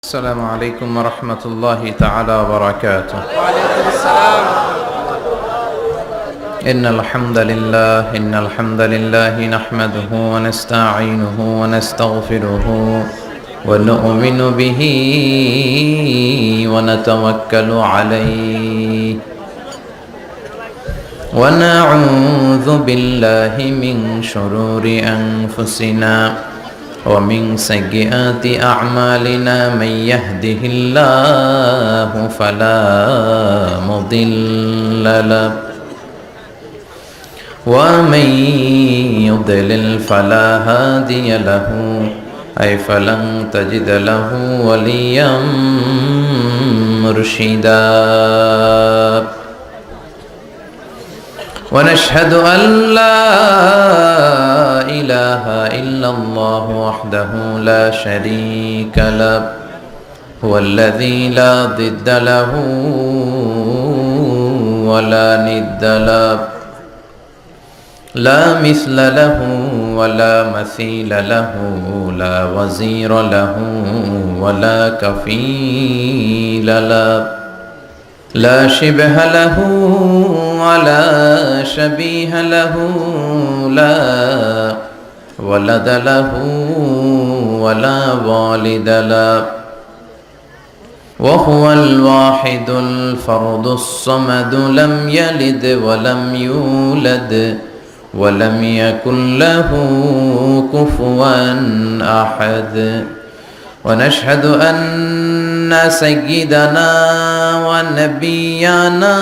السلام عليكم ورحمة الله تعالى وبركاته. وعليكم السلام. إن الحمد لله نحمده ونستعينه ونستغفره ونؤمن به ونتوكل عليه ونعوذ بالله من شرور أنفسنا ومن سيئات أعمالنا من يهده الله فلا مضل له ومن يضلل فلا هادي له فلن تجد له وليا مرشدا ونشهد أن لا إله إلا الله وحده لا شريك له هو الذي لا ضد له ولا ند له لا مثل له ولا مثيل له لا وزير له ولا كفيل له لا شبه له ولا شبيه له لا ولد له ولا والد له وهو الواحد الفرد الصمد لم يلد ولم يولد ولم يكن له كفوا أحد ونشهد أن سيدنا ونبينا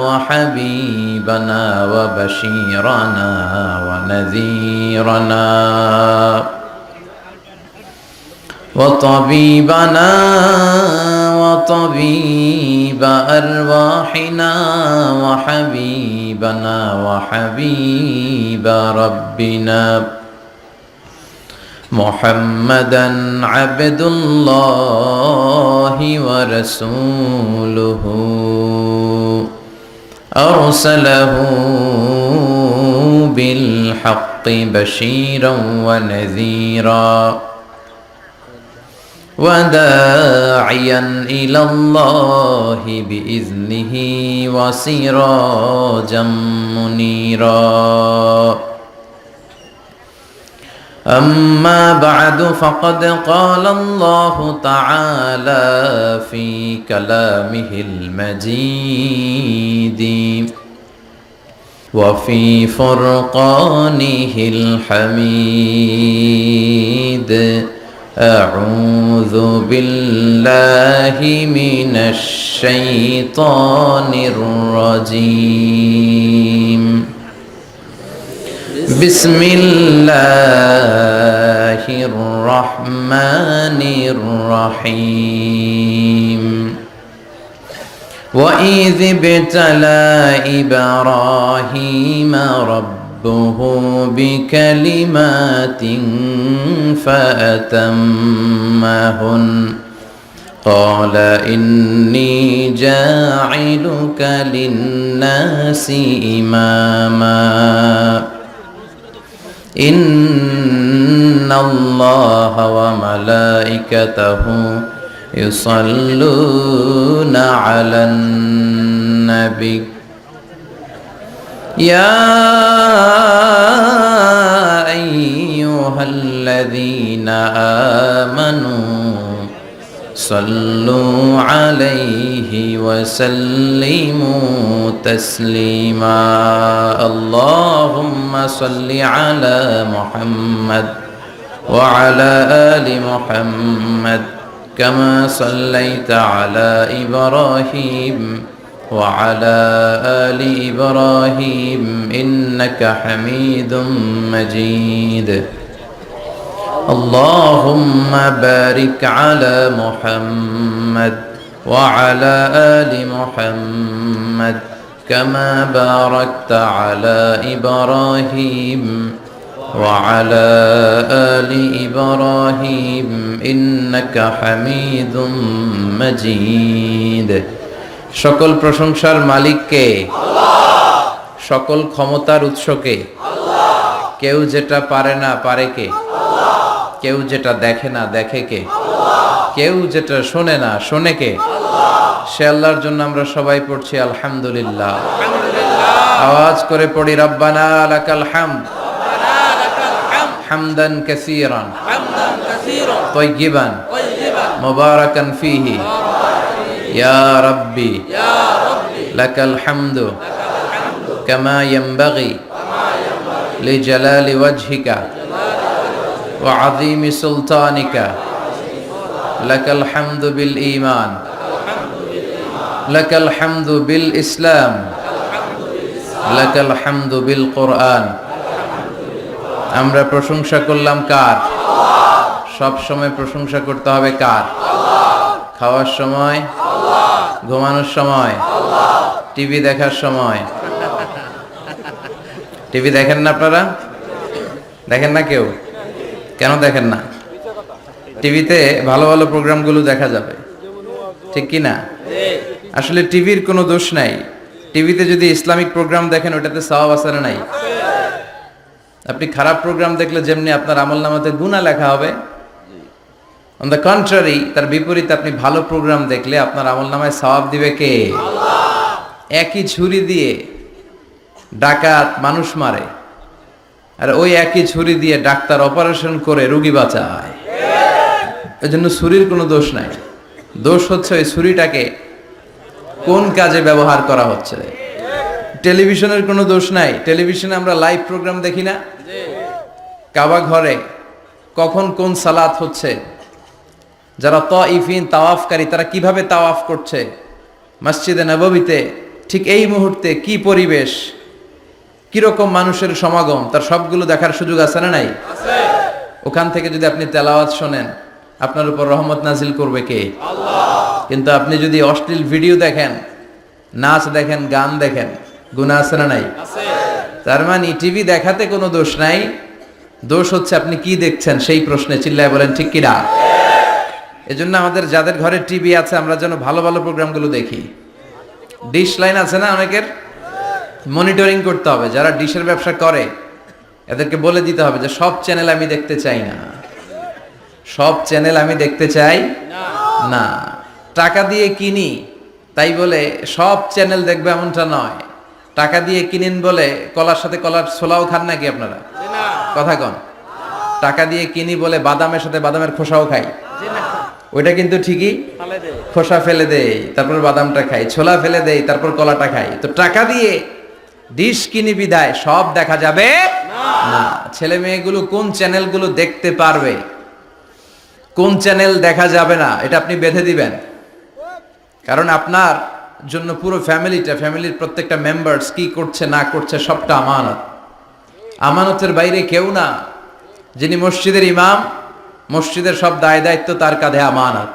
وحبيبنا وبشيرنا ونذيرنا وطبيبنا وطبيب أرواحنا وحبيبنا وحبيب ربنا محمدا عبد الله ورسوله أرسله بالحق بشيرا ونذيرا وداعيا إلى الله بإذنه وسراجا منيرا أما بعد فقد قال الله تعالى في كلامه المجيد وفي فرقانه الحميد أعوذ بالله من الشيطان الرجيم بسم الله الرحمن الرحيم وإذ ابتلى إبراهيم ربه بكلمات فأتمهن قال إني جاعلك للناس إماما إن الله وملائكته يصلون على النبي يا أيها الذين آمنوا صلوا عليه وسلموا تسليما اللهم صل على محمد وعلى آل محمد كما صليت على إبراهيم وعلى آل إبراهيم إنك حميد مجيد اللهم بارك على محمد وعلى آل محمد كما باركت على إبراهيم وعلى آل إبراهيم إنك حميد مجيد সকল প্রশংসার মালিক কে? আল্লাহ। সকল ক্ষমতার উৎস কে? আল্লাহ। কেউ যেটা পারে না পারে কে? আল্লাহ। কেউ যেটা দেখে না দেখে কে? আল্লাহ। কেউ যেটা শোনে না, শোনে কে? সে আল্লাহর জন্য আমরা সবাই পড়ছি আলহামদুলিল্লাহ। আওয়াজ করে পড়ি রব্বানা লাকাল হামদ হামদান কাসীরান তাইয়িবান মুবারাকান ফীহি ইয়া রাব্বি লাকাল হামদু কামা ইয়ানবাগি লিজালালি ওয়াজহিকা ওয়া আযীমি সুলতানিকা লাকাল হামদু বিল ঈমান লাকাল হামদু বিল ইসলাম লাকাল হামদু বিল কোরআন। আমরা প্রশংসা করলাম কার? সব সময় প্রশংসা করতে হবে কার? খাওয়ার সময়, ঘুমানোর সময়, টিভি দেখার সময়। টিভি দেখেন না আপনারা? দেখেন না কেউ? কেন দেখেন না? টিভিতে ভালো ভালো প্রোগ্রামগুলো দেখা যাবে, ঠিক কি না? আসলে টিভির কোনো দোষ নাই। টিভিতে যদি ইসলামিক প্রোগ্রাম দেখেন ওটাতে সওয়াব আছে না নাই? আপনি খারাপ প্রোগ্রাম দেখলে যেমনি আপনার আমলনামাতে গুনাহ লেখা হবে, অন দ্য কন্ট্রারি তার বিপরীতে আপনি ভালো প্রোগ্রাম দেখলে আপনার আমলনামায় সওয়াব দিবে কে? একই ছুরি দিয়ে ডাকাত মানুষ মারে, আর ওই একই ছুরি দিয়ে ডাক্তার অপারেশন করে রোগী বাঁচায়। এজন্য ছুরির কোনো দোষ নাই, দোষ হচ্ছে ওই ছুরিটাকে কোন কাজে ব্যবহার করা হচ্ছে। টেলিভিশনের কোনো দোষ নাই, টেলিভিশনে আমরা লাইভ প্রোগ্রাম দেখি না? কাবা ঘরে কখন কোন সালাত হচ্ছে, যারা তাইফিন তাওয়াফকারী তারা কিভাবে তাওয়াফ করছে, মসজিদে নববীতে ঠিক এই মুহূর্তে কি পরিবেশ, কিরকম মানুষের সমাগম, তার সবগুলো দেখার সুযোগ আছে না নাই? ওখান থেকে যদি আপনি তেলাওয়াত শোনেন আপনার উপর রহমত নাজিল করবে কে? কিন্তু আপনি যদি অশ্লীল ভিডিও দেখেন, নাচ দেখেন, গান দেখেন, গুনাহ আছে না নাই? তার মানে টিভি দেখাতে কোনো দোষ নাই, দোষ হচ্ছে আপনি কি দেখছেন সেই প্রশ্নে। চিল্লায় বলেন ঠিক কি না? এজন্য আমাদের যাদের ঘরে টিভি আছে আমরা যেন ভালো ভালো প্রোগ্রামগুলো দেখি। ডিশ লাইন আছে না অনেকের, মনিটরিং করতে হবে। যারা ডিশের ব্যবসা করে এদেরকে বলে দিতে হবে যে সব চ্যানেল আমি দেখতে চাই না, সব চ্যানেল আমি দেখতে চাই না। টাকা দিয়ে কিনি তাই বলে সব চ্যানেল দেখবে এমনটা নয়। টাকা দিয়ে কিনেন বলে কলার সাথে কলার ছোলাও খান নাকি আপনারা? কথা কন। টাকা দিয়ে কিনি বলে বাদামের সাথে বাদামের খোসাও খাই, ওইটা কিন্তু ঠিকই খোসা ফেলে দেই তারপর বাদামটা খাই, ছোলা ফেলে দেই তারপর কলাটা খাই। তো টাকা দিয়ে ডিশ কিনি বিদায় সব দেখা যাবে না। ছেলে মেয়েগুলো কোন চ্যানেলগুলো দেখতে পারবে, কোন চ্যানেল দেখা যাবে না, এটা আপনি বেঁধে দিবেন। কারণ আপনার জন্য পুরো ফ্যামিলির প্রত্যেকটা মেম্বার্স কি করছে না করছে সবটা আমানত। আমানতের বাইরে কেউ না। যিনি মসজিদের ইমাম, মসজিদের সব দায় দায়িত্ব তার কাঁধে আমানত।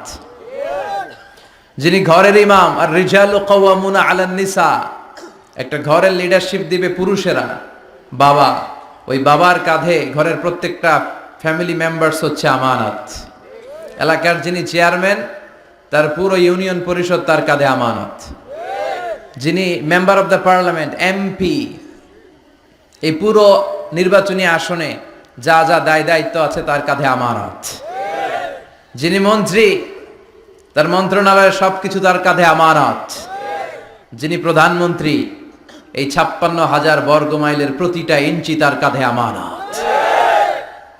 যিনি ঘরের ইমাম, আর রিজালু কাওয়ামুনা আলান নিসা, একটা ঘরের লিডারশিপ দিবে পুরুষেরা, বাবা, ওই বাবার কাঁধে ঘরের প্রত্যেকটা ফ্যামিলি মেম্বার্স হচ্ছে আমানত। এলাকার যিনি চেয়ারম্যান তার পুরো ইউনিয়ন পরিষদ তার কাঁধে আমানত। যিনি member of the parliament, MP, এই পুরো নির্বাচনী আসনে যা যা দায় দায়িত্ব আছে তার কাঁধে আমানত। যিনি মন্ত্রী তার মন্ত্রণালয়ের সবকিছু তার কাঁধে আমানত। যিনি প্রধানমন্ত্রী এই 56,000 বর্গ মাইলের প্রতিটা ইঞ্চি তার কাঁধে আমানত।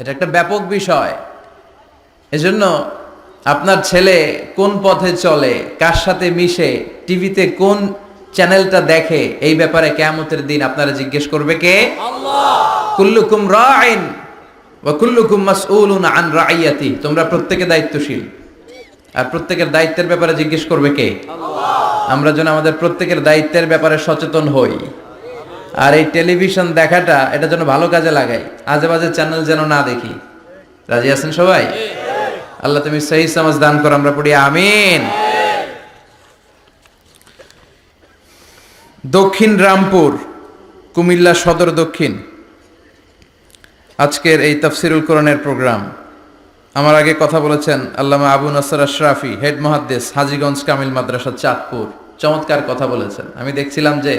এটা একটা ব্যাপক বিষয়। এজন্য আপনার ছেলে কোন পথে চলে, কার সাথে মিশে, টিভিতে কোন চ্যানেলটা দেখে, এই ব্যাপারে কিয়ামতের দিন আপনারা জিজ্ঞেস করবে কে? আল্লাহ। কুল্লুকুম রাইন ওয়া কুল্লুকুম মাসউলুন আন রাইয়াতি। তোমরা প্রত্যেকে দায়িত্বশীল, আর প্রত্যেকের দায়িত্বের ব্যাপারে জিজ্ঞেস করবে কে? আল্লাহ। আমরা যেন আমাদের প্রত্যেকের দায়িত্বের ব্যাপারে সচেতন হই। আর এই টেলিভিশন দেখাটা এটা যেন ভালো কাজে লাগাই, আজে বাজে চ্যানেল যেন না দেখি। রাজি আছেন সবাই? আল্লাহ তুমি সহি সমাজ দান করো, আমরা পড়ি আমিন। দক্ষিণ রামপুর, কুমিল্লা সদর দক্ষিণ, আজকের এই তাফসিরুল কোরআনের প্রোগ্রাম। আমার আগে কথা বলেছেন আল্লামা আবু নাসর আশরাফি, হেড মুহাদ্দিস, হাজীগঞ্জ কামিল মাদ্রাসা, চাঁদপুর। চমৎকার কথা বলেছেন। আমি দেখছিলাম যে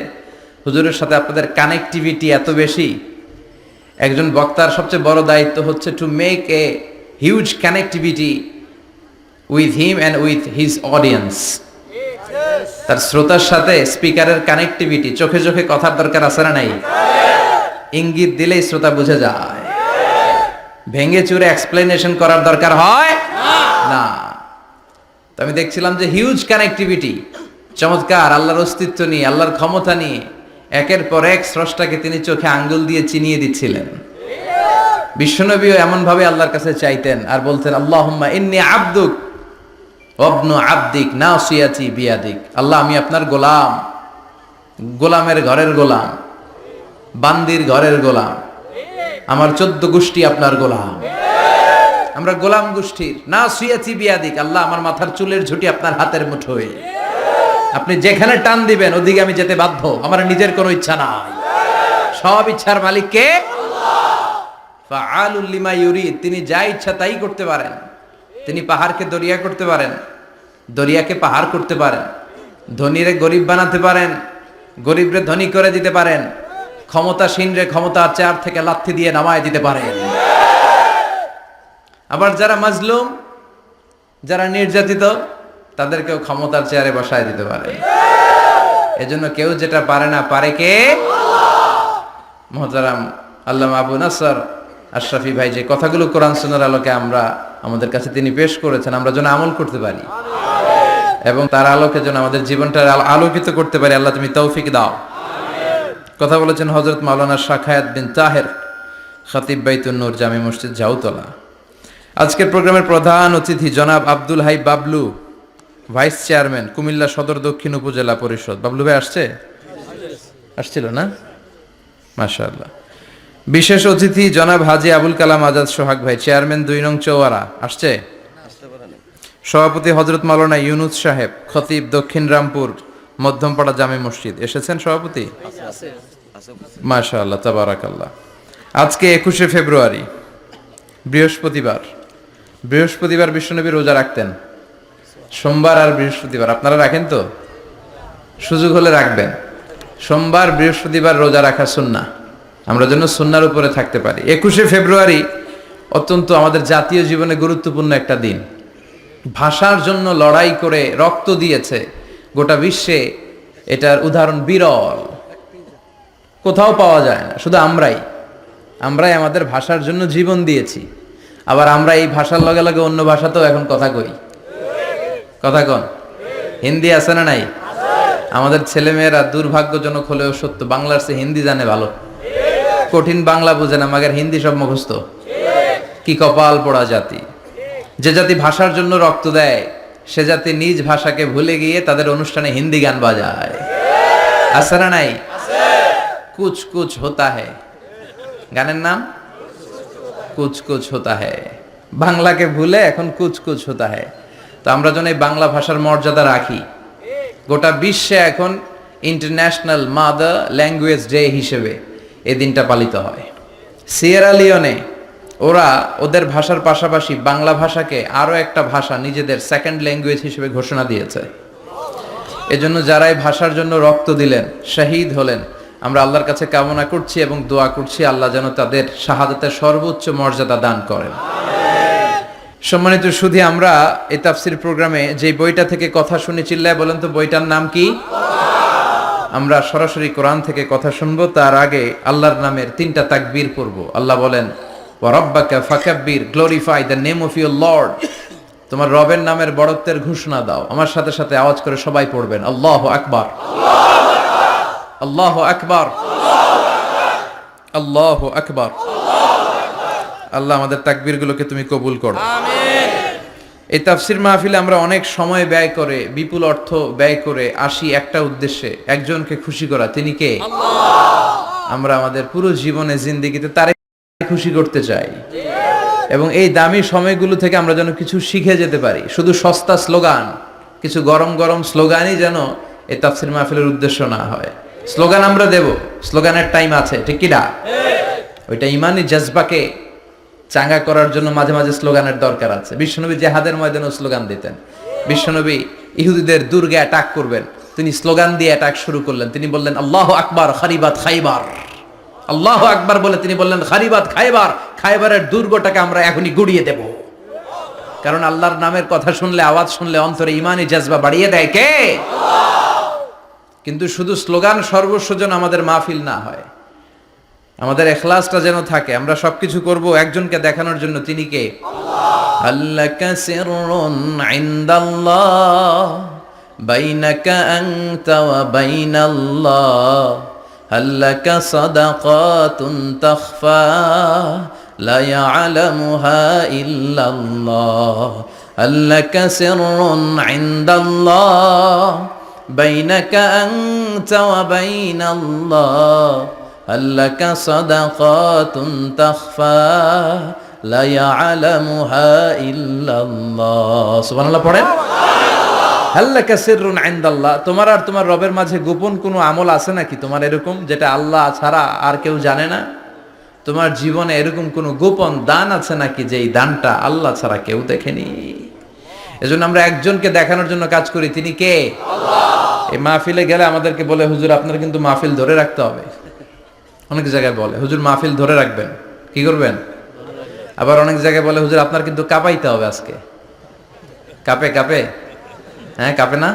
হুজুরের সাথে আপনাদের কানেক্টিভিটি এত বেশি। একজন বক্তার সবচেয়ে বড় দায়িত্ব হচ্ছে to make a huge connectivity with him and with his audience. তার শ্রোতার সাথে স্পিকারের কানেক্টিভিটি, চোখে চোখে কথার দরকার আছে না নাই? ইঙ্গিত দিলেই শ্রোতা বুঝে যায়। ভেঙে চুরে এক্সপ্লেনেশন করার দরকার হয় না। তো আমি দেখছিলাম যে হিউজ কানেক্টিভিটি, চমৎকার আল্লাহর অস্তিত্ব নিয়ে, আল্লাহর ক্ষমতা নিয়ে একের পর এক স্রষ্টাকে তিনি চোখে আঙ্গুল দিয়ে চিনিয়ে দিচ্ছিলেন। বিশ্বনবীও এমন ভাবে আল্লাহর কাছে চাইতেন আর বলতেন, আল্লাহুম্মা ইন্নী আবদুক ওয়াবনু আবদিক নাসিয়াতি বিয়াদিক। আল্লাহ, আমি আপনার গোলাম, গোলামের ঘরের গোলাম, বান্দির ঘরের গোলাম, আমার 14 গোষ্ঠী আপনার গোলাম, আমরা গোলাম গোষ্ঠীর। নাসিয়াতি বিয়াদিক, আল্লাহ আমার মাথার চুলের ঝুঁটি আপনার হাতের মুঠোয়, আপনি যেখানে টান দিবেন ওদিকে আমি যেতে বাধ্য, আমার নিজের কোনো ইচ্ছা নাই, সব ইচ্ছার মালিক কে? ফাআলুল লিমা ইউরিদ, তিনি যা ইচ্ছা তাই করতে পারেন। তিনি পাহাড়কে দরিয়া করতে পারেন, দরিয়াকে পাহাড় করতে পারেন, ধনীরে গরিব বানাতে পারেন, গরিবরে ধনী করে দিতে পারেন, ক্ষমতাসীনরে ক্ষমতার চেয়ার থেকে লাথি দিয়ে নামায় দিতে পারেন। আবার যারা মাজলুম, যারা নির্যাতিত, তাদেরকেও ক্ষমতার চেয়ারে বসায় দিতে পারে। এজন্য কেউ যেটা পারে না, পারে কে? মুহতারাম আল্লামা আবু নাসর আশরাফি ভাই যে কথাগুলো কোরআন সুন্নাহর আলোকে আমাদের কাছে তিনি পেশ করেছেন, আমরা যেন আমল করতে পারি এবং তার আলোকে যেন আমাদের জীবনটা আলোকিত করতে পারি। আল্লাহ তুমি তৌফিক দাও। কথা বলেছেন হযরত মাওলানা শাখায়াত বিন তাহের, খতিব বাইতুন নূর জামি মসজিদ জাউতলা। আজকের প্রোগ্রামের প্রধান অতিথি জনাব আব্দুল হাই বাবলু, ভাইস চেয়ারম্যান কুমিল্লা সদর দক্ষিণ উপজেলা পরিষদ। বাবলু ভাই আসছিল না? মাশাআল্লাহ। বিশেষ অতিথি জনাব হাজী আবুল কালাম আজাদ সোহাগ ভাই, চেয়ারম্যান 2 নং চৌয়ারা, আসছে? সভাপতি হযরত মাওলানা ইউনুস সাহেব, খতিব দক্ষিণ রামপুর মধ্যমপাড়া জামে মসজিদ, এসেছেন সভাপতি? মাশাআল্লাহ, তাবারাকাল্লাহ। আজকে 21শে ফেব্রুয়ারি, বৃহস্পতিবার। বৃহস্পতিবার বিশ্বনবী রোজা রাখতেন, সোমবার আর বৃহস্পতিবার। আপনারা রাখেন তো? সুযোগ হলে রাখবেন। সোমবার বৃহস্পতিবার রোজা রাখা সুন্নাহ, আমরা যেন সুন্নাহর উপরে থাকতে পারি। 21শে ফেব্রুয়ারি অত্যন্ত আমাদের জাতীয় জীবনে গুরুত্বপূর্ণ একটা দিন। ভাষার জন্য লড়াই করে রক্ত দিয়েছে গোটা বিশ্বে, এটার উদাহরণ বিরল, কোথাও পাওয়া যায় না। শুধু আমরাই আমাদের ভাষার জন্য জীবন দিয়েছি। আবার আমরা এই ভাষার লগে লগে অন্য ভাষাতেও এখন কথা কই। কথা কন, হিন্দি আছে না নাই? আমাদের ছেলেমেয়েরা দুর্ভাগ্যজনক হলেও সত্য, বাংলার চেয়ে হিন্দি জানে ভালো। কঠিন বাংলা বুঝে না, মাগের হিন্দি সব মুখস্থ। কি কপাল পোড়া জাতি! যে জাতি ভাষার জন্য রক্ত দেয়, সে জাতি নিজ ভাষাকে ভুলে গিয়ে তাদের অনুষ্ঠানে হিন্দি গান বাজায়। আছে না নাই? কুছ কুছ হোতা হ্যায়, গানের নাম কুছ কুছ হোতা হ্যায়। বাংলাকে ভুলে এখন কুছ কুছ হোতা হ্যায়। তো আমরা যেন এই বাংলা ভাষার মর্যাদা রাখি। গোটা বিশ্বে এখন ইন্টারন্যাশনাল মাদার ল্যাঙ্গুয়েজ ডে হিসেবে এই দিনটা পালিত হয়। সিয়েরা লিওনে ওরা ওদের ভাষার পাশাপাশি বাংলা ভাষাকে আরো একটা ভাষা নিজেদের সেকেন্ড ল্যাঙ্গুয়েজ হিসেবে ঘোষণা দিয়েছে। এজন্য যারা এই ভাষার জন্য রক্ত দিলেন, শহীদ হলেন, আমরা আল্লাহর কাছে কামনা করছি এবং দোয়া করছি আল্লাহ যেন তাদের শাহাদাতের সর্বোচ্চ মর্যাদা দান করেন। সম্মানিত সুধী, আমরা এই তাফসীর প্রোগ্রামে যে বইটা থেকে কথা শুনে চিল্লায় বলেন তো বইটার নাম কি? আমরা সরাসরি কোরআন থেকে কথা শুনবো। তার আগে আল্লাহর নামের 3টা তাকবীর পড়ব। আল্লাহ বলেন, ওয়া রাব্বাকা ফাকাব্বির, glorify the name of your lord. তোমার রবের নামের বড়ত্বের ঘোষণা দাও। আমার সাথে সাথে আওয়াজ করে সবাই পড়বেন, আল্লাহু আকবার, আল্লাহু আকবার, আল্লাহু আকবার। আল্লাহ আমাদের তাকবীরগুলোকে তুমি কবুল করো, আমিন। এই তাফসীর মাহফিলে আমরা অনেক সময় ব্যয় করে, বিপুল অর্থ ব্যয় করে আসি একটা উদ্দেশ্যে, একজনকে খুশি করা। তিনি কে? আল্লাহ। আমরা আমাদের পুরো জীবনে জিন্দেগিতে তারে খুশি করতে চাই এবং এই দামি সময়গুলো থেকে আমরা যেন কিছু শিখে যেতে পারি। শুধু সস্তা স্লোগান, কিছু গরম গরম স্লোগানই যেন এই তাফসীর মাহফিলের উদ্দেশ্য না হয়। স্লোগান আমরা দেব, স্লোগানের টাইম আছে, ঠিক কি না? ওইটা ইমানি জজবাকে চাঙ্গা করার জন্য মাঝে মাঝে স্লোগানের দরকার আছে। বিশ্বনবী জিহাদের ময়দানে স্লোগান দিতেন। বিশ্বনবী ইহুদিদের দুর্গে অ্যাটাক করবেন, তিনি স্লোগান দিয়ে অ্যাটাক শুরু করলেন। তিনি বললেন, আল্লাহু আকবার খারিবাত খাইবার। আল্লাহু আকবার বলে তিনি বললেন, খারিবাত খাইবার, খাইবারের দুর্গটাকে আমরা এখনই গুড়িয়ে দেব। কারণ আল্লাহর নামের কথা শুনলে, আওয়াজ শুনলে অন্তরে ইমানি জাজবা বাড়িয়ে দেয় কে? কিন্তু শুধু স্লোগান সর্বস্ব যেন আমাদের মাহফিল না হয়, আমাদের ইখলাসটা যেন থাকে। আমরা সবকিছু করব একজনকে দেখানোর জন্য, তিনি কে? আল্লাকা সিররুন ইনদাল্লাহ বাইনাকা আনতা ওয়া বাইনাল্লাহ, আল্লাকা সাদাকাতুন তাখফা লা ইয়ালামুহা ইল্লাল্লাহ, আল্লাকা সিররুন ইনদাল্লাহ বাইনাকা আনতা ওয়া বাইনাল্লাহ, আল্লাকা সাদাকাতুন তাখফা লা ইয়ালামুহা ইল্লাল্লাহ। সুবহানাল্লাহ পড়েন। আল্লাকা সিররুন ইনদাল্লাহ, তোমার আর তোমার রবের মাঝে গোপন কোনো আমল আছে নাকি তোমার এরকম, যেটা আল্লাহ ছাড়া আর কেউ জানে না? তোমার জীবনে এরকম কোনো গোপন দান আছে নাকি যে এই দানটা আল্লাহ ছাড়া কেউ দেখেনি? এজন্য আমরা একজনকে দেখানোর জন্য কাজ করি, তিনি কে? আল্লাহ। এই মাহফিলে গেলে আমাদেরকে বলে, হুজুর আপনার কিন্তু মাহফিল ধরে রাখতে হবে। অনেক জায়গায় বলে, হুজুর মাহফিল ধরে রাখবেন, কি করবেন? আবার অনেক জায়গায় বলে, হুজুর আপনার কিন্তু কাঁপাইতে হবে আজকে। কাঁপে কাঁপে, হ্যাঁ কাঁপে না?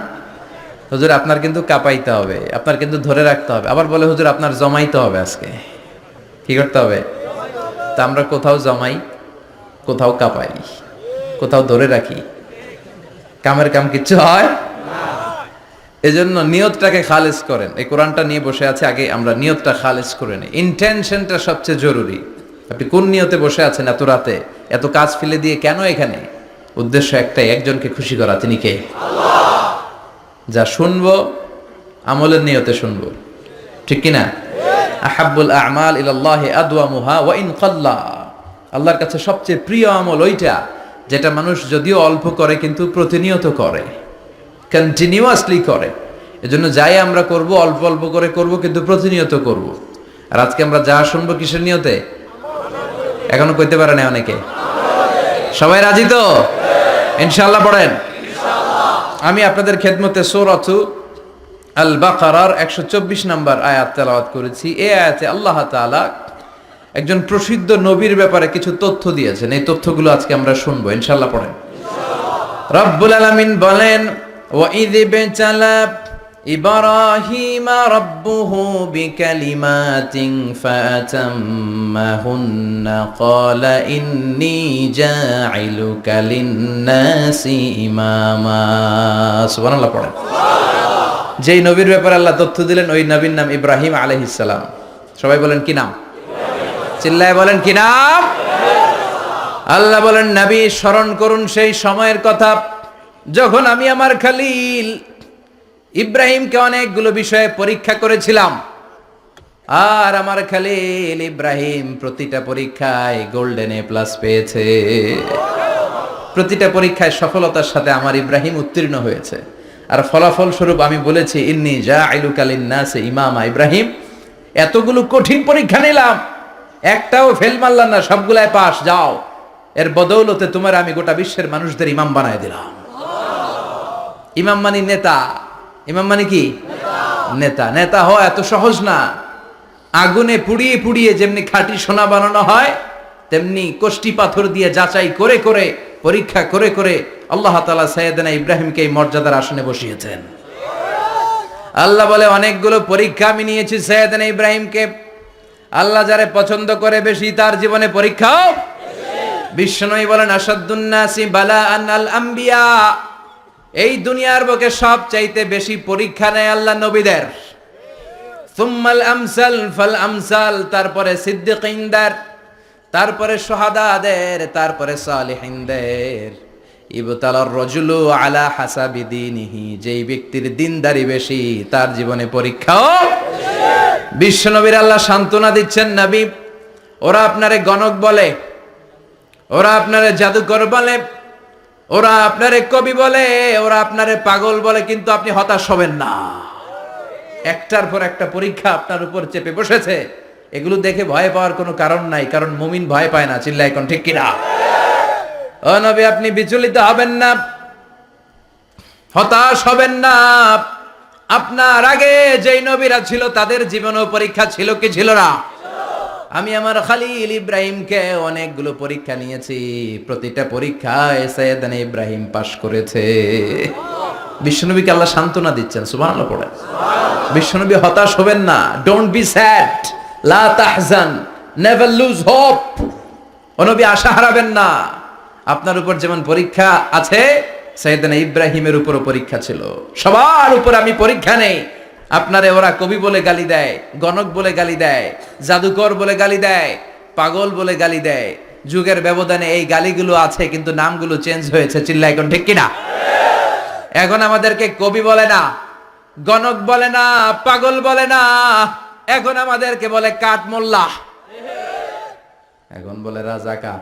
হুজুর আপনার কিন্তু কাঁপাইতে হবে, আপনার কিন্তু ধরে রাখতে হবে। আবার বলে, হুজুর আপনার জমাইতে হবে আজকে। কি করতে হবে? তা আমরা কোথাও জমাই, কোথাও কাঁপাই, কোথাও ধরে রাখি, কামের কাম কিচ্ছু হয়। এজন্য নিয়তটাকে খালেজ করেন। এই কোরআনটা নিয়ে বসে আছে, আগে আমরা নিয়তটা খালেজ করে নিই। ইন্টেনশনটা সবচেয়ে জরুরি। আপনি কোন নিয়তে বসে আছেন এত রাতে, এত কাজ ফেলে দিয়ে কেন এখানে? উদ্দেশ্য একটাই, একজনকে খুশি করা। তিনি কে? আল্লাহ। যা শুনবো আমলের নিয়তে শুনবো, ঠিক কিনা? আহাব্বুল আমাল ইলাল্লাহি আদওয়ামুহা ওয়া ইন কাল্লা। আল্লাহর কাছে সবচেয়ে প্রিয় আমল ওইটা যেটা মানুষ যদিও অল্প করে কিন্তু প্রতিনিয়ত করে, কন্টিনিউয়াসলি করে। এজন্য যাই আমরা করব অল্প অল্প করে করব, কিন্তু প্রতিনিয়ত করব। আর আজকে আমরা যা শুনবো কিসের নিয়তে? এখনো কইতে পারে না অনেকে। সবাই রাজি তো? ইনশাআল্লাহ পড়েন। আমি আপনাদের খেদমতে সূরাতু আল বাকারার 124 নম্বর আয়াত তেলাওয়াত করেছি। এই আয়াতে আল্লাহ তাআলা একজন প্রসিদ্ধ নবীর ব্যাপারে কিছু তথ্য দিয়েছেন। এই তথ্যগুলো আজকে আমরা শুনবো, ইনশাআল্লাহ পড়েন। রব্বুল আলামিন বলেন, ওয়া ইয বিতালা ইব্রাহিমা রাব্বুহু বিকালিমাতিন ফাতাম্মাহুন্না ক্বালা ইন্নী জাইলুকা লিন-নাসি ইমামা। সুবহানাল্লাহ পড়েন। যেই নবীর ব্যাপারে আল্লাহ তথ্য দিলেন, ওই নবীর নাম ইব্রাহিম আলাইহিস সালাম। সবাই বলেন কি নাম? চিল্লায় বলেন কি নাম? আল্লাহ বলেন, নবী স্মরণ করুন সেই সময়ের কথা যখন আমি আমার খলিল ইব্রাহিমকে অনেকগুলো বিষয়ে পরীক্ষা করেছিলাম। আর আমার খলিল ইব্রাহিম প্রতিটা পরীক্ষায় গোল্ডেন এ প্লাস পেয়েছে। প্রতিটা পরীক্ষায় সফলতার সাথে আমার ইব্রাহিম উত্তীর্ণ হয়েছে। আর ফলাফল স্বরূপ আমি বলেছি, ইন্নী জাইলুকা লিন-নাসি ইমামা। ইব্রাহিম, এতগুলো কঠিন পরীক্ষা নিলাম, একটাও ফেল মারলাম না, সবগুলাই পাস। যাও, এর বদৌলতে তোমার আমি গোটা বিশ্বের মানুষদের ইমাম বানায় দিলাম। ইমাম মানে নেতা। ইমাম মানে কি? নেতা। নেতা হওয়া এত সহজ না। আগুনে পুড়িয়ে পুড়িয়ে যেমনি খাঁটি সোনা বানানো হয়, তেমনি কষ্টি পাথর দিয়ে যাচাই করে করে, পরীক্ষা করে করে আল্লাহ তাআলা সাইয়েদনা ইব্রাহিমকে এই মর্যাদার আসনে বসিয়েছেন। আল্লাহ বলে, অনেকগুলো পরীক্ষা আমি নিয়েছি সাইয়েদনা ইব্রাহিমকে। আল্লাহ যারে পছন্দ করে বেশি, তার জীবনে পরীক্ষাও। বিশ্বনবী বলেন, আসাদ্দুন নাসি বালাআন আল আম্বিয়া। এই দুনিয়ার বুকে সব চাইতে বেশি পরীক্ষা নেয় আল্লাহ নবীদের। সুম্মাল আমসাল ফাল আমসাল, তারপরে সিদ্দিকিনদের, তারপরে শুহাদাদের, তারপরে সালিহিনদের। ইবতালার রাজুলু আলা হাসাবি দীনিহি, যেই ব্যক্তির দিনদারি বেশি তার জীবনে পরীক্ষাও। বিশ্বনবীর আল্লাহ সান্ত্বনা দিচ্ছেন, নবী ওরা আপনারে গণক বলে, ওরা আপনারে জাদুকর বলে, ওরা আপনারে কবি বলে, ওরা আপনারে পাগল বলে, কিন্তু আপনি হতাশ হবেন না। একটার পর একটা পরীক্ষা আপনার উপর চেপে বসেছে। এগুলো দেখে ভয় পাওয়ার কোনো কারণ নাই, কারণ মুমিন ভয় পায় না। চিল্লায় কোন ঠিক কিনা? ও নবী, আপনি বিচলিত হবেন না, হতাশ হবেন না। আপনার আগে যেই নবীরা ছিল তাদের জীবনেও পরীক্ষা ছিল কি ছিল না? আমি আমার খলিল ইব্রাহিমকে অনেকগুলো পরীক্ষা নিয়েছি, প্রতিটা পরীক্ষায় সাইয়েদনা ইব্রাহিম পাশ করেছে। বিশ্বনবীকে আল্লাহ সান্ত্বনা দিচ্ছেন, সুবহানাল্লাহ পড়েন। বিশ্বনবী হতাশ হবেন না, ডোন্ট বি স্যাড, লা তাহজান, নেভার লুজ হোপ। ও নবী আশা হারাবেন না। আপনার উপর যেমন পরীক্ষা আছে, সাইয়েদনা ইব্রাহিমের উপরও পরীক্ষা ছিল। সবার উপর আমি পরীক্ষা নেই। আপনারে ওরা কবি বলে গালি দেয়, গণক বলে গালি দেয়, জাদুকর বলে গালি দেয়, পাগল বলে গালি দেয়। যুগের ব্যবধানে এই গালিগুলো আছে, কিন্তু নামগুলো চেঞ্জ হয়েছে। চিল্লা এখন ঠিক কিনা? এখন আমাদেরকে কবি বলে না, গণক বলে না, পাগল বলে না, এখন আমাদেরকে বলে কাঠ মোল্লা, এখন বলে রাজাকার,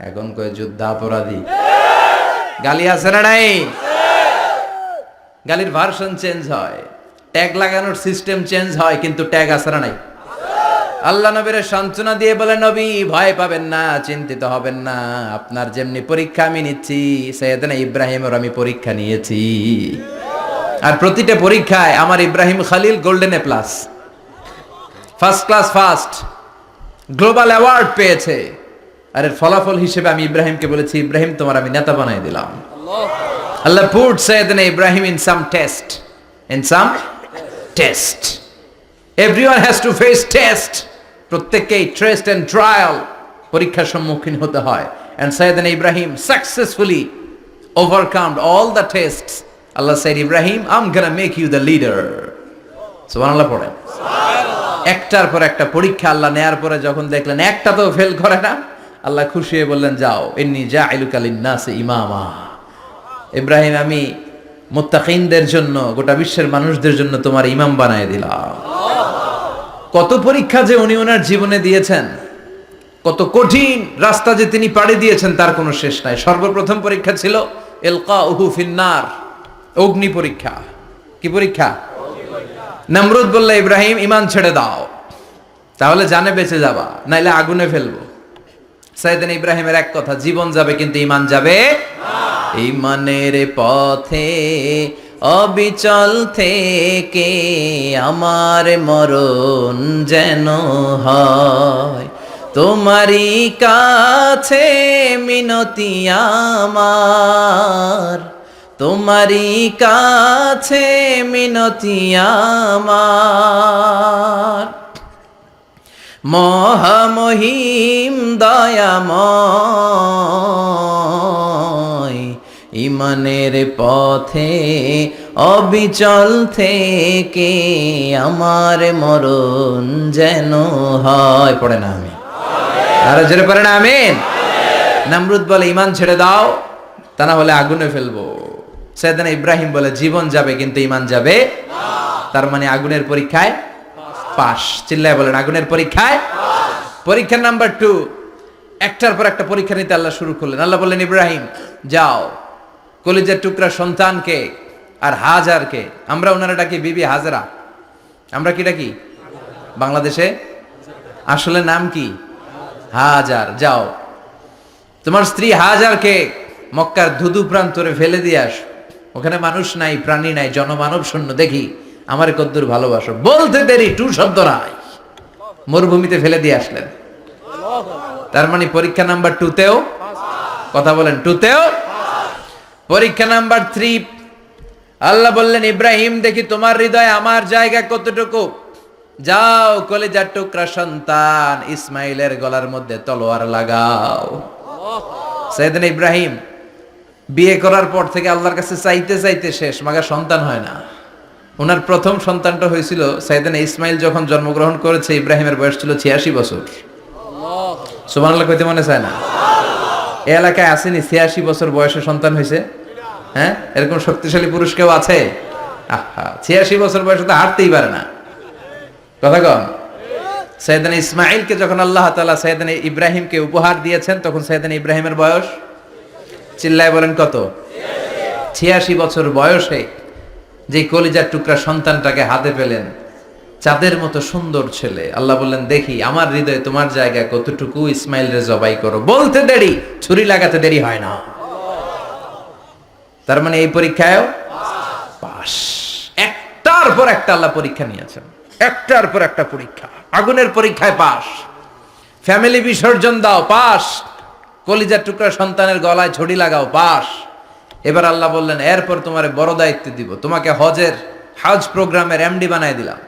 এখন কয় যুদ্ধাপরাধী। গালি আছে না নাই? গালির ভার্সন চেঞ্জ হয়, ট্যাগ লাগানোর সিস্টেম চেঞ্জ হয়, কিন্তু ট্যাগ আছে না নাই? আল্লাহ নবীর সান্ত্বনা দিয়ে বলে, নবী ভয় পাবেন না, চিন্তিত হবেন না। আপনার যেমনি পরীক্ষা আমি নিচ্ছি, সাইয়েদনা ইব্রাহিমের আমি পরীক্ষা নিয়েছি। আর প্রতিটা পরীক্ষায় আমার Ibrahim Khalil golden A plus, first class first, global award পেয়েছে। আর এর ফলাফল হিসেবে আমি ইব্রাহিমকে বলেছি, ইব্রাহিম তোমার আমি নেতা বানাই দিলাম। Allah put Sayyidina Ibrahim in some test. In some test. Everyone has to face test. প্রত্যেককেই টেস্ট এন্ড ট্রায়াল, পরীক্ষার সম্মুখীন হতে হয়। And Sayyidina Ibrahim successfully overcome all the tests. Allah said, Ibrahim, I'm gonna make you the leader. সুবহানাল্লাহ পড়েন। একটার পর একটা পরীক্ষা আল্লাহ নেয়ার পরে যখন দেখলেন একটা তো ফেল করে না, আল্লাহ খুশি হয়ে বললেন, যাও, ইন্নী জাইলুকা লিন-নাসি ইমামা। ইব্রাহিম, আমি মুত্তাকিনদের জন্য, গোটা বিশ্বের মানুষদের জন্য তোমার ইমাম বানায় দিলাম। কত পরীক্ষা যে উনি ওনার জীবনে দিয়েছেন, কত কঠিন রাস্তা যে তিনি পাড়ি দিয়েছেন, তার কোনো শেষ নাই। সর্বপ্রথম পরীক্ষা ছিল ইলকাউহু ফিন্নার, অগ্নি পরীক্ষা। কি পরীক্ষা? নমরুদ বলল, ইব্রাহিম ঈমান ছেড়ে দাও, তাহলে জানে বেঁচে যাবা, নাইলে আগুনে ফেলবো। সাইয়েদনা ইব্রাহিমের এক কথা, জীবন যাবে কিন্তু ঈমান যাবে না। ঈমানের পথে অবিচল থেকে আমার মরণ যেন হয়, তোমারই কাছে মিনতি আমার, তোমারই কাছে মিনতি আমার। মহামহিম দয়াময়, ঈমানের পথে অবিচল থেকে আমার মরণ যেন হয়। পড়ে না আমি আরো জোরে পড়ে না আমিন। নমরুদ বলে, ঈমান ছেড়ে দাও, তা না হলে আগুনে ফেলবো। সাইয়েদনা ইব্রাহিম বলে, জীবন যাবে কিন্তু ঈমান যাবে না। তার মানে আগুনের পরীক্ষায় পাস। চিল্লায় বলেন, আগুনের পরীক্ষায় পরীক্ষা নাম্বার 2। একটার পর একটা পরীক্ষা নিতে আল্লাহ শুরু করলেন। আল্লাহ বললেন, ইব্রাহিম যাও, কলিজার টুকরা সন্তানকে আর হাজারকে, আমরা ওনারা ডাকি বিবি হাজরা, আমরা কি ডাকি বাংলাদেশে, আসলে নাম কি হাজার, যাও তোমার স্ত্রী হাজারকে মক্কার ধুধু প্রান্তরে ফেলে দিয়ে আস, ওখানে মানুষ নাই, প্রাণী নাই, জনমানব শূন্য, দেখি আমার কদ্দুর ভালোবাসো। বলতে দেরি, টু শব্দ নাই, মরুভূমিতে ফেলে দিয়ে আসলেন। তার মানে পরীক্ষা নাম্বার 2তেও, কথা বলেন, 2তেও। পরীক্ষা নাম্বার 3, আল্লাহ বললেন, ইব্রাহিম দেখি তোমার হৃদয়ে আমার জায়গা কতটুকু, যাও কলিজার টুকরা সন্তান ইসমাইলের গলার মধ্যে তলোয়ার লাগাও। সাইয়েদনা ইব্রাহিম বিয়ে করার পর থেকে আল্লাহর কাছে চাইতে চাইতে শেষ, মাগা সন্তান হয় না। ওনার প্রথম সন্তানটা হয়েছিল সাইয়েদনা ইসমাইল যখন জন্মগ্রহণ করেছে, ইব্রাহিমের বয়স ছিল 86 বছর। সুবহানাল্লাহ কইতে মনে চায় না? এই এলাকায় আসেনি 86 বছর বয়সে সন্তান হয়েছে? হ্যাঁ, এরকম শক্তিশালী পুরুষ কেউ আছে? আহা, 86 বছর বয়সে তো হাঁটতেই পারে না। কথা কন। সাইয়েদনা ইসমাইলকে যখন আল্লাহ তাআলা সাইয়েদনা ইব্রাহিমকে উপহার দিয়েছেন, তখন সাইয়েদনা ইব্রাহিমের বয়স, চিল্লায় বলেন কত? 86 বছর বয়সে যে কলিজার টুকরা সন্তানটাকে হাতে পেলেন, চাঁদের মতো সুন্দর ছেলে। আল্লাহ বললেন, দেখি আমার হৃদয়ে তোমার জায়গা কতটুকু, ইসমাইল রে জবাই করো। বলতে দেরি, ছুরি লাগাতে দেরি হয় না। তার মানে এই পরীক্ষায়ও পাস। একটার পর একটা আল্লাহ পরীক্ষা নিয়েছেন, একটার পর একটা পরীক্ষা, আগুনের পরীক্ষায় পাস, ফ্যামিলি বিসর্জন দাও পাস, কলিজার টুকরা সন্তানের গলায় ছড়ি লাগাও পাস। এবার আল্লাহ বললেন এরপর তোমার বড় দায়িত্ব দিব, তোমাকে হজ প্রোগ্রামের এমডি বানাই দিলাম,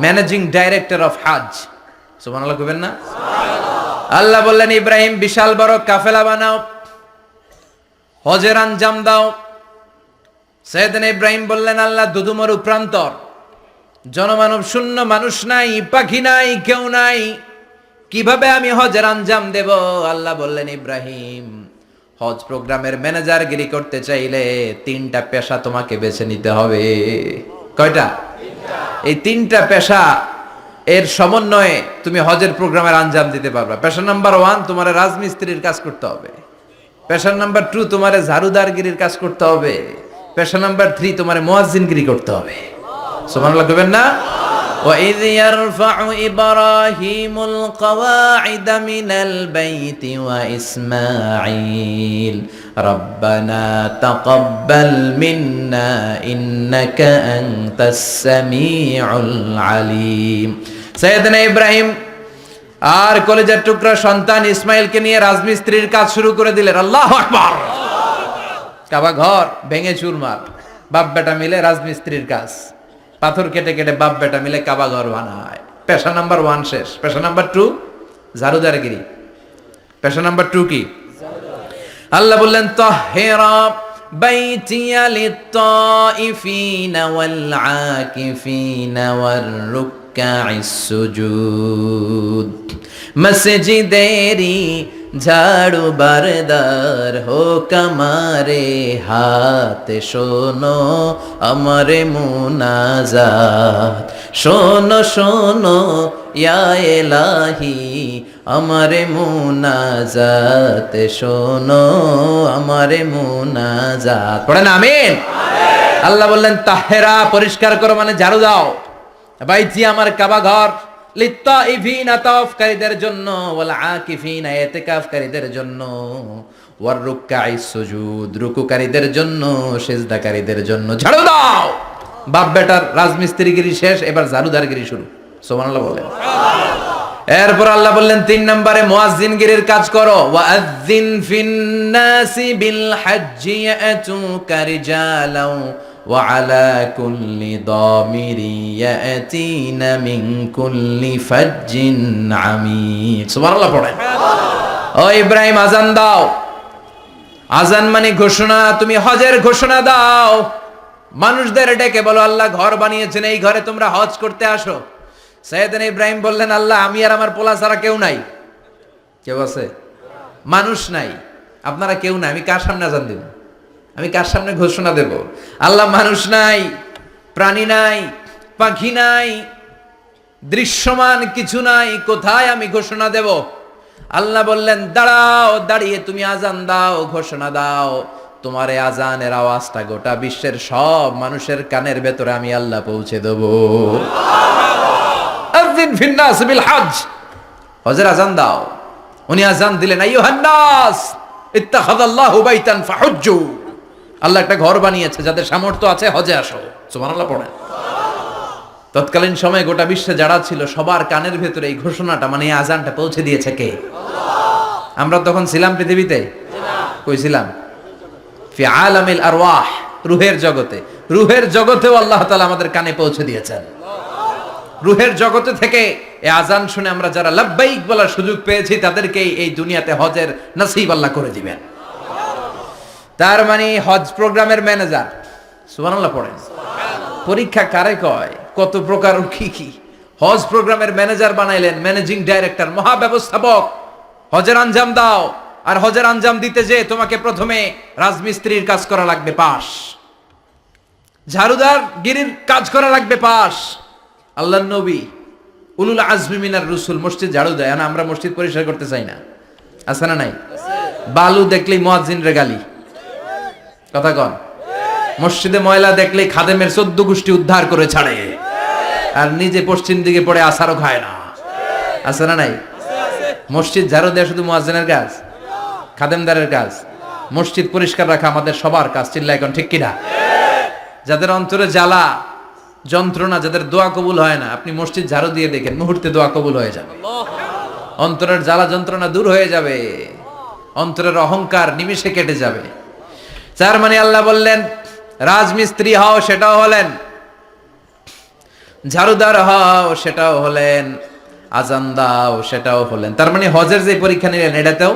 ম্যানেজিং ডাইরেক্টর অফ হজ। সুবহানাল্লাহ কইবেন না? আল্লাহ বললেন ইব্রাহিম বিশাল বড় কাফেলা বানাও, হজের আঞ্জাম দাও। সাইয়েদনা ইব্রাহিম বললেন আল্লাহ দুদুমরু প্রান্তর, জনমানব শূন্য, মানুষ নাই, পাখি নাই, কেউ নাই, কিভাবে আমি হজের আঞ্জাম দেব? আল্লাহ বললেন ইব্রাহিম হজ প্রোগ্রামের ম্যানেজারগিরি করতে চাইলে 3টা পেশা তোমাকে বেছে নিতে হবে। কয়টা? এই 3টা পেশা এর সমন্বয়ে তুমি হজের প্রোগ্রামের আঞ্জাম দিতে পারবে। পেশা নাম্বার 1 তোমার রাজমিস্ত্রির কাজ করতে হবে, পেশা নাম্বার 2 তোমার ঝাড়ুদারগিরির কাজ করতে হবে, পেশা নাম্বার 3 তোমার মুয়াজ্জিনগিরি করতে হবে। সুবহানাল্লাহ কইবেন না? وَإِذْ يَرْفَعُ إِبْرَاهِيمُ الْقَوَاعِدَ مِنَ الْبَيْتِ وَإِسْمَاعِيلُ رَبَّنَا تَقَبَّلْ مِنَّا إِنَّكَ أَنْتَ السَّمِيعُ الْعَلِيمُ। সাইয়েদনা ইব্রাহিম আর কলেজের টুকরা সন্তান ইসমাইলকে নিয়ে রাজমিস্ত্রির কাজ শুরু করে দিলেন। আল্লাহু আকবার! কাবা ঘর ভেঙে চুরমার, বাপ বেটা মিলে রাজমিস্ত্রির কাজ, পাথর কেটে কেটে বাপ বেটা মিলে কাবা ঘর বানায়। পেশা নাম্বার 1 শেষ। পেশা নাম্বার 2 ঝাড়ুদারগিরি। পেশা নাম্বার 2 কি? আল্লাহ বললেন তাহহিরা বাইতিয়া লিত-তাইফিনা ওয়াল আকিফিনা ওয়ার রুকআইস সুজুদ। মসজিদেরি ঝাড়ু বারদার হোক আমারে হাত, শোনো আমারে মুনাজাত, শোনো শোনো ইয়া ইলাহি আমারে মুনাজাত, শোনো আমারে মুনাজাত। পড়েন আমিন। আল্লাহ বললেন তাহেরা পরিষ্কার করো মানে ঝাড়ু দাও, বাইতি আমার কাবা ঘর, লিত্তাইফিনা তাওয়াফকারীদের জন্য, ওয়াল আকিফিনা ইতিকাফকারীদের জন্য, ওয়ার রুকআইস সুজুদ রুকুকারীদের জন্য, সিজদাকারীদের জন্য। ঝাড়ু দাও। বাপ বেটার রাজমিস্ত্রিগিরি শেষ, এবার ঝাড়ুদারগিরি শুরু। সুবহানাল্লাহ বলেন। এরপর আল্লাহ বললেন 3 নম্বরে মুয়াজ্জিনগিরির কাজ করো। ওয়াআযিন ফিন-নাসি বিল হজ্জি ইয়াতুকা রিজালাও ওয়া আলা কুল্লি দামিরি ইয়াতিনা মিন কুল্লি ফাজ্জিন আমিক। সুবহানাল্লাহ পড়েন। ও ইব্রাহিম আযান দাও। আযান মানে ঘোষণা, তুমি হজের ঘোষণা দাও। মানুষদের ডেকে বলো আল্লাহ ঘর বানিয়েছেন, এই ঘরে তোমরা হজ করতে আসো। সাইয়েদনা ইব্রাহিম বললেন আল্লাহ আমি আর আমার পোলা ছাড়া কেউ নাই। কেউ আছে? মানুষ নাই, আপনারা কেউ নাই, আমি কার সামনে আযান দেব? আমি কার সামনে ঘোষণা দেব? আল্লাহ মানুষ নাই, প্রাণী নাই, পাখি নাই, দৃশ্যমান কিছু নাই, কোথায় আমি ঘোষণা দেব? আল্লাহ বললেন দাঁড়াও, দাঁড়িয়ে তুমি আযান দাও, ঘোষণা দাও। তোমার এই আযানের আওয়াজটা গোটা বিশ্বের সব মানুষের কানের ভেতরে আমি আল্লাহ পৌঁছে দেব। আযিন ফিন-নাস বিল হজ, হজের আযান দাও। উনি আযান দিলেন আইয়ুহান নাস ইত্তাখাযাল্লাহু বাইতান ফাহুজ্জু। আল্লাহ একটা ঘর বানিয়েছে, যাদের সামর্থ্য আছে হজে আসো। সুবহানাল্লাহ পড়েন। তৎকালীন সময়ে গোটা বিশ্বে যারা ছিল সবার কানের ভেতরে এই ঘোষণাটা মানে এই আযানটা পৌঁছে দিয়েছে কে? আমরা তখন ছিলাম পৃথিবীতে? কই ছিলাম? ফি আলামিল আরওয়াহ, রূহের জগতে। রূহের জগতেও আল্লাহ তাআলা আমাদের কানে পৌঁছে দিয়েছেন। রূহের জগতে থেকে এই আযান শুনে আমরা যারা লাব্বাইক বলার সুযোগ পেয়েছি তাদেরকে এই দুনিয়াতে হজের নসিব আল্লাহ করে দিবেন। তার মানে হজ প্রোগ্রামের ম্যানেজার। সুবহানাল্লাহ পড়েন। পরীক্ষা কারে কয়? কত প্রকার কি কি। হজ প্রোগ্রামের ম্যানেজার বানাইলেন, ম্যানেজিং ডাইরেক্টর, মহাব্যবস্থাপক। হজের আঞ্জাম দাও, আর হজের আঞ্জাম দিতে যে তোমাকে প্রথমে রাজমিস্ত্রির কাজ করা লাগবে পাস, ঝাড়ুদার গিরির কাজ করা লাগবে পাস। আল্লাহর নবী উলুল আজমি মিনার রসুল মসজিদ ঝাড়ু দেয় না, আমরা মসজিদ পরিষ্কার করতে চাই না, আছে না নাই? বালু দেখলেই মুয়াজ্জিনরে গালি, কথা কন। মসজিদে ময়লা দেখলেই খাদেমের 14 গোষ্ঠী উদ্ধার করে ছাড়ে, আর নিজে পশ্চিম দিকে পড়ে আসারও খায় না, আছে না নাই? মসজিদ ঝাড়ু দেয়া শুধু মুয়াজ্জিনের কাজ? খাদেমদারের কাজ? মসজিদ পরিষ্কার রাখা আমাদের সবার কাজ। চিল্লা এখন ঠিক কিনা? যাদের অন্তরে জ্বালা, যন্ত্রণা, যাদের দোয়া কবুল হয় না, আপনি মসজিদ ঝাড়ু দিয়ে দেখেন মুহূর্তে দোয়া কবুল হয়ে যাবে। অন্তরের জ্বালা যন্ত্রণা দূর হয়ে যাবে, অন্তরের অহংকার নিমিষে কেটে যাবে। তার মানে আল্লাহ বললেন রাজমিস্ত্রি হও সেটাও হলেন, ঝাড়ুদার হও সেটাও হলেন, আজান দাও সেটাও হলেন। তার মানে হজের যে পরীক্ষা নিলেন এটাতেও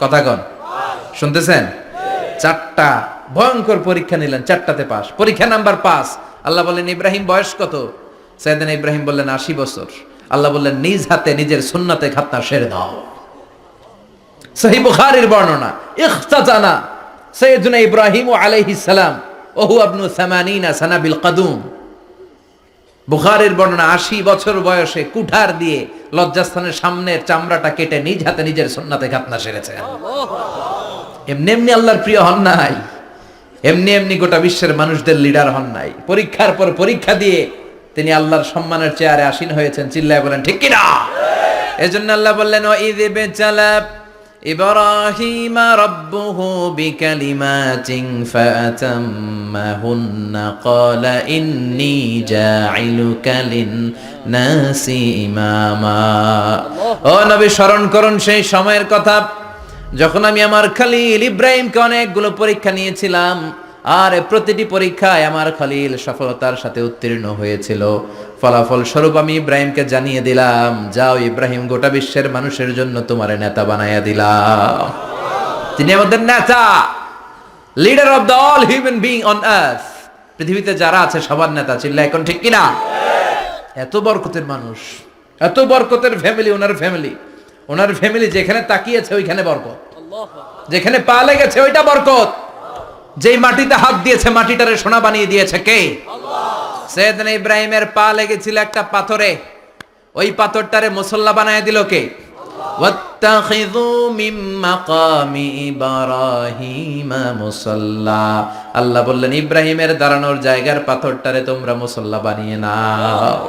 কথা কন, শুনতেছেন? 4টা ভয়ঙ্কর পরীক্ষা নিলেন, 4টাতে পাস। পরীক্ষা নাম্বার 5। আল্লাহ বললেন ইব্রাহিম বয়স কত? সাইয়েদনা ইব্রাহিম বললেন 80 বছর। আল্লাহ বললেন নিজ হাতে নিজের সুন্নাতে খাতনা সেরে দাও। সহিহ বুখারীর বর্ণনা, ইখতাতানা সাইয়েদনা ইব্রাহিম আলাইহিস সালাম ওয়া হুয়া ইবনু 80 সানা বিল কদুম। বুখারীর বর্ণনা, 80 বছর বয়সে কুঠার দিয়ে লজ্জাস্থানের সামনের চামড়াটা কেটে নিজ হাতে নিজের সুন্নাতে খাতনা সেরেছেন। এমনি এমনি আল্লাহর প্রিয় হন নাই, এমনি এমনি গোটা বিশ্বের মানুষদের লিডার হন নাই। পরীক্ষার পর পরীক্ষা দিয়ে তিনি আল্লাহর সম্মানের চেয়ারে আসীন হয়েছেন। চিল্লায় বলেন ঠিক কিনা? এজন্য আল্লাহ বললেন ওয়াইয বিতালা ইব্রাহিমা রাব্বুহু বিকালিমাতিন ফাআতাম্মাহুন্না ক্বালা ইন্নী জাঈলুকা লিন-নাসি ইমামা। ও নবী, স্মরণ করুন সেই সময়ের কথা যখন আমি আমার খলিল ইব্রাহিমকে অনেকগুলো পরীক্ষা নিয়েছিলাম, আর প্রতিটি পরীক্ষায় আমার খলিল সফলতার সাথে উত্তীর্ণ হয়েছিল। ফলাফল স্বরূপ আমি ইব্রাহিমকে জানিয়ে দিলাম, যাও ইব্রাহিম, গোটা বিশ্বের মানুষের জন্য তোমার নেতা বানাইয়া দিলাম। তিনি আমাদের নেতা, leader of the all human being on earth. পৃথিবীতে যারা আছে সবার নেতা। চিল্লা এখন ঠিক কিনা? এত বরকতের মানুষ, এত বরকতের ফ্যামিলি, ওনার ফ্যামিলি যেখানে তাকিয়েছে ওইখানে বরকত, যেখানে পা লেগেছে ওইটা বরকত। যেই মাটিতে হাত দিয়েছে মাটিটারে সোনা বানিয়ে দিয়েছে কে? সাইয়েদনা ইব্রাহিমের পা লেগেছিল একটা পাথরে, ওই পাথরটারে মুসল্লা বানায় দিল কে? ওয়াত্তাখিযু মিন মাকামি ইব্রাহিমা মুসাল্লা। আল্লাহ বললেন ইব্রাহিমের দাঁড়ানোর জায়গার পাথরটারে তোমরা মুসল্লা বানিয়ে নাও।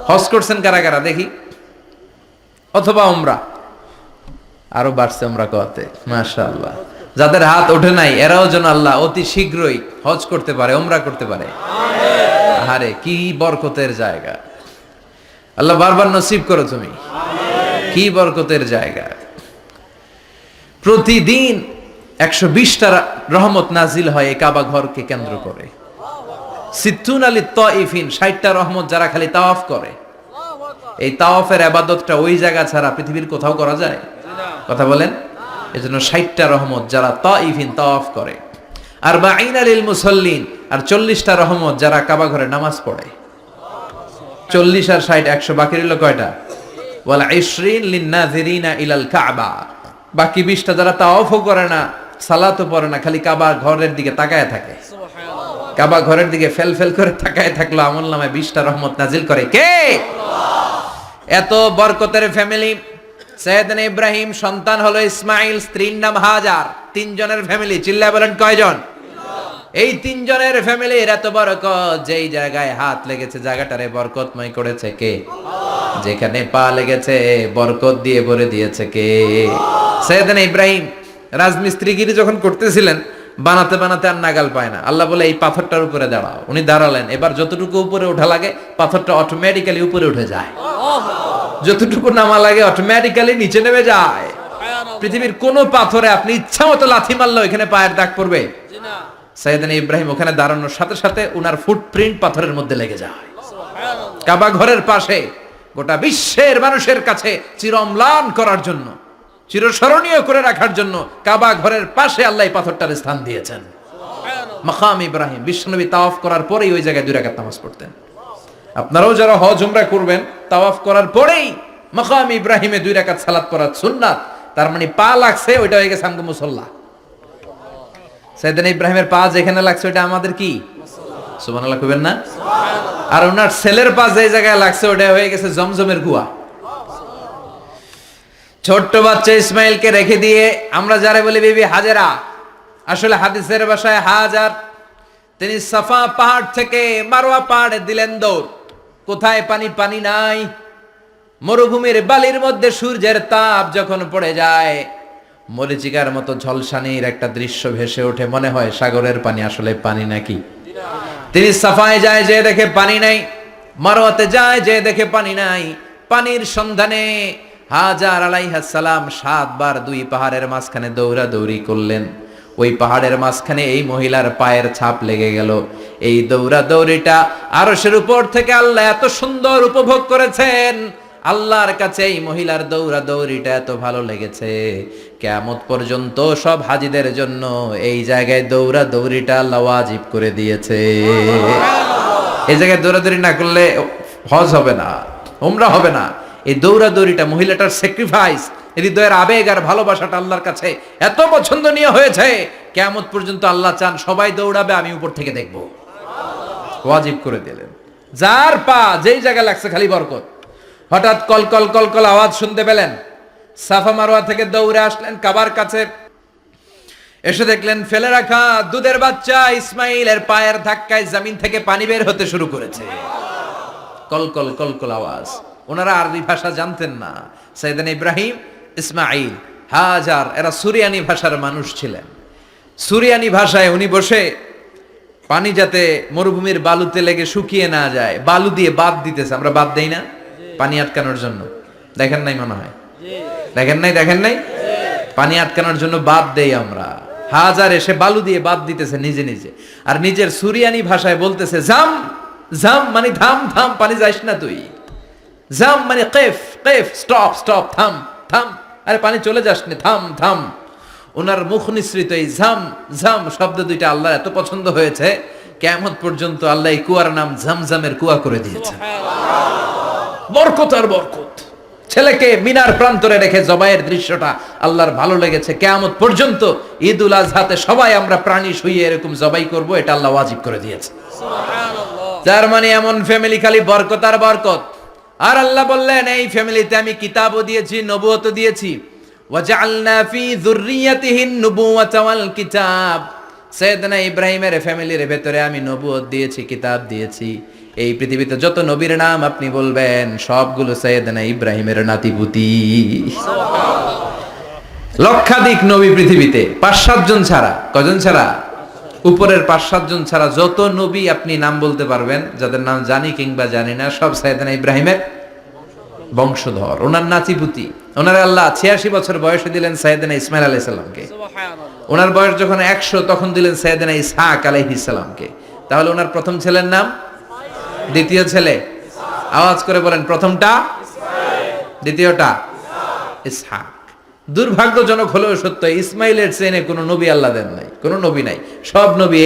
হজ করছেন কারা কারা দেখি? অথবা উমরা? আরো বাড়ছে উমরা করতে, মাশাআল্লাহ। যাদের হাত ওঠে নাই এরাও যেন আল্লাহ অতি শীঘ্রই হজ করতে পারে, উমরা করতে পারে। আরে কি বরকতের জায়গা, আল্লাহ বারবার নসিব করো তুমি। কি বরকতের জায়গা। প্রতিদিন 120টা রহমত নাজিল হয় এই কাবা ঘরকে কেন্দ্র করে। সিত্তুন আলী তাইফিন, 60টা রহমত যারা খালি তাওয়াফ করে। এই তাওয়াফের ইবাদতটা ওই জায়গা ছাড়া পৃথিবীর কোথাও করা যায়? কথা বলেন। এজন্য 60টা রহমত যারা তাইফিন তাওয়াফ করে, আর বাঈনা লিল মুসাল্লিন, আর 40টা রহমত যারা কাবা ঘরে নামাজ পড়ে। 40 আর 60 100, বাকি রইল কয়টা? ওয়াল 20 লিন-নাযিরিনা ইলাল কাবা। বাকি 20টা যারা তাওয়াফও করে না, সালাতও পড়ে না, খালি কাবা ঘরের দিকে তাকায় থাকে। কাবা ঘরের দিকে ফেল ফেল করে তাকায় থাকলো, আমলনামায় 20টা রহমত নাজিল করে কে? এত বরকতের ফ্যামিলি। সাইয়েদনা ইব্রাহিম সন্তান হলো ইসমাইল, স্ত্রীর নাম হাজার। 3 জনের ফ্যামিলি। চিল্লায় বলেন কয়জন? এই 3 জনের ফ্যামিলির এত বরকত, যেই জায়গায় হাত লেগেছে জায়গাটারে বরকতময় করেছে কে? যেখানে পা লেগেছে বরকত দিয়ে ভরে দিয়েছে কে? সাইয়েদনা ইব্রাহিম রাজমিস্ত্রিগিরি যখন করতেছিলেন, বানাতে বানাতে আর নাগাল পায় না। আল্লাহ বলে এই পাথরটার উপরে দাঁড়াও। উনি দাঁড়ালেন। এবার যতটুকু উপরে ওঠা লাগে পাথরটা অটোমেটিক্যালি উপরে উঠে যায়, যতটুকু নামা লাগে অটোমেটিক্যালি নিচে নেমে যায়। পৃথিবীর কোন পাথরে আপনি ইচ্ছা মতো লাথি মারলে এখানে পায়ের দাগ পড়বে? সাইয়েদনা ইব্রাহিম ওখানে দাঁড়ানোর সাথে সাথে উনার ফুটপ্রিন্ট পাথরের মধ্যে লেগে যায়। কাবা ঘরের পাশে গোটা বিশ্বের মানুষের কাছে চিরম্লান করার জন্য, চিরস্মরণীয় করে রাখার জন্য কাবা ঘরের পাশে আল্লাহ এই পাথরটার স্থান দিয়েছেন। মাকাম ইব্রাহিম। বিশ্বনবী তাওয়াফ করার পরেই ওই জায়গায় 2 রাকাত নামাজ পড়তেন। আপনারাও যারা হজ উমরা করবেন, তাওয়াফ করার পরেই মাকাম ইব্রাহিমে 2 রাকাত সালাত পড়া সুন্নাত। তার মানে পা লাগছে ওইটা হয়ে গেছে আমগো মুসল্লা। সাইয়েদনা ইব্রাহিমের পা যেখানে লাগছে ওইটা আমাদের কি? সুবহানাল্লাহ কইবেন না? আর ওনার ছেলের পা যে জায়গায় লাগছে ওটা হয়ে গেছে জমজমের কুয়া। ছোট্ট বাচ্চা ইসমাইলকে রেখে দিয়ে আমরা যারা বলি বিবি হাজেরা, আসলে হাদিসের ভাষায় হাজার, তিনি সাফা পাহাড় থেকে মারওয়া পাহাড়ে দিলেন দৌড়। কোথায় পানি? পানি নাই। মরুভূমির বালির মধ্যে সূর্যের তাপ যখন পড়ে যায়, মরিচিকার মতো ঝলসানির একটা দৃশ্য ভেসে ওঠে। মনে হয় সাগরের পানি, আসলে পানি নাকি? তিনি সাফায় যায়, যে দেখে পানি নাই, মারওয়াতে যায়, যে দেখে পানি নাই। পানির সন্ধানে হাজার আলাইহিস সালাম 7 বার 2 পাহাড়ের মাঝখানে দৌড়াদৌড়ি করলেন। ওই পাহাড়ের মাঝখানে এই মহিলার পায়ের ছাপ লেগে গেল। এই দৌড়াদৌড়িটা আরশের উপর থেকে আল্লাহ এত সুন্দর উপভোগ করেছেন। আল্লাহর কাছে এই মহিলার দৌড়াদৌড়িটা এত ভালো লেগেছে, কিয়ামত পর্যন্ত সব হাজীদের জন্য এই জায়গায় দৌড়াদৌড়িটা আল্লাহ ওয়াজিব করে দিয়েছে। এই জায়গায় দৌড়াদৌড়ি না করলে হজ হবে না, উমরা হবে না। এই দৌড়াদৌড়িটা, মহিলাটার স্যাক্রিফাইস, হৃদয়ের আবেগ আর ভালোবাসাটা আল্লাহর কাছে এত পছন্দনীয় হয়েছে, কিয়ামত পর্যন্ত আল্লাহ চান সবাই দৌড়াবে, আমি উপর থেকে দেখব। ওয়াজিব করে দিলেন। যার পা যেই জায়গায় লাগছে খালি বরকত। হঠাৎ কলকল কলকল আওয়াজ শুনতে পেলেন, সাফা মারওয়া থেকে দৌড়ে আসলেন কাবার কাছে। এসে দেখলেন ফেলে রাখা দুধের বাচ্চা ইসমাইলের পায়ের ধাক্কায় জমিন থেকে পানি বের হতে শুরু করেছে। কলকল কলকল আওয়াজ। ওনারা আরবি ভাষা জানতেন না। সাইয়েদনা ইব্রাহিম, ইসমাইল, হাজার, এরা সুরিয়ানি ভাষার মানুষ ছিলেন। সুরিয়ানি ভাষায় উনি বসে পানি যাতে মরুভূমির বালুতে লেগে শুকিয়ে না যায়, বালু দিয়ে বাদ দিতেছে। আমরা বাদ দেই না পানি আটকানোর জন্য? দেখেন নাই মনে হয়? দেখেন নাই? পানি আটকানোর জন্য বাদ দেই আমরা। হাজার এসে বালু দিয়ে বাদ দিতেছে নিজে নিজে, আর নিজের সুরিয়ানি ভাষায় বলতেছে জাম জাম, মানে থাম থাম, পানি যাইস না তুই। জাম মানে কেফ কেফ, স্টপ স্টপ, থাম থাম, আরে পানি চলে যাস না, থাম থাম। ওনার মুখ নিঃসৃত এই ঝাম ঝাম শব্দ দুইটা আল্লাহ এত পছন্দ হয়েছে, কিয়ামত পর্যন্ত আল্লাহ এই কুয়ার নাম ঝমঝমের কুয়া করে দিয়েছেন। বরকত আর বরকত। ছেলেকে মিনার প্রান্তরে রেখে জবাইয়ের দৃশ্যটা আল্লাহর ভালো লেগেছে। কিয়ামত পর্যন্ত ঈদুল আজহাতে সবাই আমরা প্রাণী শুইয়ে এরকম জবাই করব, এটা আল্লাহ ওয়াজিব করে দিয়েছে। তার মানে এমন ফ্যামিলি খালি বরকত আর বরকত। আর আল্লাহ বললেন এই ফ্যামিলিতে আমি কিতাবও দিয়েছি, নবুয়তও দিয়েছি। ওয়াজআলনা ফি যুররিয়াতিহিন নুবুওয়াতা ওয়াল কিতাব। সাইয়েদনা ইব্রাহিমের ফ্যামিলির ভেতরে আমি নবুয়ত দিয়েছি, কিতাব দিয়েছি। এই পৃথিবীতে যত নবীর নাম আপনি বলবেন সবগুলো সাইয়েদনা ইব্রাহিমের নাতিপুতি। লক্ষাধিক নবী পৃথিবীতে, 5-7 জন ছাড়া। কজন ছাড়া? উপরের 5-7 জন ছাড়া যত নবী আপনি নাম বলতে পারবেন, যাদের নাম জানি কিংবা জানি না, সব সাইয়েদনা ইব্রাহিমের বংশধর, ওনার নাতিপুতি। ওনার আল্লাহ 86 বছর বয়সে দিলেন সাইয়েদনা ইসমাইল আলাইহিস সালামকে। ওনার বয়স যখন 100 তখন দিলেন সাইয়েদনা ইসহাক আলাইহিস সালামকে। তাহলে ওনার প্রথম ছেলের নাম? দ্বিতীয় ছেলে? আওয়াজ করে বলেন, প্রথমটা দ্বিতীয়টা ইসহাক। দুর্ভাগ্যজনক হলেও সত্য, ইসমাইলের চেনে কোনো নবী আল্লাহ দেন নাই, কোনো নবী নাই। সব নবী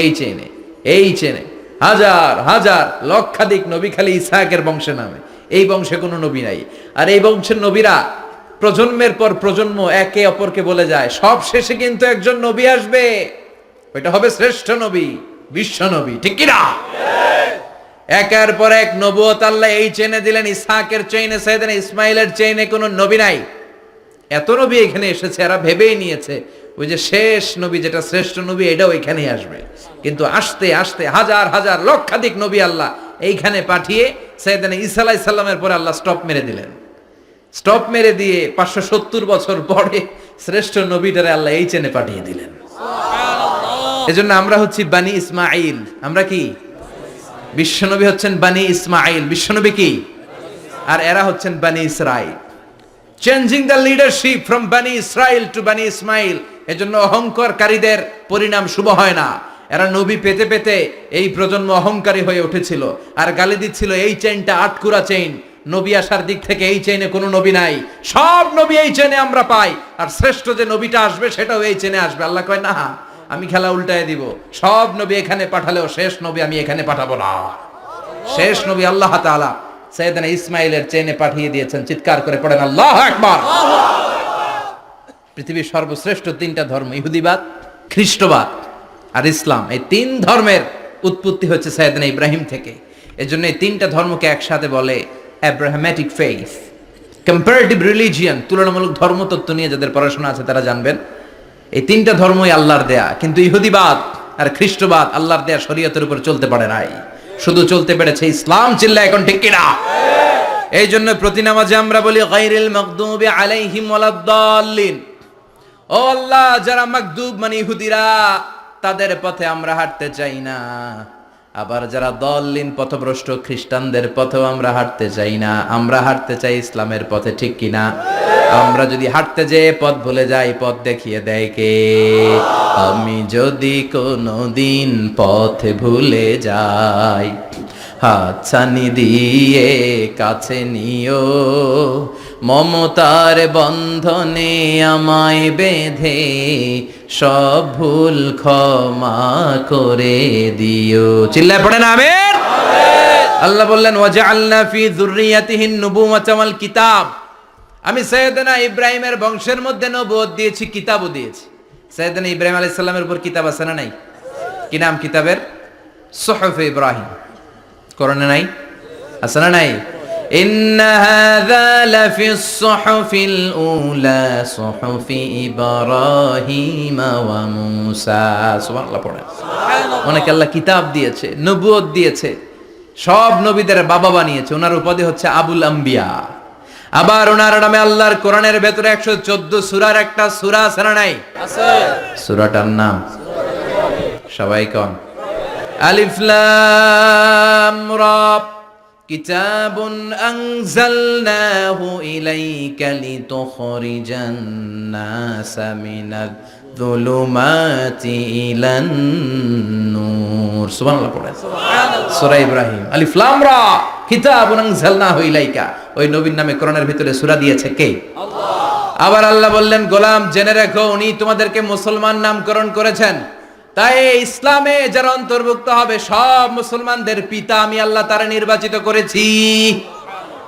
এই চেনে হাজার হাজার লক্ষাধিক নবী খালি ইসহাকের বংশে নামে। এই বংশে কোনো নবী নাই। আর এই বংশের নবীরা প্রজন্মের পর প্রজন্ম একে অপরকে বলে যায়, সব শেষে কিন্তু একজন নবী আসবে, ওইটা হবে শ্রেষ্ঠ নবী, বিশ্ব নবী। ঠিক কি না? একের পর এক নবুয়ত আল্লাহ এই চেনে দিলেন। ইসহাকের চেইনে, সাইয়েদনা ইসমাইলের চেইনে কোনো নবী নাই। এত নবী এখানে এসেছে, এরা ভেবেই নিয়েছে ওই যে শেষ নবী, যেটা শ্রেষ্ঠ নবী, এটাও এখানেই আসবে। কিন্তু আস্তে আস্তে হাজার হাজার লক্ষাধিক নবী আল্লাহ এইখানে পাঠিয়ে সাইয়েদনা ঈসা আলাইহিস সালামের পরে আল্লাহ স্টপ মেরে দিলেন। স্টপ মেরে দিয়ে 570 বছর পরে শ্রেষ্ঠ নবীটারে আল্লাহ এই চেনে পাঠিয়ে দিলেন। এজন্য আমরা হচ্ছি বানি ইসমাইল। আমরা কি? বিশ্বনবী হচ্ছেন বানি ইসমাইল, বিশ্বনবী কি? আর এরা হচ্ছেন বানি Israil. Changing the leadership from বানি ইসরাইল টু বানি ইসমাইল। এজন্য অহংকারকারীদের পরিণাম শুভ হয় না। এরা নবী পেতে পেতে এই প্রজন্ম অহংকারী হয়ে উঠেছিল, আর গালি দিচ্ছিল এই চেইনটা আটকুরা চেইন, নবী আসার দিক থেকে এই চেইনে কোনো নবী নাই, সব নবী এই চেইনে আমরা পাই, আর শ্রেষ্ঠ যে নবীটা আসবে সেটাও এই চেইনে আসবে। আল্লাহ কয় না, আমি খেলা উল্টায় দিব, সব নবী এখানে পাঠালেও শেষ নবী আমি এখানে পাঠাবো না। শেষ নবী আল্লাহ তাআলা সাইয়েদনা ইসমাইলের চেইনে পাঠিয়ে দিয়েছেন। চিৎকার করে পড়েন আল্লাহু আকবার। পৃথিবীর সর্বশ্রেষ্ঠ 3টা ধর্ম, ইহুদিবাদ, খ্রিস্টবাদ আর ইসলাম, এই 3 ধর্মের উৎপত্তি হচ্ছে সাইয়েদনা ইব্রাহিম থেকে। এজন্য এই 3টা ধর্মকে একসাথে বলে অ্যাব্রাহামেটিক ফেইথ, কম্পারেটিভ রিলিজিয়ন। তুলনামূলক ধর্মতত্ত্ব নিয়ে যাদের পড়াশোনা আছে তারা জানবেন এই 3টা ধর্মই আল্লাহর দেয়া। কিন্তু ইহুদিবাদ আর খ্রিস্টবাদ আল্লাহর দেয়া শরীয়তের উপর চলতে পারে নাই, শুধু চলতে পেরেছে ইসলাম। চিল্লা এখন ঠিক কিনা? এই জন্য প্রতি নামাজে আমরা বলি গায়রিল মাগদুবি আলাইহিম ওয়ালাদ-দাল্লিন। ও আল্লাহ, যারা মাগদুব মানে ইহুদিরা, তাদের পথে আমরা হাঁটতে চাই না। আবার যারা দললিন পথভ্রষ্ট খ্রিস্টানদের পথেও আমরা হাঁটতে চাই না, আমরা হাঁটতে চাই ইসলামের পথে, ঠিক কিনা? আমরা যদি হাঁটতে যেয়ে পথ ভুলে যাই, পথ দেখিয়ে দেয় কে? আমি যদি কোনোদিন পথ ভুলে যাই, হাতছানি দিয়ে কাছে নিও, মমতার বন্ধনে আমায় বেঁধে সব ভুল ক্ষমা করে দিও। চিল্লায় পড়েন আমিন। আল্লাহ বললেন ওয়াজআলনা ফি যুররিয়াতিহিন নুবুওয়াতা ওয়াল কিতাব, আমি সাইয়েদনা ইব্রাহিমের বংশের মধ্যে নবুয়ত দিয়েছি, কিতাবও দিয়েছি। সাইয়েদনা ইব্রাহিম আলাইহিস সালামের উপর কিতাব আছে না নাই? কি নাম কিতাবের? সুহুফে ইব্রাহিম। কোরআনে নাই? আছে না নাই? ইন্না হাযা লাফিস সুহুফিল উলা সুহুফি ইব্রাহিম ওয়া মূসা। সুবহানাল্লাহ পড়েন। অনেক আল্লাহ কিতাব দিয়েছে, নবুয়ত দিয়েছে, সব নবীদের বাবা বানিয়েছে। ওনার উপাধি হচ্ছে আবুল আম্বিয়া। আবার ওনার নামে আল্লাহর কোরআনের ভেতরে 114 সূরার একটা সূরা আছে না নাই? আছে। সূরাটার নাম সবাই কোন? আলিফ লাম রা। কিতাবুন আনজালনাহু ইলাইকা লিতুখরিজান নাসা মিনাল যুলুমাতি ইলান নূর। সুবহানাল্লাহ পড়েন। সুবহানাল্লাহ। সূরা ইব্রাহিম। আলিফ লাম রা। কিতাবুন আনজালনাহু ইলাইকা। ওই নবীর নামে কোরআনের ভিতরে সূরা দিয়েছে কে? আল্লাহ। আবার আল্লাহ বললেন, গোলাম জেনে রাখো, উনি তোমাদেরকে মুসলমান নামকরণ করেছেন। তাই ইসলামে যারা অন্তর্ভুক্ত হবে সব মুসলমানদের পিতা আমি আল্লাহ তারা নির্বাচিত করেছি।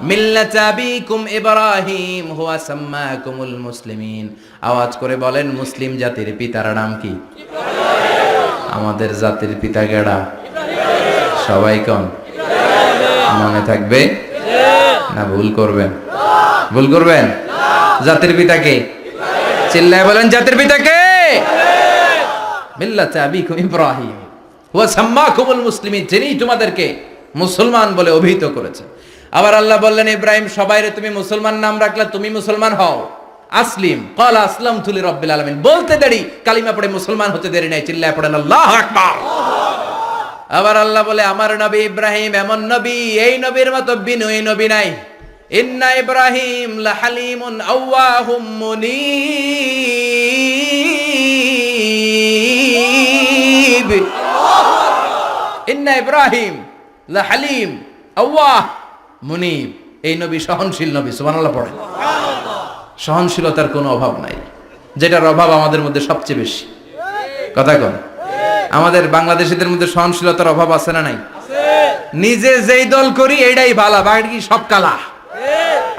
মিল্লাত আবিকুম ইব্রাহিম হুয়া সাম্মাকুমুল মুসলিমিন। আওয়াজ করে বলেন, মুসলিম জাতির পিতার নাম কি? ইব্রাহিম। আমাদের জাতির পিতা কেডা? ইব্রাহিম। সবাই কোন? ইব্রাহিম। মনে থাকবে না ভুল করবেন? ভুল করবেন? জাতির পিতা কে? ইব্রাহিম। চিল্লায় বলেন, জাতির পিতা কে? মিল্লাত আবিকুম ইব্রাহিম ওয়া সাম্মাকুমুল মুসলিমিন, যিনি তোমাদেরকে মুসলমান বলে অভিহিত করেছে। আবার আল্লাহ বললেন, ইব্রাহিম সবাইরে তুমি মুসলমান নাম রাখলে, তুমি মুসলমান হও। আসলিম ক্বালা আসলামতু লিরাব্বিল আলামিন, বলতে দেরি, কালিমা পড়ে মুসলমান হতে দেরি নাই। চিল্লায় পড়েন আল্লাহু আকবার। আবার আল্লাহ বলে, আমার নবী ইব্রাহিম এমন নবী, এই নবীর মতো বিনয়ী নবী নাই। ইন্না ইব্রাহিম লাহালিমুন আওয়াহুম মুনীব। ইন্না ইব্রাহিম লাহালিম আওয়াহ মুনীব। এই নবী সহনশীল নবী। সুবহানাল্লাহ পড়েন। সহনশীলতার কোনো অভাব নাই, যেটার অভাব আমাদের মধ্যে সবচেয়ে বেশি। কথা কন, আমাদের বাংলাদেশীদের মধ্যে সহনশীলতার অভাব আছে না নাই? নিজে যেই দল করি এইটাই ভালো, বাকি সব কালা।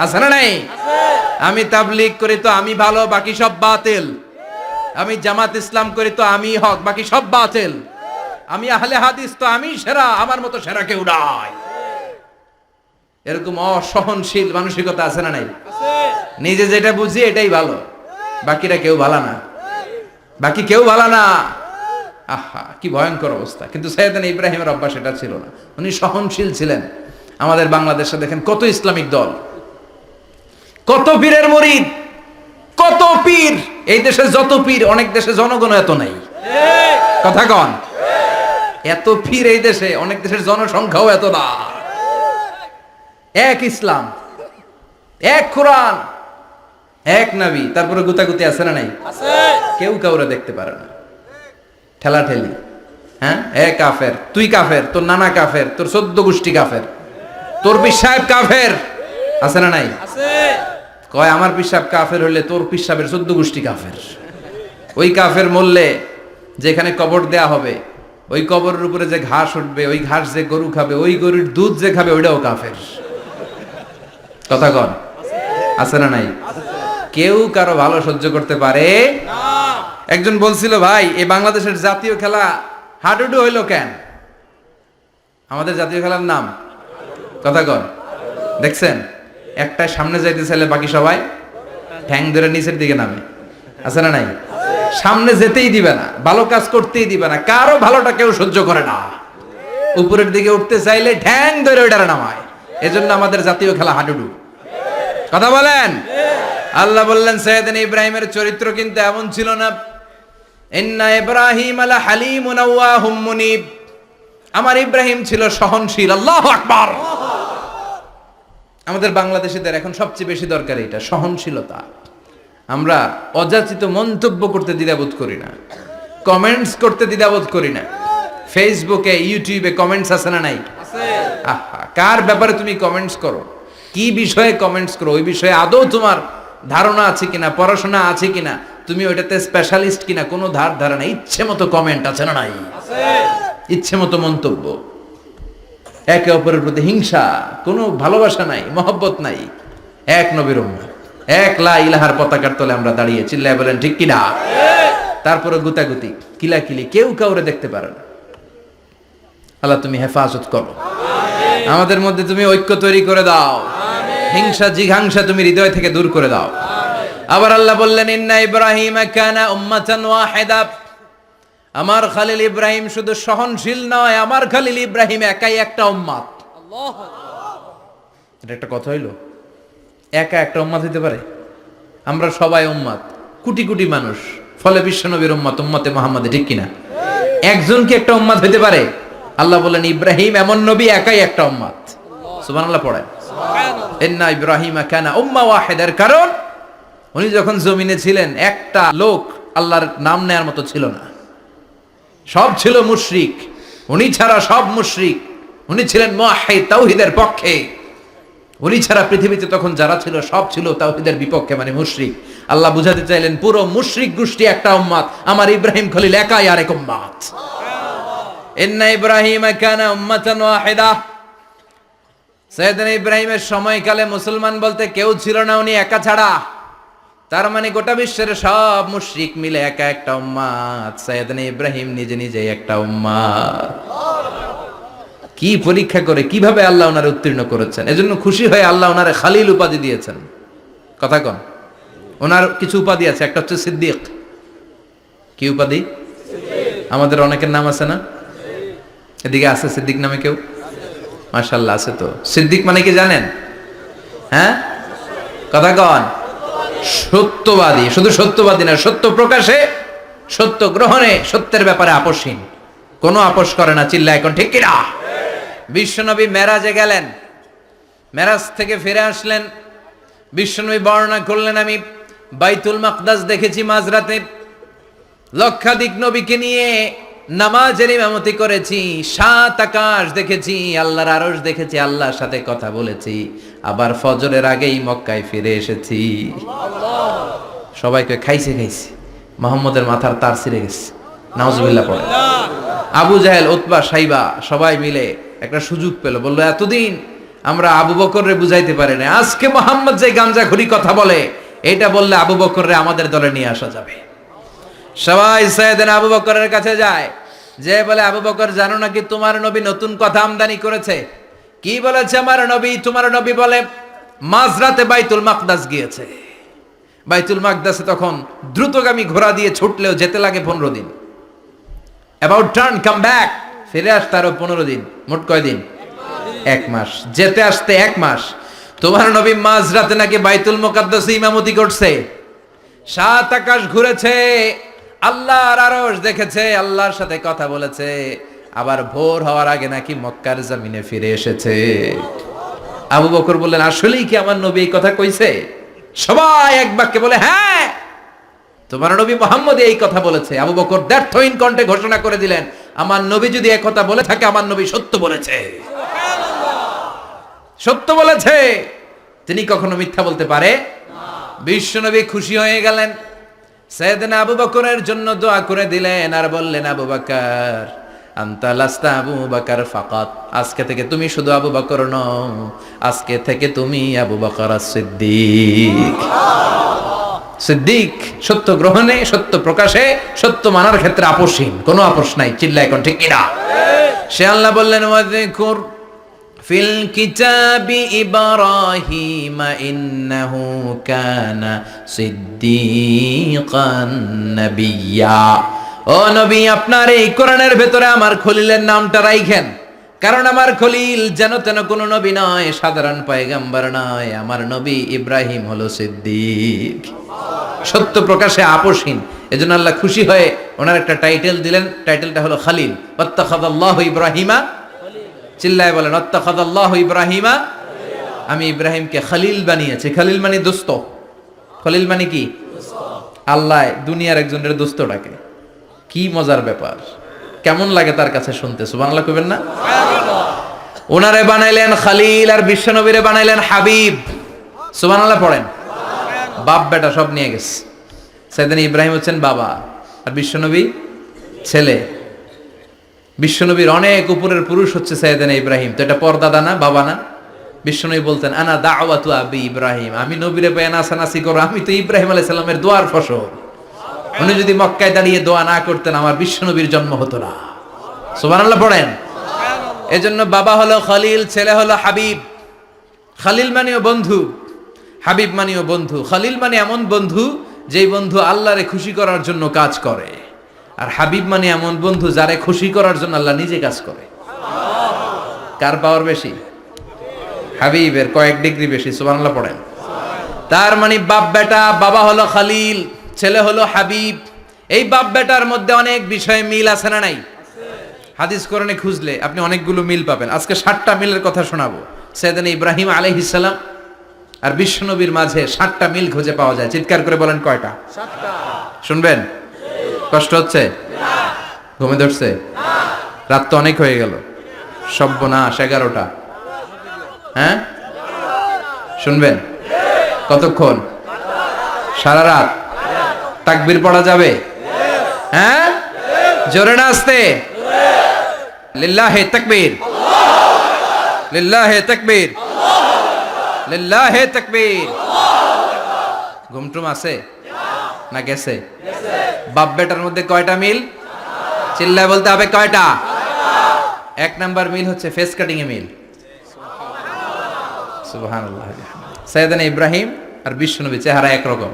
আছে না নাই? আমি তাবলীগ করি তো আমি ভালো, বাকি সব বাতিল। আমি জামাত ইসলাম করি তো আমি হক, বাকি সব বাতিল। আমি আহলে হাদিস তো আমি সেরা, আমার মতো সেরা কেউ নাই। এরকম অসহনশীল মানসিকতা আছে না নাই? নিজে যেটা বুঝি এটাই ভালো, বাকিরা কেউ ভালো না, বাকি কেউ ভালো না। আহা, কি ভয়ঙ্কর অবস্থা। কিন্তু সাইয়েদনা ইব্রাহিমের অভ্যাস এটা ছিল না, উনি সহনশীল ছিলেন। আমাদের বাংলাদেশে দেখেন কত ইসলামিক দল, কত পীরের মুরিদ, কত পীর। এই দেশে যত পীর, অনেক দেশে জনগণ এত নাই। কথা কন, এত পীর এই দেশে, অনেক দেশের জনসংখ্যাও এত না। এক ইসলাম, এক কোরআন, এক নবী, তারপরে গুতাগুতি আছে না নাই? কেউ কাউরে দেখতে পারে না, ঠেলা ঠেলি। হ্যাঁ, এ কাফের, তুই কাফের, তোর নানা কাফের, তোর 14 গোষ্ঠী কাফের, তোর পীর সাহেব কাফের। আছে না নাই? কয় আমার পীর সাহেব কাফের হইলে তোর পীর সাহেবের 14 গোষ্ঠী কাফের। ওই কাফের মরলে যেখানে কবর দেয়া হবে, ওই কবরের উপরে যে ঘাস উঠবে, ওই ঘাস যে গরু খাবে, ওই গরুর দুধ যে খাবে, ওইটাও কাফের। কথা কন, আছে না নাই? কেউ কারো ভালো সহ্য করতে পারে না। একজন বলছিল, ভাই এই বাংলাদেশের জাতীয় খেলা হাডুডু হইলো কেন? আমাদের জাতীয় খেলার নাম, কথা কন, দেখছেন একটা সামনে যাইতে চাইলে বাকি সবাই ঠ্যাং ধরে নিচের দিকে নামে। আছে না নাই? সামনে যেতেই দিবে না, ভালো কাজ করতেই দিবে না, কারো ভালোটা কেউ সহ্য করে না। উপরের দিকে উঠতে চাইলে ঠ্যাং ধরে ওইটারে নামায়। এজন্য আমাদের জাতীয় খেলা হাডুডু। কথা বলেন। আল্লাহ বললেন, সাইয়েদনা ইব্রাহিমের চরিত্র কিন্তু এমন ছিল না। ইন্না ইব্রাহিম লাহালিমুন আওয়াহুম মুনীব। আমার ইব্রাহিম ছিল সহনশীল। আল্লাহু আকবার। আমাদের বাংলাদেশিদের এখন সবচেয়ে বেশি দরকার এটা, সহনশীলতা। আমরা অযাচিত মন্তব্য করতে দ্বিধাবোধ করি না, কমেন্টস করতে দ্বিধাবোধ করি না। ফেসবুকে ইউটিউবে কমেন্টস আছে না নাই? আহা, কার ব্যাপারে তুমি কমেন্টস করো, কি বিষয়ে কমেন্টস করো, ওই বিষয়ে আদৌ তোমার ধারণা আছে কিনা, পড়াশোনা আছে কিনা, তুমি ওইটাতে স্পেশালিস্ট কিনা, কোনো ধারণা, ইচ্ছে মতো কমেন্ট আছে না নাই? ইচ্ছে মতো মন্তব্য, একে অপরের প্রতি হিংসা, কোনো ভালোবাসা নাই, মহব্বত নাই। এক নবীর উম্মত, এক লা ইলাহার পতাকার তলে আমরা দাঁড়িয়ে, চিল্লায় বলেন ঠিক কিনা? তারপরে গুতাগুতি, কিলাকিলি, কেউ কাউরে দেখতে পারে না। আল্লাহ তুমি হেফাজত করো, আমাদের মধ্যে তুমি ঐক্য তৈরি করে দাও, হিংসা জিঘাংসা তুমি হৃদয় থেকে দূর করে দাও। আবার আল্লাহ বললেন ইন্না ইব্রাহিম কানা উম্মাতান ওয়াহিদা, আমার খলিল ইব্রাহিম শুধু সহনশীল নয়, আমার খলিল ইব্রাহিম একাই একটা উম্মত। এটা একটা কথা হইল? একা একটা উম্মত হইতে পারে? আমরা সবাই উম্মত, কোটি কোটি মানুষ, ফলে বিশ্ব নবীর উম্মত, উম্মতে মুহাম্মাদে, ঠিক কিনা? একজন কি একটা উম্মত হইতে পারে? আল্লাহ বলেন ইব্রাহিম এমন নবী, একাই একটা উম্মত। সুবহানাল্লাহ পড়েন। ইন্না ইব্রাহিম কানা উম্মা ওয়াহিদার, কারণ উনি যখন জমিনে ছিলেন একটা লোক আল্লাহর নাম নেয়ার মতো ছিল না, সব ছিল মুশরিক, উনি ছাড়া সব মুশরিক। উনি ছিলেন মুওয়াহহিদ, তাওহীদের পক্ষে। উনি ছাড়া পৃথিবীতে তখন যারা ছিল সব ছিল তাওহীদের বিপক্ষে, মানে মুশরিক। আল্লাহ বুঝাতে চাইলেন পুরো মুশরিক গোষ্ঠী একটা উম্মত, আমার ইব্রাহিম খলিল একাই আরেক উম্মত। ইন্না ইব্রাহিম কানা উম্মাতান ওয়াহিদা, সাইয়েদনা ইব্রাহিমের সময়কালে মুসলমান বলতে কেউ ছিল না, উনি একা ছাড়া। তার মানে গোটা বিশ্বের সব মুশরিক মিলে একা একটা উম্মত, সাইয়েদনা ইব্রাহিম নিজে নিজে একটা উম্মত। কি পরীক্ষা করে, কিভাবে আল্লাহ ওনারে উত্তীর্ণ করেছেন। এজন্য খুশি হয়ে আল্লাহ ওনারে খালিল উপাধি দিয়েছেন। কথা কন, ওনার কিছু উপাধি আছে, একটা হচ্ছে সিদ্দিক। কি উপাধি? আমাদের অনেকের নাম আছে না? এদিকে আছে সিদ্দিক নামে কেউ? মাশাআল্লাহ আছে তো। সিদ্দিক মানে কি জানেন? হ্যাঁ, কথা কন। সত্যবাদী, শুধু সত্যবাদী না, সত্য প্রকাশে, সত্য গ্রহণে, সত্যের ব্যাপারে আপোষহীন, কোনো আপোষ করে না। চিল্লা এখন ঠিক কিনা? বিশ্বনবী মেরাজে গেলেন, মেরাজ থেকে ফিরে আসলেন, বিশ্বনবী বর্ণনা করলেন আমি বাইতুল মাকদাস দেখেছি মাঝরাতে, লক্ষাধিক নবীকে নিয়ে নামাজের ইমামতি করেছি, 7 আকাশ দেখেছি, আল্লাহর আরশ দেখেছি, আল্লাহর সাথে কথা বলেছি, আবার ফজরের আগেই মক্কায় ফিরে এসেছি। সবাইকে খাইছে খাইছে, মুহাম্মদের মাথার তার ছিঁড়ে গেছে, নাউজুবিল্লাহ পড়ে। আবু জাহেল, উতবা, সাইবা সবাই মিলে একটা সুযোগ পেল, বলল এতদিন আমরা আবু বকররে বুঝাইতে পারি না, আজকে মুহাম্মদ যে গাঞ্জাখুরি কথা বলে, এটা বললে আবু বকররে আমাদের দলে নিয়ে আসা যাবে। সবাই সাইয়েদনা আবু বকরের কাছে যায়, যে বলে আবু বকর জানো নাকি তোমার নবী নতুন কথা আমদানি করেছে? কি বলেছে আমার নবী? তোমার নবী বলে মাঝরাতে বাইতুল মাকদাস গিয়েছে। বাইতুল মাকদাসে তখন দ্রুতগামী ঘোড়া দিয়ে ছুটলেও যেতে লাগে 15 দিন। অ্যাবাউট টার্ন কাম ব্যাক, ফিরে আসতে আরো 15 দিন, মোট কয় দিন? 1 মাস, যেতে আসতে 1 মাস। তোমার নবী মাঝরাতে নাকি বাইতুল মুকাদ্দাসে ইমামতি করছে, 7 আকাশ ঘুরেছে, আল্লাহর আরশ দেখেছে, আল্লাহর সাথে কথা বলেছে, আবার ভোর হওয়ার আগে নাকি মক্কার জমিনে ফিরে এসেছে। আবু বকর বললেন আসলেই কি আমার নবী এই কথা কইছে? সবাই এক বাক্যে বলে হ্যাঁ, তোমার নবী মুহাম্মদ এই কথা বলেছে। আবু বকর দ্ব্যর্থহীন কণ্ঠে ঘোষণা করে দিলেন, আমার নবী যদি এই কথা বলে থাকে, আমার নবী সত্য বলেছে, সত্য বলেছে, তিনি কখনো মিথ্যা বলতে পারে? বিশ্বনবী খুশি হয়ে গেলেন, সাইয়েদনা আবু বকরের জন্য দোয়া করে দিলেন, আর বললেন আবু বকর আনতা লাস্তা আবু বকর ফাকাত, আজকে থেকে তুমি শুধু আবু বকর নও, আজকে থেকে তুমি আবু বকর সিদ্দিক। সিদ্দিক সত্য গ্রহণে, সত্য প্রকাশে, সত্য মানার ক্ষেত্রে আপোষহীন, কোনো আপোষ নাই। চিল্লা এখন ঠিক কিনা? সে আল্লাহ বললেন ওয়াযকুর ফিল কিতাবি ইব্রাহিম ইন্নাহু কানা সিদ্দিকান নাবিয়্যা। ও নবী, আপনার এই কোরআনের ভেতরে আমার খলিলের নামটা রাখেন, কারণ আমার খলিল যেন তেন কোনো নবী নয়, সাধারণ পয়গম্বর নয়, আমার নবী ইব্রাহিম হলো সিদ্দিক, সত্য প্রকাশে আপোষহীন। এজন্য আল্লাহ খুশি হয়ে ওনার একটা টাইটেল দিলেন, টাইটেলটা হলো খালিল। ওয়াত্তাখাযাল্লাহু ইব্রাহিমা, চিল্লায় বলেন ওয়াত্তাখাযাল্লাহু ইব্রাহিমা, আমি ইব্রাহিমকে খালিল বানিয়েছি। খালিল মানে দোস্ত। খলিল মানে কি? আল্লাহ দুনিয়ার একজনের দোস্ত ডাকে। কি মজার ব্যাপার, কেমন লাগে তার কাছে শুনতে, সুবহানাল্লাহ কইবেন না? ওনারে বানাইলেন খালিল আর বিশ্বনবীরে বানাইলেন হাবিব। সুবহানাল্লাহ পড়েন। বাপ বেটা সব নিয়ে গেছে। সাইয়েদনা ইব্রাহিম হচ্ছেন বাবা আর বিশ্বনবী ছেলে। বিশ্বনবীর অনেক উপরের পুরুষ হচ্ছে সাইয়েদনা ইব্রাহিম। তো এটা পরদাদা না, বাবা না? বিশ্বনবী বলতেন আনা দাওয়াতু আবি ইব্রাহিম, আমি নবীরে পেয়ে নাচানাচি করো, আমি তো ইব্রাহিম আলাইহিস সালামের দোয়ার ফসল। উনি যদি মক্কায় দাঁড়িয়ে দোয়া না করতেন আমার বিশ্বনবীর জন্ম হতো না। সুবহানাল্লাহ পড়েন। এজন্য বাবা হলো খলিল, ছেলে হলো হাবিব। খালিল মানেও বন্ধু, হাবিব মানেও বন্ধু। খালিল মানে এমন বন্ধু যেই বন্ধু আল্লাহরে খুশি করার জন্য কাজ করে, আর হাবিব মানে এমন বন্ধু যারে খুশি করার জন্য আল্লাহ নিজে কাজ করে। কার পাওয়ার বেশি? হাবিবের কয়েক ডিগ্রি বেশি। সুবহানাল্লাহ পড়েন। তার মানে বাপ বেটা, বাবা হলো খালিল, ছেলে হলো হাবিব। এই বাপ বেটার মধ্যে অনেক বিষয়ে মিল আছে না নাই? হাদিস কোরআনে খুঁজলে আপনি অনেকগুলো মিল পাবেন। আজকে 7টা মিলের কথা শোনাবো। সাইয়েদনা ইব্রাহিম আলাইহিস সালাম আর বিশ্বনবীর মাঝে 7টা মিল খুঁজে পাওয়া যায়। চিৎকার করে বলেন কয়টা? 7টা। শুনবেন? কষ্ট হচ্ছে? ঘুমে ধরছে? রাত তো অনেক হয়ে গেল। সর্বনাশ, 11টা। হ্যাঁ শুনবেন? কতক্ষণ? সারা রাত। তাকবীর পড়া যাবে? হ্যাঁ জোরে না আস্তে? লিল্লাহে তাকবীর, লিল্লাহে তাকবীর, লিল্লাহে তাকবীর। ঘুমটুম আছে না গেছে? বাপ বেটার মধ্যে কয়টা মিল? চিল্লায় বলতে হবে কয়টা? 1 নাম্বার মিল হচ্ছে ফেস কাটিং এ মিল। সুবহানাল্লাহ। সাইয়েদনা ইব্রাহিম আর বিশ্বনবী চেহারা একরকম।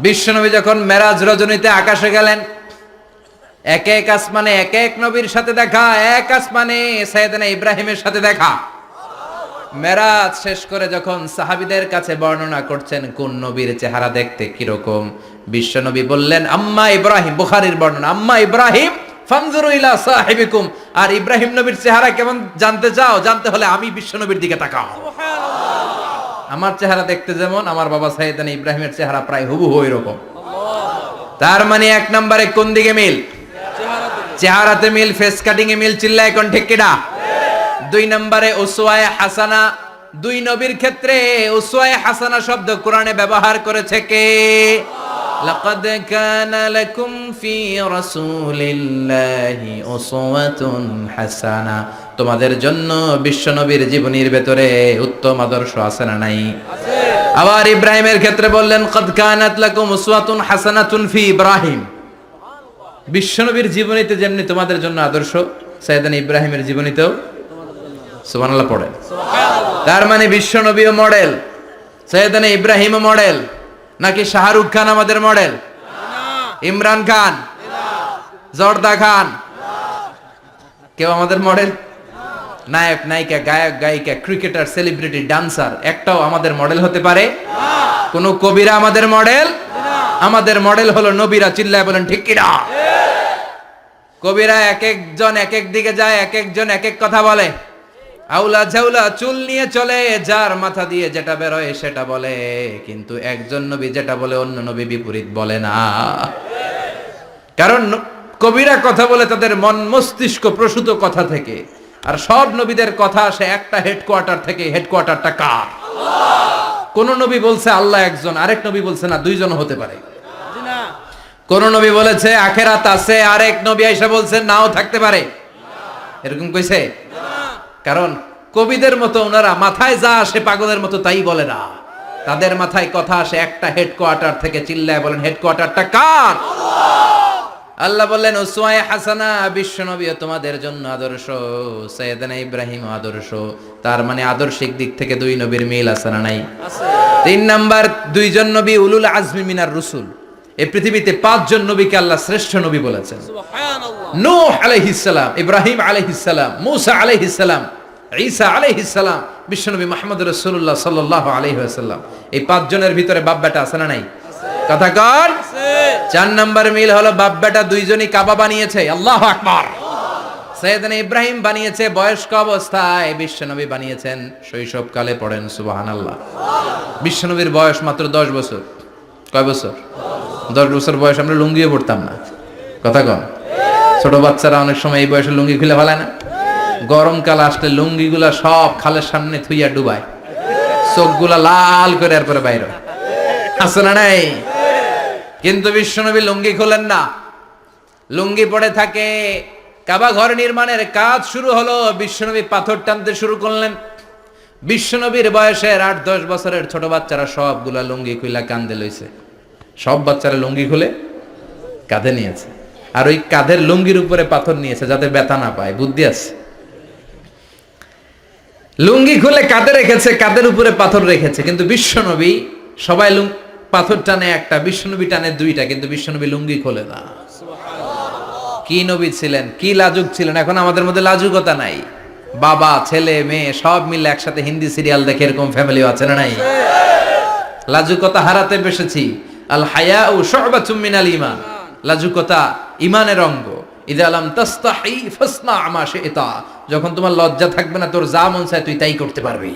বিশ্বনবী যখন মেরাজ রজনীতে আকাশে গেলেন, এক এক আসমানে এক এক নবীর সাথে দেখা, এক আসমানে সাইয়েদনা ইব্রাহিমের সাথে দেখা। মেরাজ শেষ করে যখন সাহাবীদের কাছে বর্ণনা করছেন কোন নবীর চেহারা দেখতে কিরকম, বিশ্বনবী বললেন আম্মা ইব্রাহিম, বুখারীর বর্ণনা, আম্মা ইব্রাহিম ফানজুরু ইলা সাহিবিকুম। আর ইব্রাহিম নবীর চেহারা কেমন জানতে চাও? জানতে হলে আমি বিশ্বনবীর দিকে তাকাও। আমার চেহারা দেখতে যেমন, আমার বাবা সাইয়েদনা ইব্রাহিমের চেহারা প্রায় হুবহু এরকম। তার মানে 1 নম্বরে কোন দিকে মিল? চেহারাতে মিল, ফেস কাটিং এ মিল। চিল্লায় কোন ঠিক কিনা? 2 নম্বরে উসওয়ায়ে হাসানা। 2 নবীর ক্ষেত্রে উসওয়ায়ে হাসানা শব্দ কোরআনে ব্যবহার করেছে কে? লাকাদ কানা লাকুম ফি রাসূলিল্লাহি উসওয়াতুন হাসানা। তোমাদের জন্য বিশ্বনবীর জীবনীর ভেতরে উত্তম আদর্শ আছে না নাই? আছে। আবার ইব্রাহিমের ক্ষেত্রে বললেন কাদ কানাত লাকুম উসওয়াতুন হাসানাতুন ফি ইব্রাহিম। বিশ্বনবীর জীবনীতে যেমনি তোমাদের জন্য আদর্শ, সাইয়েদনা ইব্রাহিমের জীবনীতেও। সুবহানাল্লাহ পড়ে। তার মানে বিশ্বনবীও মডেল, সাইয়েদনা ইব্রাহিমও মডেল। নাকি শাহরুখ খান আমাদের মডেল? ইমরান খান, জর্দা খান, কেউ আমাদের মডেল? নায়ক নায়িকা, গায়ক গায়িকা, ক্রিকেটার, সেলিব্রিটি, ডান্সার একটাও আমাদের মডেল হতে পারে? কোন কবিরা আমাদের মডেল? আমাদের মডেল হলো নবীরা। চিল্লায় বলেন ঠিক কিনা? কবিরা এক একজন এক এক দিকে যায়, এক একজন এক এক কথা বলে। আউলা ঝাউলা চুল নিয়ে চলে, যার মাথা দিয়ে যেটা বেরোয় সেটা বলে, কিন্তু একজন নবী যেটা বলে অন্য নবী বিপরীত বলে না। কারণ কবিরা কথা বলে তাদের মন মস্তিষ্ক প্রসূত কথা থেকে, আর সব নবীদের কথা আসে একটা হেডকোয়ার্টার থেকে। হেডকোয়ার্টারটা কার? কোন নবী বলছে আল্লাহ একজন, আরেক নবী বলছে না 2 জন হতে পারে। কোন নবী বলেছে আখিরাত আছে, আরেক নবী আয়েশা বলছেন নাও থাকতে পারে। এরকম কইছে? কারণ কবিদের মতো ওনারা মাথায় যা আসে পাগলের মতো তাই বলে না। তাদের মাথায় কথা আসে একটা হেডকোয়ার্টার থেকে। চিল্লায় বলেন হেডকোয়ার্টারটা কার? আল্লাহ বললেন উসওয়ায়ে হাসানা, বিশ্বনবী তোমাদের জন্য আদর্শ, সাইয়েদনা ইব্রাহিম আদর্শ। তার মানে আদর্শিক দিক থেকে 2 নবীর মিল আছে না নাই? আছে। 3 নাম্বার, 2 জন নবী উলুল আজমি মিনার রাসূল। এই পৃথিবীতে 5 জন নবীকে আল্লাহ শ্রেষ্ঠ নবী বলেছেন। সুবহানাল্লাহ। নূহ আলাইহিস সালাম, ইব্রাহিম আলাইহিস সালাম, মুসা আলাইহিস সালাম, ঈসা আলাইহিস সালাম, বিশ্বনবী মুহাম্মদ রাসূলুল্লাহ সাল্লাল্লাহু আলাইহি ওয়াসাল্লাম। এই 5 জনের ভিতরে বাপ বেটা আছে না নাই? আছে। কথা কর। আছে। 4 নাম্বার মিল হলো বাপ বেটা দুইজনই কাবা বানিয়েছে। আল্লাহু আকবার। সাইয়েদনা ইব্রাহিম বানিয়েছে বয়স্ক অবস্থায়, বিশ্বনবী বানিয়েছেন শৈশবকালে। পড়েন সুবহানাল্লাহ। বিশ্বনবীর বয়স মাত্র 10 বছর। কয় বছর? 10 বছর বয়স আমরা লুঙ্গিও পড়তাম না। কথা কন। ছোট বাচ্চারা অনেক সময় এই বয়সে লুঙ্গি খুলে ফেলায় না? গরমকাল আসলে লুঙ্গিগুলা সব খালের সামনে থুইয়া ডুবায়, চোখগুলা লাল করে এরপরে বাইরে আছে না নাই? কিন্তু বিশ্বনবী লুঙ্গি খোলেন না, লুঙ্গি পড়ে থাকে। কাবা ঘর নির্মাণের কাজ শুরু হলো, বিশ্বনবী পাথর টানতে শুরু করলেন। বিশ্বনবীর বয়সের 8-10 বছরের ছোট বাচ্চারা সবগুলা লুঙ্গি খুইলা কাঁধে লইছে। সব বাচ্চারা লুঙ্গি খুলে কাঁধে নিয়েছে, আর ওই কাঁধের লুঙ্গির উপরে পাথর নিয়েছে যাতে ব্যথা না পায়। বুদ্ধি আছে। লুঙ্গি খুলে কাঁধে রেখেছে, কাঁধের উপরে পাথর রেখেছে। কিন্তু বিশ্বনবী, সবাই পাথর টানে একটা, বিশ্বনবী টানে দুইটা, কিন্তু বিশ্বনবী লুঙ্গি খোলে না। কি নবী ছিলেন, কি লাজুক ছিলেন। এখন আমাদের মধ্যে লাজুকতা নাই। বাবা ছেলে মেয়ে সব মিলে একসাথে হিন্দি সিরিয়াল দেখে এরকম ফ্যামিলিও আছে না নাই? লাজুকতা হারাতে বসেছি। আল হায়াউ শু'বাতুম মিনাল ঈমান। লাজুকতা ঈমানের অঙ্গ। ইযা লাম তাস্তাহি ফাসনা মা শি'তা। যখন তোমার লজ্জা থাকবে না, তোর যা মন চায় তুই তাই করতে পারবি।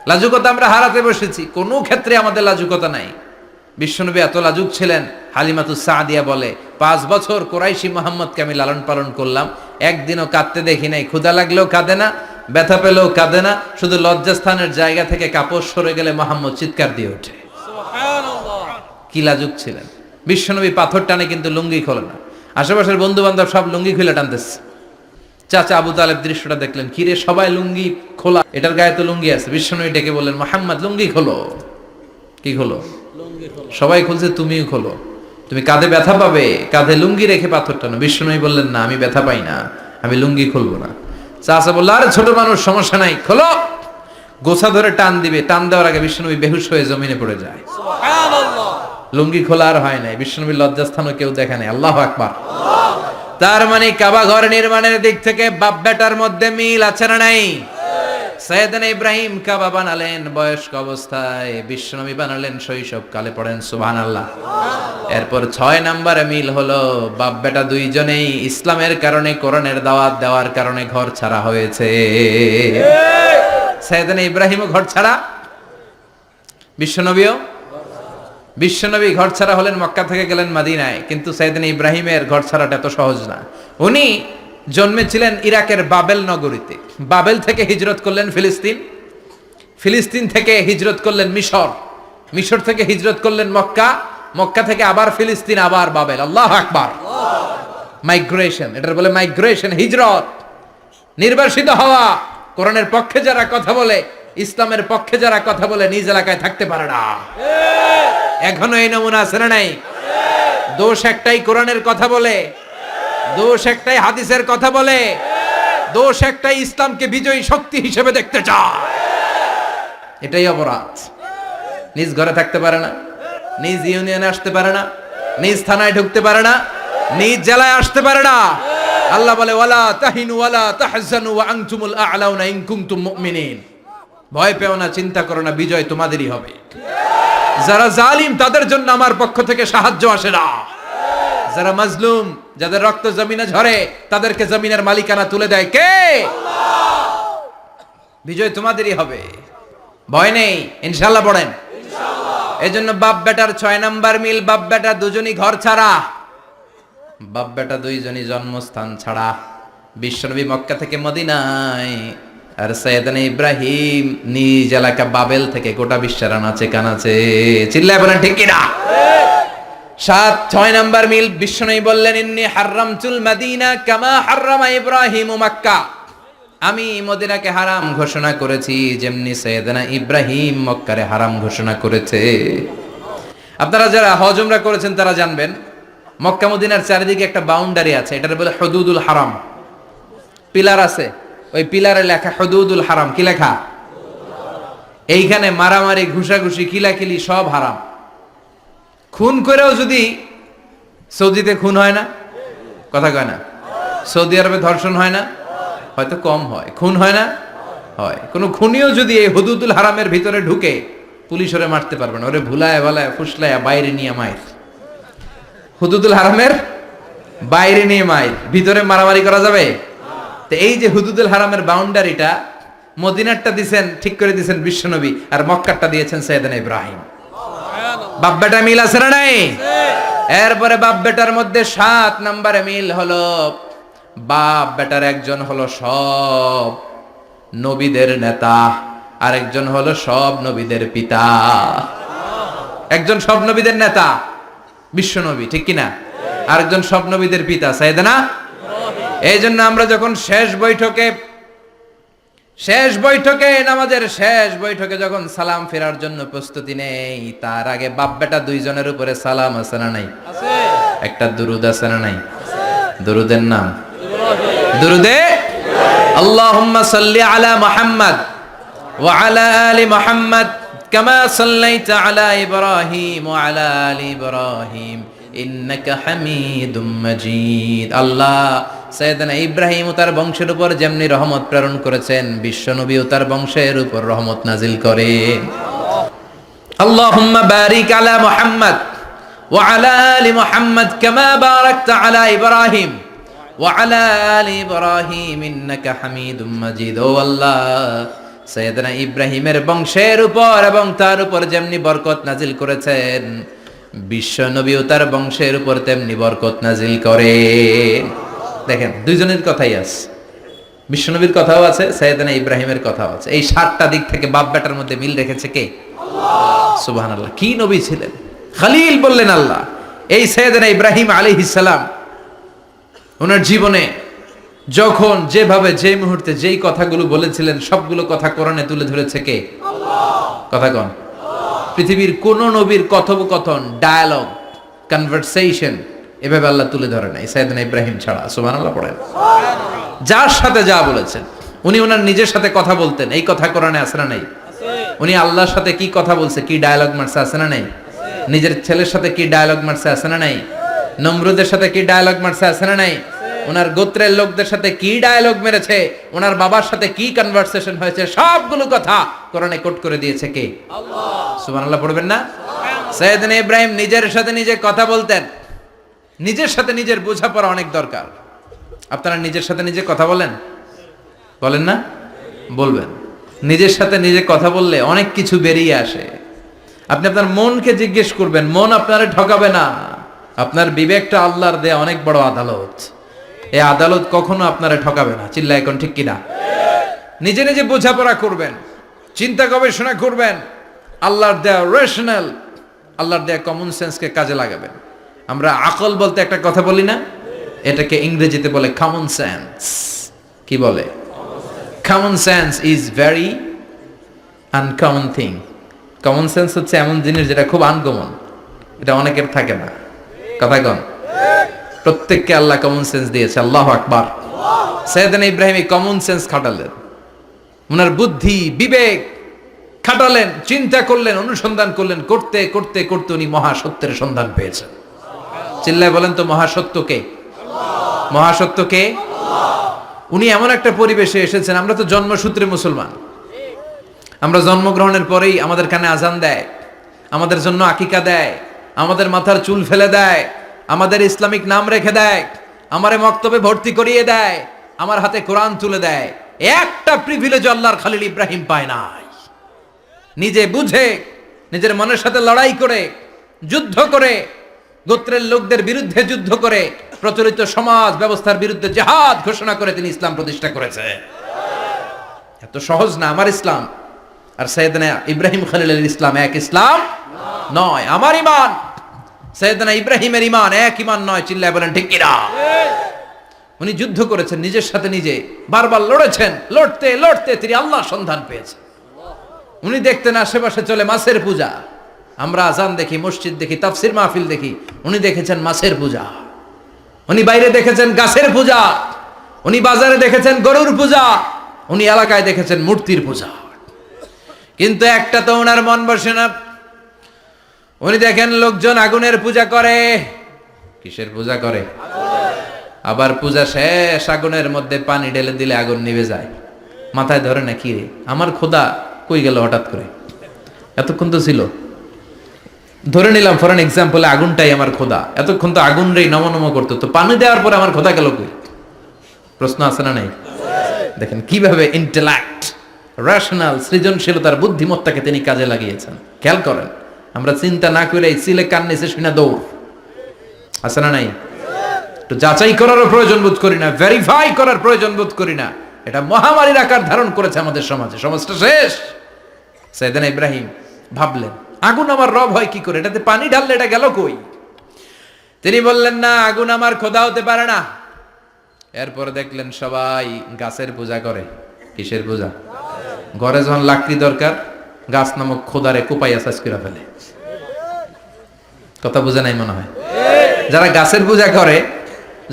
লাজুকতা আমরা হারাতে বসেছি, কোনো ক্ষেত্রে আমাদের লাজুকতা নাই। বিশ্বনবী এত লাজুক ছিলেন, হালিমাতুস সাদিয়া বলে 5 বছর কুরাইশি মুহাম্মদকে আমি লালন পালন করলাম, একদিনও কাঁদতে দেখি নাই। ক্ষুধা লাগলেও কাঁদে না, ব্যথা পেলেও কাঁদে না, শুধু লজ্জাস্থানের জায়গা থেকে কাপড় সরে গেলে মুহাম্মদ চিৎকার দিয়ে ওঠে। সুবহানাল্লাহ। কি লাজুক ছিলেন বিশ্বনবী। পাথর টানে কিন্তু লুঙ্গি খোলে না। আশেপাশের বন্ধু বান্ধব সব লুঙ্গি খুলে টানতেছে। চাচা আবু তালেব দৃশ্যটা দেখলেন, কিরে সবাই লুঙ্গি খোলা, এটার গায়ে তো লুঙ্গি আছে। বিশ্বনবী ডেকে বললেন, মুহাম্মদ লুঙ্গি খোলো। কি খোলো? সবাই খুলছে, তুমিও খোলো। তুমি কাঁধে ব্যথা পাবে, কাঁধে লুঙ্গি রেখে পাথর টানো। বিশ্বনবী বললেন, না আমি ব্যথা পাই না, আমি লুঙ্গি খুলবো না। চাচা বলল, আরে ছোট মানুষ, সমস্যা নাই, খোলো। গোছা ধরে টান দিবে, টান দেওয়ার আগে বিশ্বনবী বেহুশ হয়ে জমিনে পড়ে যায়। সুবহানাল্লাহ। লুঙ্গি খোলা আর হয় নাই। বিশ্বনবীর লজ্জাস্থানও কেউ দেখে নাই। আল্লাহু আকবার। তার মানে কাবা ঘর নির্মাণের দিক থেকে বাপ বেটার মধ্যে মিল আছে না নাই? সাইয়েদনা ইব্রাহিম কাবা বানালেন বয়স্ক অবস্থায়, বিশ্বনবী বানালেন শৈশবকালে। পড়েন সুবহানাল্লাহ। এরপর 6 নম্বরে মিল হলো, বাপ বেটা দুইজনেই ইসলামের কারণে, কোরআনের দাওয়াত দেওয়ার কারণে ঘর ছাড়া হয়েছে। সাইয়েদনা ইব্রাহিমও ঘর ছাড়া, বিশ্বনবীও। বিশ্বনবী ঘর ছাড়া হলেন, মক্কা থেকে গেলেন মদিনায়। কিন্তু সাইয়েদনা ইব্রাহিমের ঘর ছাড়াটা এত সহজ না। উনি জন্মেছিলেন ইরাকের বাবেল নগরীতে। বাবেল থেকে হিজরত করলেন ফিলিস্তিন, ফিলিস্তিন থেকে হিজরত করলেন মিশর, মিশর থেকে হিজরত করলেন মক্কা, মক্কা থেকে আবার ফিলিস্তিন, আবার বাবেল। আল্লাহু আকবার। মাইগ্রেশন, এটার বলে মাইগ্রেশন, হিজরত। নির্বাসিত হওয়া। কোরআনের পক্ষে যারা কথা বলে, ইসলামের পক্ষে যারা কথা বলে, নিজ এলাকায় থাকতে পারে না। এখনো এই নমুনা আছে না নাই? দোষ একটাই, কোরআনের কথা বলে। দোষ একটাই, হাদিসের কথা বলে। দোষ একটাই, ইসলামকে বিজয়ী শক্তি হিসেবে দেখতে চায়। এটাই অপরাধ। নিজ ঘরে থাকতে পারে না, নিজ ইউনিয়নে আসতে পারে না, নিজ থানায় ঢুকতে পারে না, নিজ জেলায় আসতে পারে না। আল্লাহ বলে, ওয়ালা তাহিনু ওয়ালা তাহজানু ওয়া আনতুমুল আ'লাউনা ইন কুনতুম মুমিনিন। ভয় পেও না, চিন্তা করো না, বিজয় তোমাদেরই হবে। যারা জালিম তাদের জন্য আমার পক্ষ থেকে সাহায্য আসে না। যারা মাজলুম, যাদের রক্ত জমিনে ঝরে, তাদেরকে জমিনের মালিকানা তুলে দেয় কে? আল্লাহ। বিজয় তোমাদেরই হবে, ভয় নেই, ইনশাআল্লাহ। পড়েন ইনশাআল্লাহ। এজন্য বাপ বেটার 6 নাম্বার মিল, বাপ বেটা দুজনই ঘর ছাড়া, বাপ বেটা দুইজনই জন্মস্থান ছাড়া। বিশ্বনবী মক্কা থেকে মদিনায়, আর সাইয়েদনা ইব্রাহিম নিজ এলাকা বাবেল থেকে গোটা বিশ্বের আনাচে কানাচে। চিল্লায় বলেন ঠিক কিনা? 6 নাম্বার মিল, বিশ্বনবী বললেন, ইন্নী হারামতুল মাদিনা কামা হারামা ইব্রাহিম মক্কা। আমি মদিনাকে হারাম ঘোষণা করেছি যেমনি সাইয়েদনা ইব্রাহিম মক্কারে হারাম ঘোষণা করেছে। আপনারা যারা হজ উমরা করেছেন তারা জানবেন, মক্কা মদিনার চারিদিকে একটা বাউন্ডারি আছে, এটার বলে হুদুদুল হারাম। পিলার আছে, ওই পিলারে লেখা হুদুদুল হারাম। কি লেখা? এইখানে মারামারি, ঘুষাঘুষি, কিলাকিলি সব হারাম। খুন করেও যদি, সৌদিতে খুন হয় না, কথা কয় না? সৌদি আরবে ধর্ষণ হয় না? হয়তো কম হয়। খুন হয় না? হয়। কোন খুনিও যদি এই হুদুদুল হারামের ভিতরে ঢুকে, পুলিশ ওরে মারতে পারবে না। ওরে ভুলায় ভালায় ফুসলায় বাইরে নিয়ে মায়ের। হুদুদুল হারামের বাইরে নিয়ে মাইল, ভিতরে মারামারি করা যাবে? তো এই যে হুদুদুল হারামের বাউন্ডারিটা, মদিনারটা দিয়েছেন, ঠিক করে দিয়েছেন বিশ্বনবী, আর মক্কারটা দিয়েছেন সাইয়েদনা ইব্রাহিম। বাপ বেটা মিল আছে না নাই? এরপরে বাপ বেটার মধ্যে 7 নম্বরে মিল হলো, বাপ বেটার একজন হলো সব নবীদের নেতা, আর একজন হলো সব নবীদের পিতা। একজন সব নবীদের নেতা বিশ্বনবী, ঠিক কিনা? আরেকজন সব নবীদের পিতা সাইয়েদনা। এই জন্য আমরা যখন শেষ বৈঠকে নামাজের শেষ বৈঠকে যখন সালাম ফেরার জন্য প্রস্তুতি নেই, তার আগে বাপ বেটা দুইজনের উপরে সালাম আছে না নাই? একটা দুরুদ আছে না নাই? দুরুদের নাম দুরুদে আল্লাহুম্মা সাল্লি আলা মুহাম্মদ ওয়া আলা আলি মুহাম্মদ কামা সাল্লাইতা আলা ইব্রাহিম ওয়া আলা আলি ইব্রাহিম ইন্নাকা হামিদুম মাজিদ। আল্লাহ সাইয়েদনা ইব্রাহিম ও তার বংশের উপর যেমনি রহমত প্রেরণ করেছেন, বিশ্বনবী ও তার বংশের উপর রহমত নাজিল করেন। আল্লাহুম্মা বারিক আলা মুহাম্মদ ওয়া আলা আলি মুহাম্মদ কামা বারাকতা আলা ইব্রাহিম ওয়া আলা আলি ইব্রাহিম ইন্নাকা হামিদুম মাজিদ। ও আল্লাহ, সাইয়েদনা ইব্রাহিমের বংশের উপর এবং তার উপর যেমনি বরকত নাজিল করেছেন, বিশ্ব নবী ও তার বংশের উপর তেমনি বরকত নাজিল করে। দেখেন, দুইজনের কথাই আছে, বিশ্বনবীর কথাও আছে, সাইয়েদনা ইব্রাহিমের কথাও আছে। এই 7টা দিক থেকে বাপ বেটার মধ্যে মিল রেখেছে কে? আল্লাহ। সুবহানাল্লাহ। কি নবী ছিলেন! খলিল বললেন আল্লাহ। এই সাইয়েদনা ইব্রাহিম আলাইহিস সালাম ওনার জীবনে যখন যেভাবে যে মুহূর্তে যেই কথাগুলো বলেছিলেন, সবগুলো কথা কোরআনে তুলে ধরেছে কে? আল্লাহ। কথা কোন? পৃথিবীর কোন নবীর কথোপকথন, ডায়ালগ, কনভারসেশন এভাবে আল্লাহ তুলে ধরে নাই সাইয়েদনা ইব্রাহিম ছাড়া। সুবহানাল্লাহ পড়েন। যার সাথে যা বলেছেন, উনি ওনার নিজের সাথে কথা বলতেন, এই কথা কোরআনে আছে না নাই? উনি আল্লাহর সাথে কি কথা বলছে, কি ডায়ালগ মারছে, আছে না নাই? নিজের ছেলের সাথে কি ডায়ালগ মারছে, আছে না নাই? নমরুদের সাথে কি ডায়ালগ মারছে, আছে না নাই? ওনার গোত্রের লোকদের সাথে কি ডায়ালগ মেরেছে, ওনার বাবার সাথে কি কনভারসেশন হয়েছে, সবগুলো কথা কোরআনে কোট করে দিয়েছে কে? আল্লাহ। সুবহানাল্লাহ পড়বেন না? সাইয়েদনা ইব্রাহিম নিজের সাথে নিজে কথা বলতেন। নিজের সাথে নিজের বোঝাপড়া অনেক দরকার। আপনারা নিজের সাথে নিজে কথা বলেন? বলেন না? বলবেন। নিজের সাথে নিজে কথা বললে অনেক কিছু বেরিয়ে আসে। আপনি আপনার মনকে জিজ্ঞেস করবেন, মন আপনারে ঠকাবে না। আপনার বিবেকটা আল্লাহর দেয়া অনেক বড় আদালত, এই আদালত কখনো আপনারে ঠকাবে না। চিল্লায় এখন ঠিক কিনা? নিজে নিজে বোঝাপড়া করবেন, চিন্তা গবেষণা করবেন, আল্লাহর দেয়া রেশনাল, আল্লাহর দেয়া কমন সেন্সকে কাজে লাগাবেন। আমরা আকল বলতে একটা কথা বলি না, এটাকে ইংরেজিতে বলে কমন সেন্স। কি বলে? Common sense is very uncommon thing. Common sense হচ্ছে এমন জিনিস যেটা খুব আনকমন, এটা অনেকের থাকে না। কথা কন? প্রত্যেককে আল্লাহ কমন সেন্স দিয়েছে। আল্লাহু আকবার। সাইয়েদনা ইব্রাহিম এই কমন সেন্স খাটালেন, ওনার বুদ্ধি বিবেক খাটালেন, চিন্তা করলেন, অনুসন্ধান করলেন, করতে করতে করতে উনি মহাসত্যের সন্ধান পেয়েছেন। চিল্লায় বলেন তো, মহাসত্যকে? মহাসত্যকে? উনি এমন একটা পরিবেশে এসেছেন, আমরা তো জন্মসূত্রে মুসলমান, আমরা জন্মগ্রহণের পরেই আমাদের কানে আজান দেয়, আমাদের জন্য আকিকা দেয়, আমাদের মাথার চুল ফেলে দেয়, আমাদের ইসলামিক নাম রেখে দেয়, আমারে মক্তবে ভর্তি করিয়ে দেয়, আমার হাতে কোরআন তুলে দেয়। একটা প্রিভিলেজ আল্লাহর খলিল ইব্রাহিম পায় নাই। নিজে বুঝে, নিজের মনের সাথে লড়াই করে, যুদ্ধ করে, গোত্রের লোকদের বিরুদ্ধে যুদ্ধ করে, প্রচলিত সমাজ ব্যবস্থার বিরুদ্ধে জিহাদ ঘোষণা করে তিনি ইসলাম প্রতিষ্ঠা করেছে। এত সহজ না আমার ইসলাম আর সাইয়েদনা ইব্রাহিম খলিলের ইসলাম এক ইসলাম নয়। আমার ঈমান সাইয়েদনা ইব্রাহিমের ঈমান এক ঈমান নয়। চিল্লায় বলেন ঠিক কিনা? উনি যুদ্ধ করেছেন, নিজের সাথে নিজে বারবার লড়েছেন, লড়তে লড়তে তিনি আল্লাহর সন্ধান পেয়েছেন। উনি দেখতেন আশেপাশে চলে মাছের পূজা, আমরা আজান দেখি, মসজিদ দেখি, তাফসির মাহফিল দেখি, উনি দেখেছেন মাছের পূজা। উনি বাইরে দেখেছেন গাছের পূজা, উনি বাজারে দেখেছেন গরুর পূজা, উনি এলাকায় দেখেছেন মূর্তির পূজা। কিন্তু একটা তো ওনার মন বসে না। উনি দেখেন লোকজন আগুনের পূজা করে। কিসের পূজা করে? আবার পূজা শেষ, আগুনের মধ্যে পানি ঢেলে দিলে আগুন নিভে যায়। মাথায় ধরে না, কি রে আমার খোদা কই গেল হঠাৎ করে, এতক্ষণ তো ছিল। ধরে নিলাম ফর এন এক্সাম্পল আগুনটাই আমার খোদা, এতক্ষণ তো আগুন রেই নম করতো, তো পানি দেওয়ার পরে আমার খোদা গেল কই? প্রশ্ন আছে না নাই? দেখেন কিভাবে ইন্টেলেক্ট, রেশনাল, সৃজনশীলতার বুদ্ধিমত্তাকে তিনি কাজে লাগিয়েছেন। খেয়াল করেন, আমরা চিন্তা না করে সিলে কান নিচে শুনে দৌড়, আছে না নাই? তো যাচাই করারও প্রয়োজন বোধ করি না, ভেরিফাই করার প্রয়োজন বোধ করি না। এটা মহামারীর আকার ধারণ করেছে আমাদের সমাজে, সমাজটা শেষ। সাইয়েদনা ইব্রাহিম ভাবলেন আগুন আমার রব হয় কি করে, এটাতে পানি ঢাললে এটা গেল কই? তিনি বললেন না, আগুন আমার খোদা হতে পারে না। এরপর দেখলেন সবাই গাছের পূজা করে। কিসের পূজা? ঘরে যখন লাকড়ি দরকার, গাছ নামক খোদারে কোপাইয়া সাজ করে ফেলে। কথা বুঝে নাই মনে হয়? যারা গাছের পূজা করে,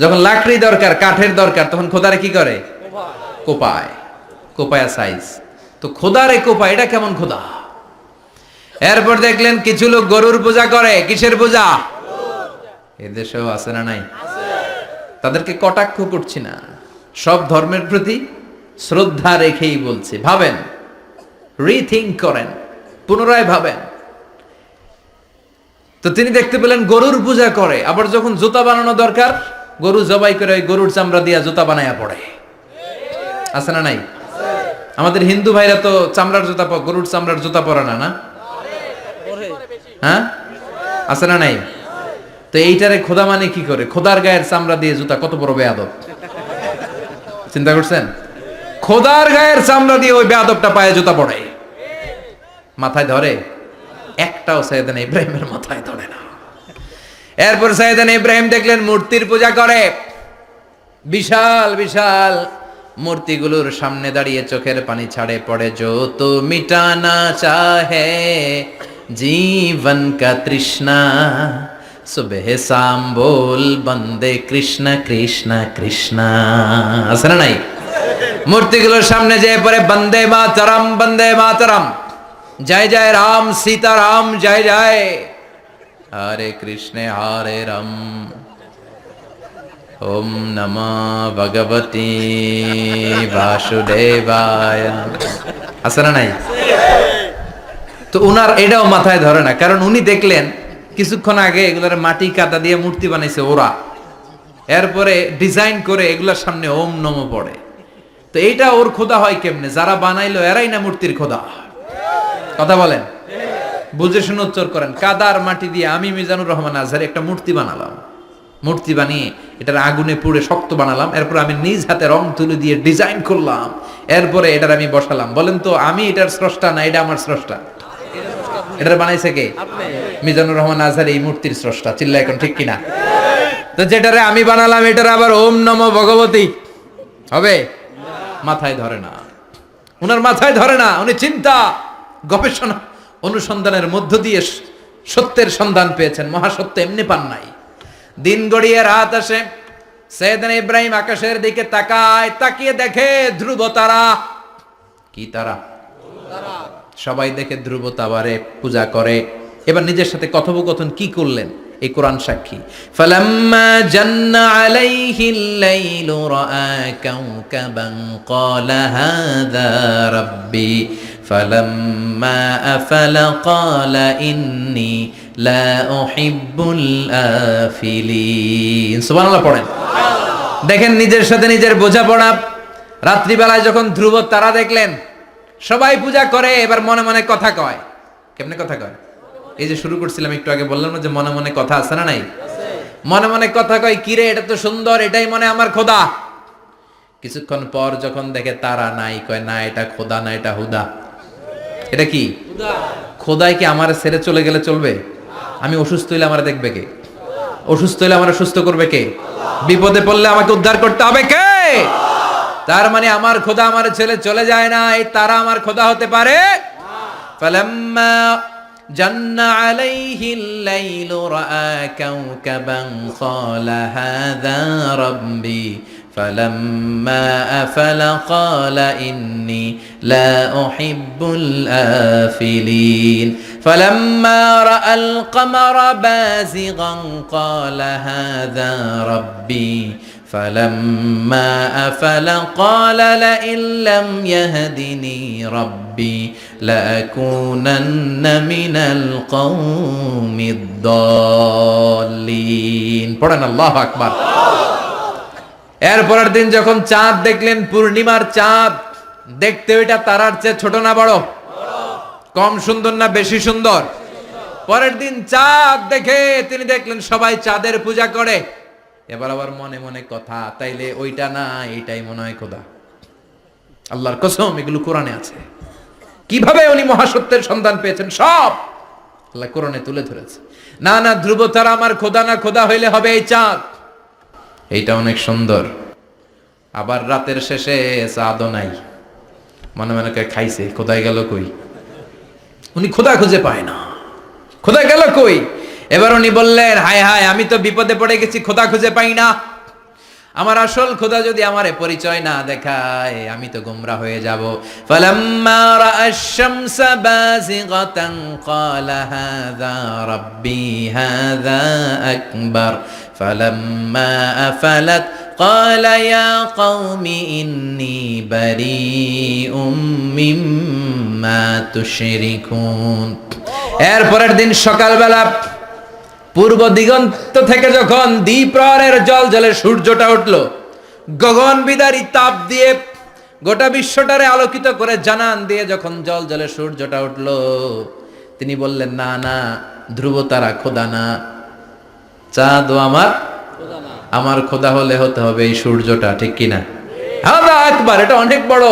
যখন লাকড়ি দরকার, কাঠের দরকার, তখন খোদারে কি করে? কোপায়, কোপায়া সাইজ। তো খোদারে কোপায়, এটা কেমন খোদা? এরপর দেখলেন কিছু লোক গরুর পূজা করে। কিসের পূজা? এদেশেও আছে না নাই? তাদেরকে কটাক্ষ করছি না, সব ধর্মের প্রতি শ্রদ্ধা রেখেই বলছি। ভাবেন, রিথিঙ্ক করেন, পুনরায় ভাবেন। তো তিনি দেখতে পেলেন গরুর পূজা করে, আবার যখন জুতা বানানো দরকার, গরু জবাই করে ওই গরুর চামড়া দিয়া জুতা বানায়া পড়ে। আছে না নাই? আমাদের হিন্দু ভাইরা তো চামড়ার জুতা, গরুর চামড়ার জুতা পরে না, না? হ্যাঁ, আছে না নাই? তো এইটারে খোদা মানে কি করে? খোদার গায়ের চামড়া দিয়ে জুতা, কত বড় বেয়াদব! চিন্তা করছেন? খোদার গায়ের চামড়া দিয়ে ওই বেয়াদবটা পায়ে জুতা পড়ে। মাথায় ধরে? একটাও সাইয়েদনা ইব্রাহিমের মাথায় ধরে না। এরপর সাইয়েদনা ইব্রাহিম দেখলেন মূর্তির পূজা করে। বিশাল বিশাল মূর্তিগুলোর সামনে দাঁড়িয়ে চোখের পানি ছাড়ে পড়ে। যো তো মিটানা চাহে জীবন কা তৃষ্ণা, সুবহ শাম বল বন্দে কৃষ্ণ কৃষ্ণ কৃষ্ণ। আছে না নাই? মূর্তিগুলোর সামনে যেয়ে পড়ে বন্দে মাতরম, বন্দে মাতরম, জয় জয় রাম সীতারাম, জয় জয় হরে কৃষ্ণ হরে রাম, ওম নমঃ ভগবতে বাসুদেবায়। আছে না নাই? তো উনার এটাও মাথায় ধরে না, কারণ উনি দেখলেন কিছুক্ষণ আগে এগুলোর মাটি কাদা দিয়ে মূর্তি বানাইছে ওরা, এরপরে ডিজাইন করে এগুলোর সামনে ওম নমঃ পড়ে। তো এইটা ওর খোদা হয় কেমনে? যারা বানাইলো এরাই না মূর্তির খোদা? কথা বলেন, বুঝে শুনে উচ্চারণ করেন। কাদার মাটি দিয়ে আমি মিজানুর রহমান আজহারি একটা মূর্তি বানালাম, মূর্তি বানিয়ে এটার আগুনে পুড়ে শক্ত বানালাম, এরপর আমি নিজ হাতে রং তুলি দিয়ে ডিজাইন করলাম, এরপরে এটার আমি বসালাম। বলেন তো আমি এটার স্রষ্টা না এটা আমার স্রষ্টা? এটার বানাইছে কে? মিজানুর রহমান আজহারি এই মূর্তির স্রষ্টা। চিল্লা এখন ঠিক কিনা? তো যেটারে আমি বানালাম এটার আবার ওম নমঃ ভগবতী হবে? মাথায় ধরে না, উনার মাথায় ধরে না। উনি চিন্তা, গবেষণা, অনুসন্ধানের মধ্য দিয়ে সত্যের সন্ধান পেয়েছেন। মহাসত্য এমনি পান নাই। দিন গড়িয়ে রাত আসে, সাইয়েদনা ইব্রাহিম আকাশের দিকে তাকায়, তাকিয়ে দেখে ধ্রুব তারা। কি তারা? সবাই দেখে ধ্রুব তারারে পূজা করে। এবার নিজের সাথে কথোপকথন কি করলেন এই কোরআন সাক্ষী। ফালাম্মা জান্না আলাইহিল লাইলু রাআ কাওকাবান ক্বালা হাযা রাব্বি ফালাম্মা আফালা ক্বালা ইন্নী লা উহিব্বুল আফিলিন। সুবহানাল্লাহ পড়েন। দেখেন নিজের সাথে নিজের বোঝাপড়া। রাত্রিবেলায় যখন ধ্রুব তারা দেখলেন, সবাই পূজা করে, এবার মনে মনে কথা কয়। কেমনে কথা কয়? এই যে শুরু করছিলাম একটু আগে, বললাম না যে মনে মনে কথা আছে না নাই? মনে মনে কথা কয়, কিরে এটা তো সুন্দর, এটাই মনে আমার খোদা। কিছুক্ষণ পর যখন দেখে তারা নাই, কয় না এটা খোদা না, এটা হুদা। এটা কি? খোদাই কি আমার ছেড়ে চলে গেলে চলবে? আমি অসুস্থ হইলে আমার দেখবে কে? অসুস্থ হইলে আমার সুস্থ করবে কে? বিপদে পড়লে আমাকে উদ্ধার করতে হবে কে? তার মানে আমার খোদা আমার ছেলে চলে যায় না, এই তারা আমার খোদা হতে পারে? ফালাম্মা জান্না আলাইহিল লাইলু রাআ কাওকাবান ক্বালা হাযা রাব্বি ফালাম্মা আফালা ক্বালা ইন্নী লা উহিব্বুল আফিলিন ফালাম্মা রাআল কামারা বাযিগান ক্বালা হাযা রাব্বি فلما أفل قال لئن لم يهدني ربي لأكونن من القوم الضالين পড়েন আল্লাহু আকবার। এরপরের দিন যখন চাঁদ দেখলেন, পূর্ণিমার চাঁদ, দেখতে ওইটা তারার চেয়ে ছোট না বড়? কম সুন্দর না বেশি সুন্দর? পরের দিন চাঁদ দেখে তিনি দেখলেন সবাই চাঁদের পূজা করে। এবার আবার মনে মনে কথা, তাইলে ওইটা না এইটাই মনে হয় খোদা। আল্লাহর কসম, এগুলো কোরআনে আছে। কিভাবে উনি মহাসত্যের সন্ধান পেয়েছেন সব আল্লাহ কোরআনে তুলে ধরেছে। না না, ধ্রুব তারা আমার খোদা না, খোদা হইলে হবে এই চাঁদ। এইটা অনেক সুন্দর। আবার রাতের শেষে চাঁদও নাই, মনে মনে খাইছে, খোদাই গেল কই? উনি খোদা খুঁজে পায় না, খোদা গেল কই? এবার উনি বললেন, হায় হায়, আমি তো বিপদে পড়ে গেছি, খোদা খুঁজে পাই না। আমার আসল খোদা যদি আমারে পরিচয় না দেখায়, আমি তো গোমরা হয়ে যাব। ফালাম্মা রাআশ শামসা বাযিগাতান ক্বালা হাযা রাব্বি হাযা আকবার ফালাম্মা আফালাত ক্বালা ইয়া কওমি ইন্নী বারীউম মিম্মা তুশরিকুন। এরপরের দিন সকালবেলা পূর্ব দিগন্ত থেকে যখন দ্বিপ্রহরের জলে সূর্যটা উঠল, গগন বিদারী তাপ দিয়ে গোটা বিশ্বটারে আলোকিত করে জানান দিয়ে যখন জলে সূর্যটা উঠল, তিনি বললেন, না না, ধ্রুব তারা খোদা না, চাঁদও আমার খোদা হলে হতে হবে এই সূর্যটা, ঠিক কিনা? হাদা আকবার, এটা অনেক বড়,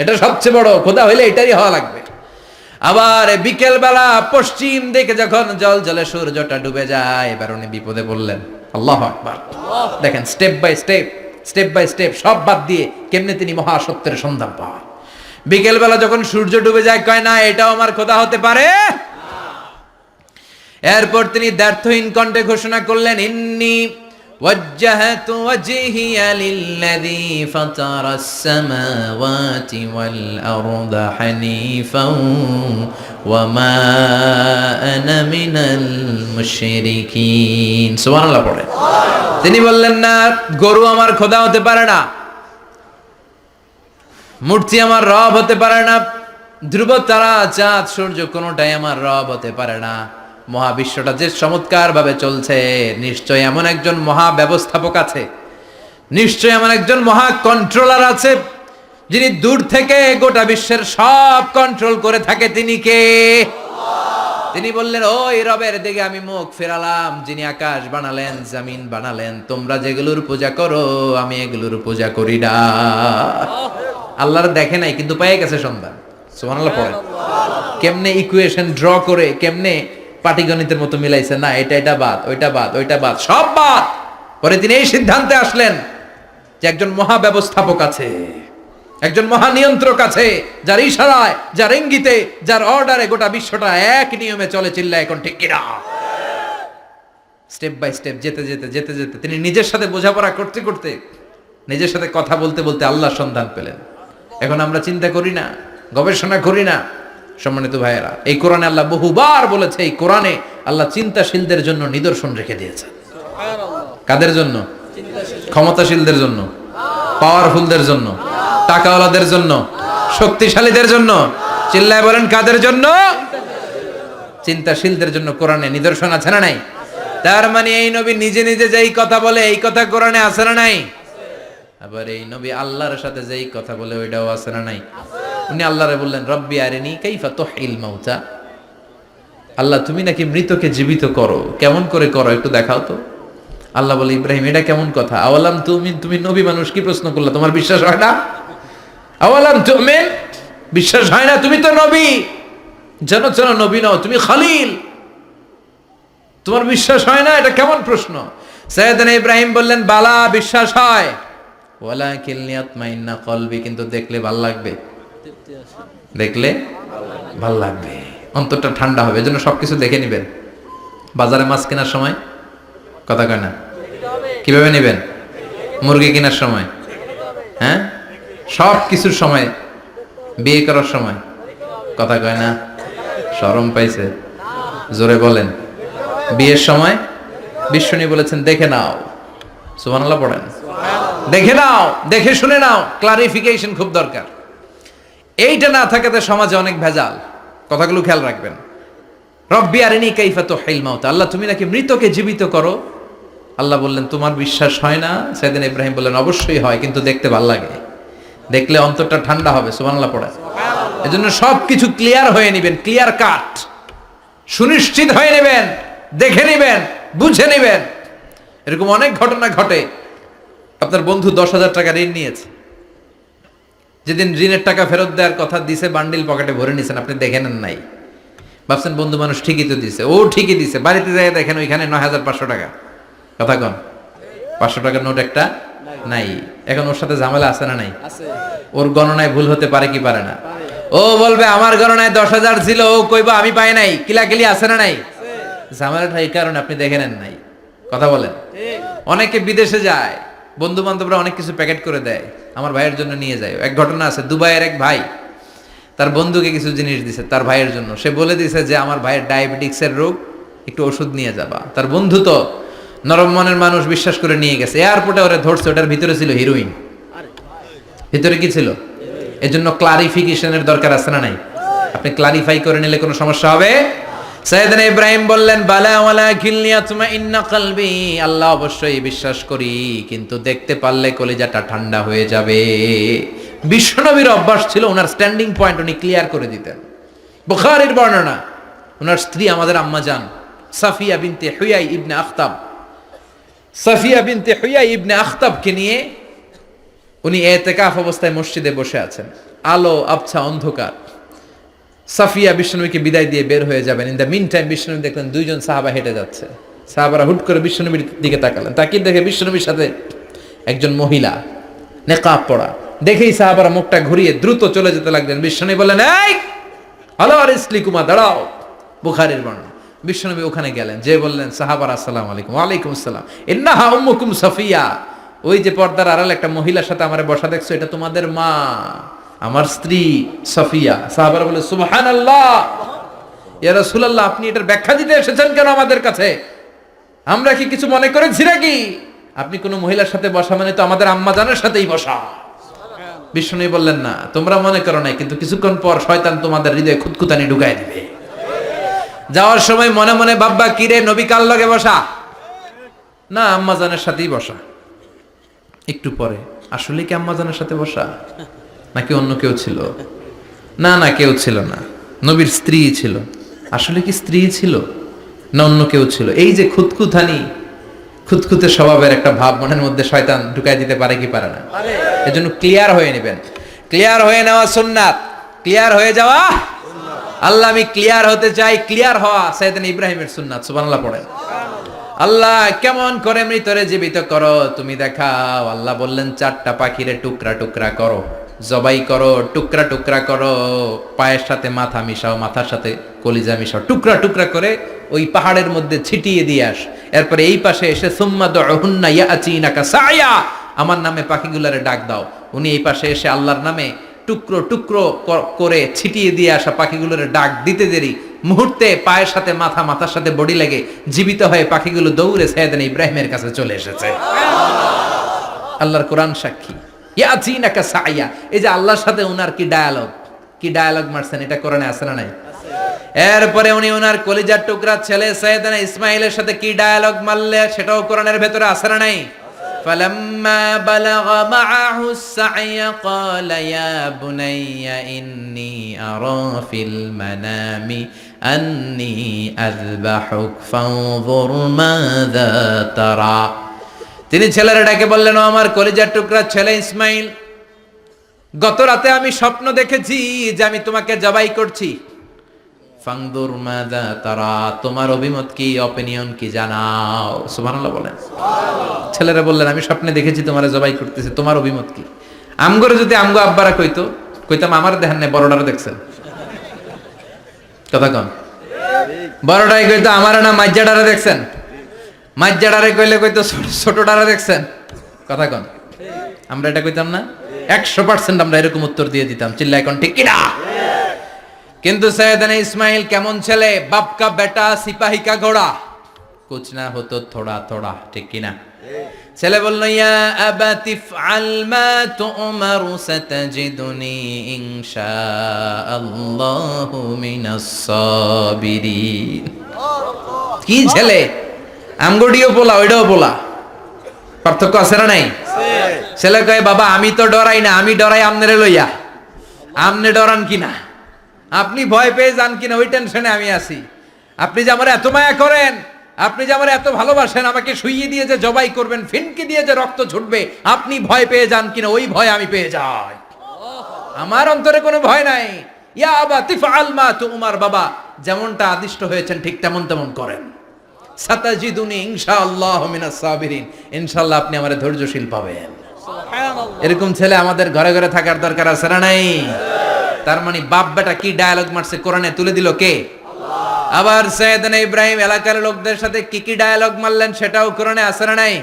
এটা সবচেয়ে বড়, খোদা হইলে এটারই হওয়া লাগবে। আবার বিকেল বেলা পশ্চিম দিকে যখন জলে সূর্যটা ডুবে যায়, এবার উনি বিপদে বললেন। আল্লাহু আকবার। দেখেন, স্টেপ বাই স্টেপ সব বাদ দিয়ে কেমনে তিনি মহাসত্যের সন্ধান পান। বিকেল বেলা যখন সূর্য ডুবে যায়, কয় না এটাও আমার খোদা হতে পারে। এরপর তিনি দ্ব্যর্থহীন কণ্ঠে ঘোষণা করলেন, ইন্নী وجهت وجهي للذي فطر السماوات والأرض حنيفا وما أنا من المشركين। সুবহান আল্লাহ পড়ে। তিনি বললেন, না, গরু আমার খোদা হতে পারে না, মূর্তি আমার রব হতে পারে না, ধ্রুব তারা, চাঁদ, সূর্য কোনোটাই আমার রব হতে পারে না। মহাবিশ্বটা যে চমৎকার ভাবে চলছে, নিশ্চয় এমন একজন মহা ব্যবস্থাপক আছে, নিশ্চয় এমন একজন মহা কন্ট্রোলার আছে, যিনি দূর থেকে গোটা বিশ্বের সব কন্ট্রোল করে থাকে। তিনি কে? তিনি বললেন, ওই রবের দিকে আমি মুখ ফেরালাম, যিনি আকাশ বানালেন, জমিন বানালেন। তোমরা যেগুলোর পূজা করো, আমি এগুলোর পূজা করি না। আল্লাহর দেখে নাই, কিন্তু পেয়ে গেছে সন্ধান। সুবহানাল্লাহ পড়েন। কেমনে ইকুয়েশন ড্র করে, কেমনে পাটিগণিতের মতো মিলাইছে, না এটা বাদ, ওইটা বাদ, সব বাদ। পরে তিনি এই সিদ্ধান্তে আসলেন যে একজন মহা ব্যবস্থাপক আছে, একজন মহা নিয়ন্ত্রক আছে, যার ইশারায়, যার ইঙ্গিতে, যার অর্ডারে গোটা বিশ্বটা এক নিয়মে চলে। চিল্লা এখন ঠিক কিনা? স্টেপ বাই স্টেপ যেতে যেতে তিনি নিজের সাথে বোঝাপড়া করতে করতে, নিজের সাথে কথা বলতে বলতে আল্লাহর সন্ধান পেলেন। এখন আমরা চিন্তা করি না, গবেষণা করি না। সম্মানিত ভাইয়েরা, এই কোরআনে আল্লাহ বহুবার বলেছে, এই কোরআনে আল্লাহ চিন্তাশীলদের জন্য নিদর্শন রেখে দিয়েছে। কাদের জন্য? ক্ষমতাশীলদের জন্য, পাওয়ারফুলদের জন্য, টাকাওয়ালাদের জন্য, শক্তিশালীদের জন্য। চিল্লায় বলেন, কাদের জন্য? চিন্তাশীলদের জন্য কোরআনে নিদর্শন আছে না নাই? তার মানে এই নবী নিজে নিজে যেই কথা বলে, এই কথা কোরআনে আছে না নাই? আবার এই নবী আল্লাহর সাথে যেই কথা বলে, ওইটাও আছে না নাই? উনি আল্লাহরে বললেন, রব্বি আরিনি কাইফা তুহিল মাউতা। আল্লাহ, তুমি নাকি মৃতকে জীবিত করো, কেমন করে করো একটু দেখাও তো। আল্লাহ বলে, ইব্রাহিম, এটা কেমন কথা? আওয়ালাম তুমিন, তুমি নবী মানুষ, কি প্রশ্ন করলা? তোমার বিশ্বাস হয় না? আওয়ালাম তুমিন, বিশ্বাস হয় না? তুমি তো নবী, জানো নবী নও, তুমি খলিল, তোমার বিশ্বাস হয় না? এটা কেমন প্রশ্ন? সাইয়েদনা ইব্রাহিম বললেন, বালা, বিশ্বাস হয়, ওয়ালাকিন লিয়াতমাইন্না কলবি, কিন্তু দেখলে ভাল লাগবে, দেখলে ভাল লাগবে, অন্তরটা ঠান্ডা হবে। এজন্য সবকিছু দেখে নিবেন। বাজারে মাছ কেনার সময় কথা কয় না, কিভাবে নেবেন? মুরগি কেনার সময়, হ্যাঁ, সব কিছুর সময়, বিয়ে করার সময় কথা কয় না, শরম পাইছে, জোরে বলেন। বিয়ের সময় বিশ্বনী বলেছেন, দেখে নাও। সুবহানাল্লাহ পড়েন। দেখে নাও, দেখে শুনে নাও, ক্লারিফিকেশন খুব দরকার। এইটা না থাকাতে সমাজে অনেক ভেজাল। কথাগুলো খেয়াল রাখবেন। রব্বি আরিনি কাইফা তুহিল মাউত, আল্লাহ তুমি নাকি মৃতকে জীবিত করো। আল্লাহ বললেন তোমার বিশ্বাস হয় না? সাইয়েদনা ইব্রাহিম বললেন অবশ্যই হয়, কিন্তু দেখতে ভালো লাগে, দেখলে অন্তরটা ঠান্ডা হবে। সুবহানাল্লাহ পড়ে। এজন্য সবকিছু ক্লিয়ার হয়ে নেবেন, ক্লিয়ার কাট, সুনিশ্চিত হয়ে নেবেন, দেখে নেবেন, বুঝে নেবেন। এরকম অনেক ঘটনা ঘটে। আপনার বন্ধু 10,000 টাকা ঋণ নিয়েছে, যেদিন ঋণের টাকা ফেরত দেওয়ার কথা দিছে বান্ডিল পকেটে ভরে নিছেন, আপনি দেখে নেন নাই, ভাবছেন বন্ধু মানুষ ঠিকই তো দিছে, ও ঠিকই দিছে। বাড়িতে যাই দেখেন ওইখানে 9,500 টাকা। কথা কন, 500 টাকার নোট একটা নাই। এখন ওর সাথে ঝামেলা আছে না নাই? ওর গণনায় ভুল হতে পারে কি পারে না? ও বলবে আমার গণনায় 10,000 ছিল, ও কইবা আমি পাই নাই, কিলাকিলি আছে না নাই? ঝামেলাটা এই কারণে আপনি দেখে নেন নাই। কথা বলেন। অনেকে বিদেশে যায়, বন্ধু বান্ধবরা অনেক কিছু প্যাকেট করে দেয়, আমার ভাইয়ের জন্য নিয়ে যায়। এক ঘটনা আছে, দুবাইয়ের এক ভাই তার বন্ধুকে কিছু জিনিস দিছে তার ভাইয়ের জন্য। সে বলে দিছে যে আমার ভাইয়ের ডায়াবেটিক্সের রোগ, একটু ওষুধ নিয়ে যাবা। তার বন্ধু তো নরম মনের মানুষ, বিশ্বাস করে নিয়ে গেছে। এয়ারপোর্টে ওরে ধরছে, ওটার ভিতরে ছিল হিরোইন। ভিতরে কি ছিল? এজন্য ক্লারিফিকেশনের দরকার আছে না নাই? আপনি ক্লারিফাই করে নিলে কোনো সমস্যা হবে? সাইয়েদনা ইব্রাহিম বললেন বালা ওয়ালাকিন লিয়াতমাইন্না কলবি, আল্লাহ অবশ্যই বিশ্বাস করি, কিন্তু দেখতে পারলে কলিজাটা ঠান্ডা হয়ে যাবে। বিশ্বনবীর অভ্যাস ছিল, ওনার স্ট্যান্ডিং পয়েন্ট উনি ক্লিয়ার করে দিতেন। বুখারীর বর্ণনা, ওনার স্ত্রী আমাদের আম্মা জান সাফিয়া বিনতে হুয়াই ইবনে আখতাব, সাফিয়া বিনতে হুয়াই ইবনে আখতাবকে নিয়ে উনি ইতিকাফ অবস্থায় মসজিদে বসে আছেন। আলো আবছা অন্ধকার। সাফিয়া বিশ্বনবীকে বিদায় দিয়ে বের হয়ে যাবেন। ইন দ্য মিন টাইম বিশ্বনবী দেখলেন দুইজন সাহাবা হেঁটে যাচ্ছে। সাহাবারা হুট করে বিশ্বনবীর দিকে তাকালেন। তাকিয়ে দেখে বিশ্বনবীর সাথে একজন মহিলা, নেকাব পরা। দেখেই সাহাবারা মুখটা ঘুরিয়ে দ্রুত চলে যেতে লাগলেন। বিশ্বনবী বললেন এই হ্যালো আরিসলিকুমা, দাঁড়াও। বুখারীর বর্ণনা। বিশ্বনবী ওখানে গেলেন, যে বললেন সাহাবারা আসসালামু আলাইকুম। ওয়ালাইকুম আসসালাম। ইন্নাহা উম্মুকুম সাফিয়া, ওই যে পর্দার আড়াল একটা মহিলার সাথে আমারে বসা দেখছো, এটা তোমাদের মা, আমার স্ত্রী সাফিয়া। সাহাবারা বলে সুবহানাল্লাহ, ইয়া রাসূলুল্লাহ আপনি এটার ব্যাখ্যা দিতে এসেছেন কেন আমাদের কাছে? আমরা কি কিছু মনে করেছি নাকি? আপনি কোন মহিলার সাথে বসা মানে তো আমাদের আম্মা জানের সাথেই বসা। বিষ্ণু বললেন না, তোমরা মনে করো নাই, কিন্তু কিছুক্ষণ পর শয়তান তোমাদের হৃদয়ে খুঁতখুঁতানি ঢুকায় দিবে। যাওয়ার সময় মনে মনে ভাববা কিরে নবী কার লগে বসা? না, আম্মা জানের সাথেই বসা। একটু পরে আসলে কি আম্মা জানের সাথে বসা নাকি অন্য কেউ ছিল? না না, কেউ ছিল না, নবীর স্ত্রী ছিল। আসলে কি স্ত্রী ছিল না অন্য কেউ ছিল? এই যে খুঁতখুঁতানি, খুঁতখুঁতে স্বভাবের একটা ভাব মনের মধ্যে শয়তান ঢুকাই দিতে পারে কি পারে না? এজন্য ক্লিয়ার হয়ে নেবেন। ক্লিয়ার হয়ে নেওয়া সুন্নাত, ক্লিয়ার হয়ে যাওয়া। আল্লাহ আমি ক্লিয়ার হতে চাই, ক্লিয়ার হওয়া সাইয়েদনা ইব্রাহিমের সুন্নাত। সুবহানাল্লাহ পড়েন। আল্লাহ কেমন করে মৃতরে জীবিত করো তুমি দেখাও। আল্লাহ বললেন 4টা পাখিরে টুকরা টুকরা করো, জবাই করো, টুকরা টুকরা করো, পায়ের সাথে মাথা মিশাও, মাথার সাথে কলিজা মিশাও, টুকরা টুকরা করে ওই পাহাড়ের মধ্যে ছিটিয়ে দিয়ে আস। এরপরে এই পাশে এসে সুম্মা দুহুন্না ইয়াতিনাকা সায়া, আমার নামে পাখিগুলারে ডাক দাও। উনি এই পাশে এসে আল্লাহর নামে টুকরো টুকরো করে ছিটিয়ে দিয়ে আসা পাখিগুলোরে ডাক দিতে দেরি মুহূর্তে পায়ের সাথে মাথা, মাথার সাথে বডি লেগে জীবিত হয়ে পাখিগুলো দৌড়ে সাইয়েদনা ইব্রাহিমের কাছে চলে এসেছে। আল্লাহর কোরআন সাক্ষী। ইয়াতিনাকা সায়া, এই যে আল্লাহর সাথে উনার কি ডায়ালগ মারছেন, এটা কোরআনে আছে না নাই? এরপরে উনি ওনার কলিজার টুকরা ছেলে সাইয়েদনা ইসমাইলের সাথে কি ডায়ালগ মারলে, সেটাও কোরআনের ভেতরে আছে না নাই? فلما بلغ معه السعي قال يا بني إني أرى في المنام أني أذبحك فانظر ماذا ترى। তিনি ছেলের ডাকে বললেন, ও আমার কলিজার টুকরা ছেলে ইসমাইল, গত রাতে আমি স্বপ্ন দেখেছি যে আমি তোমাকে জবাই করছি। ফাংদুর মাযা তারা, তোমার অভিমত কি, অপিনিয়ন কি জানাও। সুবহানাল্লাহ বলেন। ছেলেরা বললেন আমি স্বপ্নে দেখেছি তোমারে জবাই করতেছি, তোমার অভিমত কি? আমগরে যদি আমগো আব্বারা কইতাম আমার দেখেন না, বড়ডারে দেখছেন। কথা কন। বড়ডাই কইতো আমার না মাজ্জাডারে দেখছেন, মাজ্জাডারে কইলে কইতো ছোটডারে দেখছেন। কথা কন। আমরা এটা কইতাম না? 100% আমরা এরকম উত্তর দিয়ে দিতাম। চিল্লায় কোন ঠিক কিনা? কিন্তু সাইয়েদনা ইসমাইল কেমন ছেলে, বাপ কা বেটা সিপাহি কা ঘোড়া, কুছ না হতো থোড়া থোড়া, ঠিক কিনা? ছেলে বলল, ইয়া আবাতি ফআল মা তু'মারু সাতাজিদুনি ইনশাআল্লাহু মিনাস সাবিরিন। কি ছেলে, আমগডিও পোলা ওইটাও পোলা, পার্থক্য আছে না নাই? ছেলে কয়, বাবা আমি তো ডরাই না, আমি ডরাই আমনেরে লইয়া। আমনে ডরান কিনা, আপনি ভয় পেয়ে যান কিনা ওই টেনশনে আমি আছি। আপনি যে আমার এত মায়া করেন, আপনি যে আমার এত ভালোবাসেন, আমাকে শুইয়ে দিয়ে যে জবাই করবেন, ফিনকি দিয়ে যে রক্ত ছুটবে, আপনি ভয় পেয়ে যান কিনা ওই ভয় আমি পেয়ে যাই। আমার অন্তরে কোনো ভয় নাই। ইয়া আবাতি ফাআল মা তু'মার, বাবা যেমনটা আদিষ্ট হয়েছেন ঠিক তেমন তেমন করেন। সাতাজিদুনি ইনশাআল্লাহু মিনাস সাবিরিন, ইনশাআল্লাহ আপনি আমারে ধৈর্যশীল পাবেন। সুবহানাল্লাহ। এরকম ছেলে আমাদের ঘরে ঘরে থাকার দরকার আছে না নাই? তার মানে বাপ বেটা কি ডায়ালগ মারছে কোরআনে তুলে দিল কে? আল্লাহ। আবার সাইয়েদনা ইব্রাহিম এলাকার লোকদের সাথে কি কি ডায়ালগ মারলেন সেটাও কোরআনে আছে না নাই?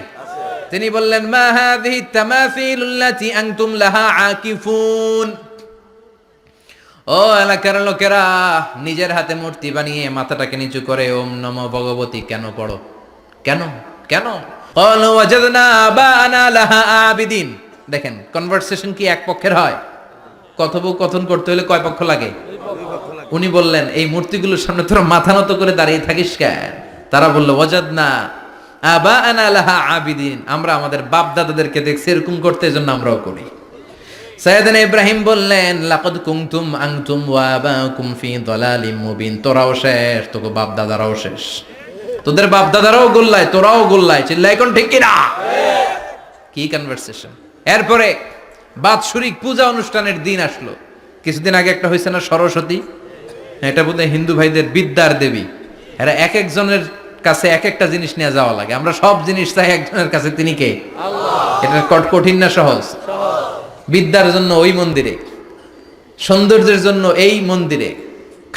তিনি বললেন, মা হাযিহি তামাসিলুল্লাতী আনতুম লাহা আকিফুন। ও এলাকার লোকেরা, নিজের হাতে মূর্তি বানিয়ে মাথাটাকে নিচু করে ওম নমো ভগবতী কেন পড়ো? কেন কেন? ক্বালু ওয়াজাদনা আবানা লাহা আবিদিন। দেখেন কনভারসেশন কি এক পক্ষের হয়? কথোপকথন করতে হলে কয় পক্ষ লাগে? উনি বললেন, এই মূর্তিগুলোর সামনে তোরা মাথা নত করে দাঁড়িয়ে থাকিস কেন? তারা বলল, ওয়াজাদনা আবানা লাহা আবিদিন, আমরা আমাদের বাপ দাদাদেরকে দেখছি এরকম করতে, এজন্য আমরাও করি। সাইয়েদনা ইব্রাহিম বললেন, লাকাদ কুনতুম আনতুম ওয়া আবাকুম ফি দালালিম মুবিন। তোরাও শেষ, তোকে বাপ দাদারাও শেষ, তোদের বাপ দাদারাও গোল্লায়, তোরাও গোল্লায়। চিল্লাই কোন ঠিক কিনা? কি কনভারসেশন। এরপরে বাৎসরিক পূজা অনুষ্ঠানের দিন আসলো। কিছুদিন আগে একটা হয়েছে না সরস্বতী, এটা বোধহয় হিন্দু ভাইদের বিদ্যার দেবী। এরা এক একজনের কাছে এক একটা জিনিস নিয়ে যাওয়া লাগে। আমরা সব জিনিস চাই একজনের কাছে, তিনি কে? আল্লাহ। এটা কঠিন না সহজ? বিদ্যার জন্য ওই মন্দিরে, সৌন্দর্যের জন্য এই মন্দিরে,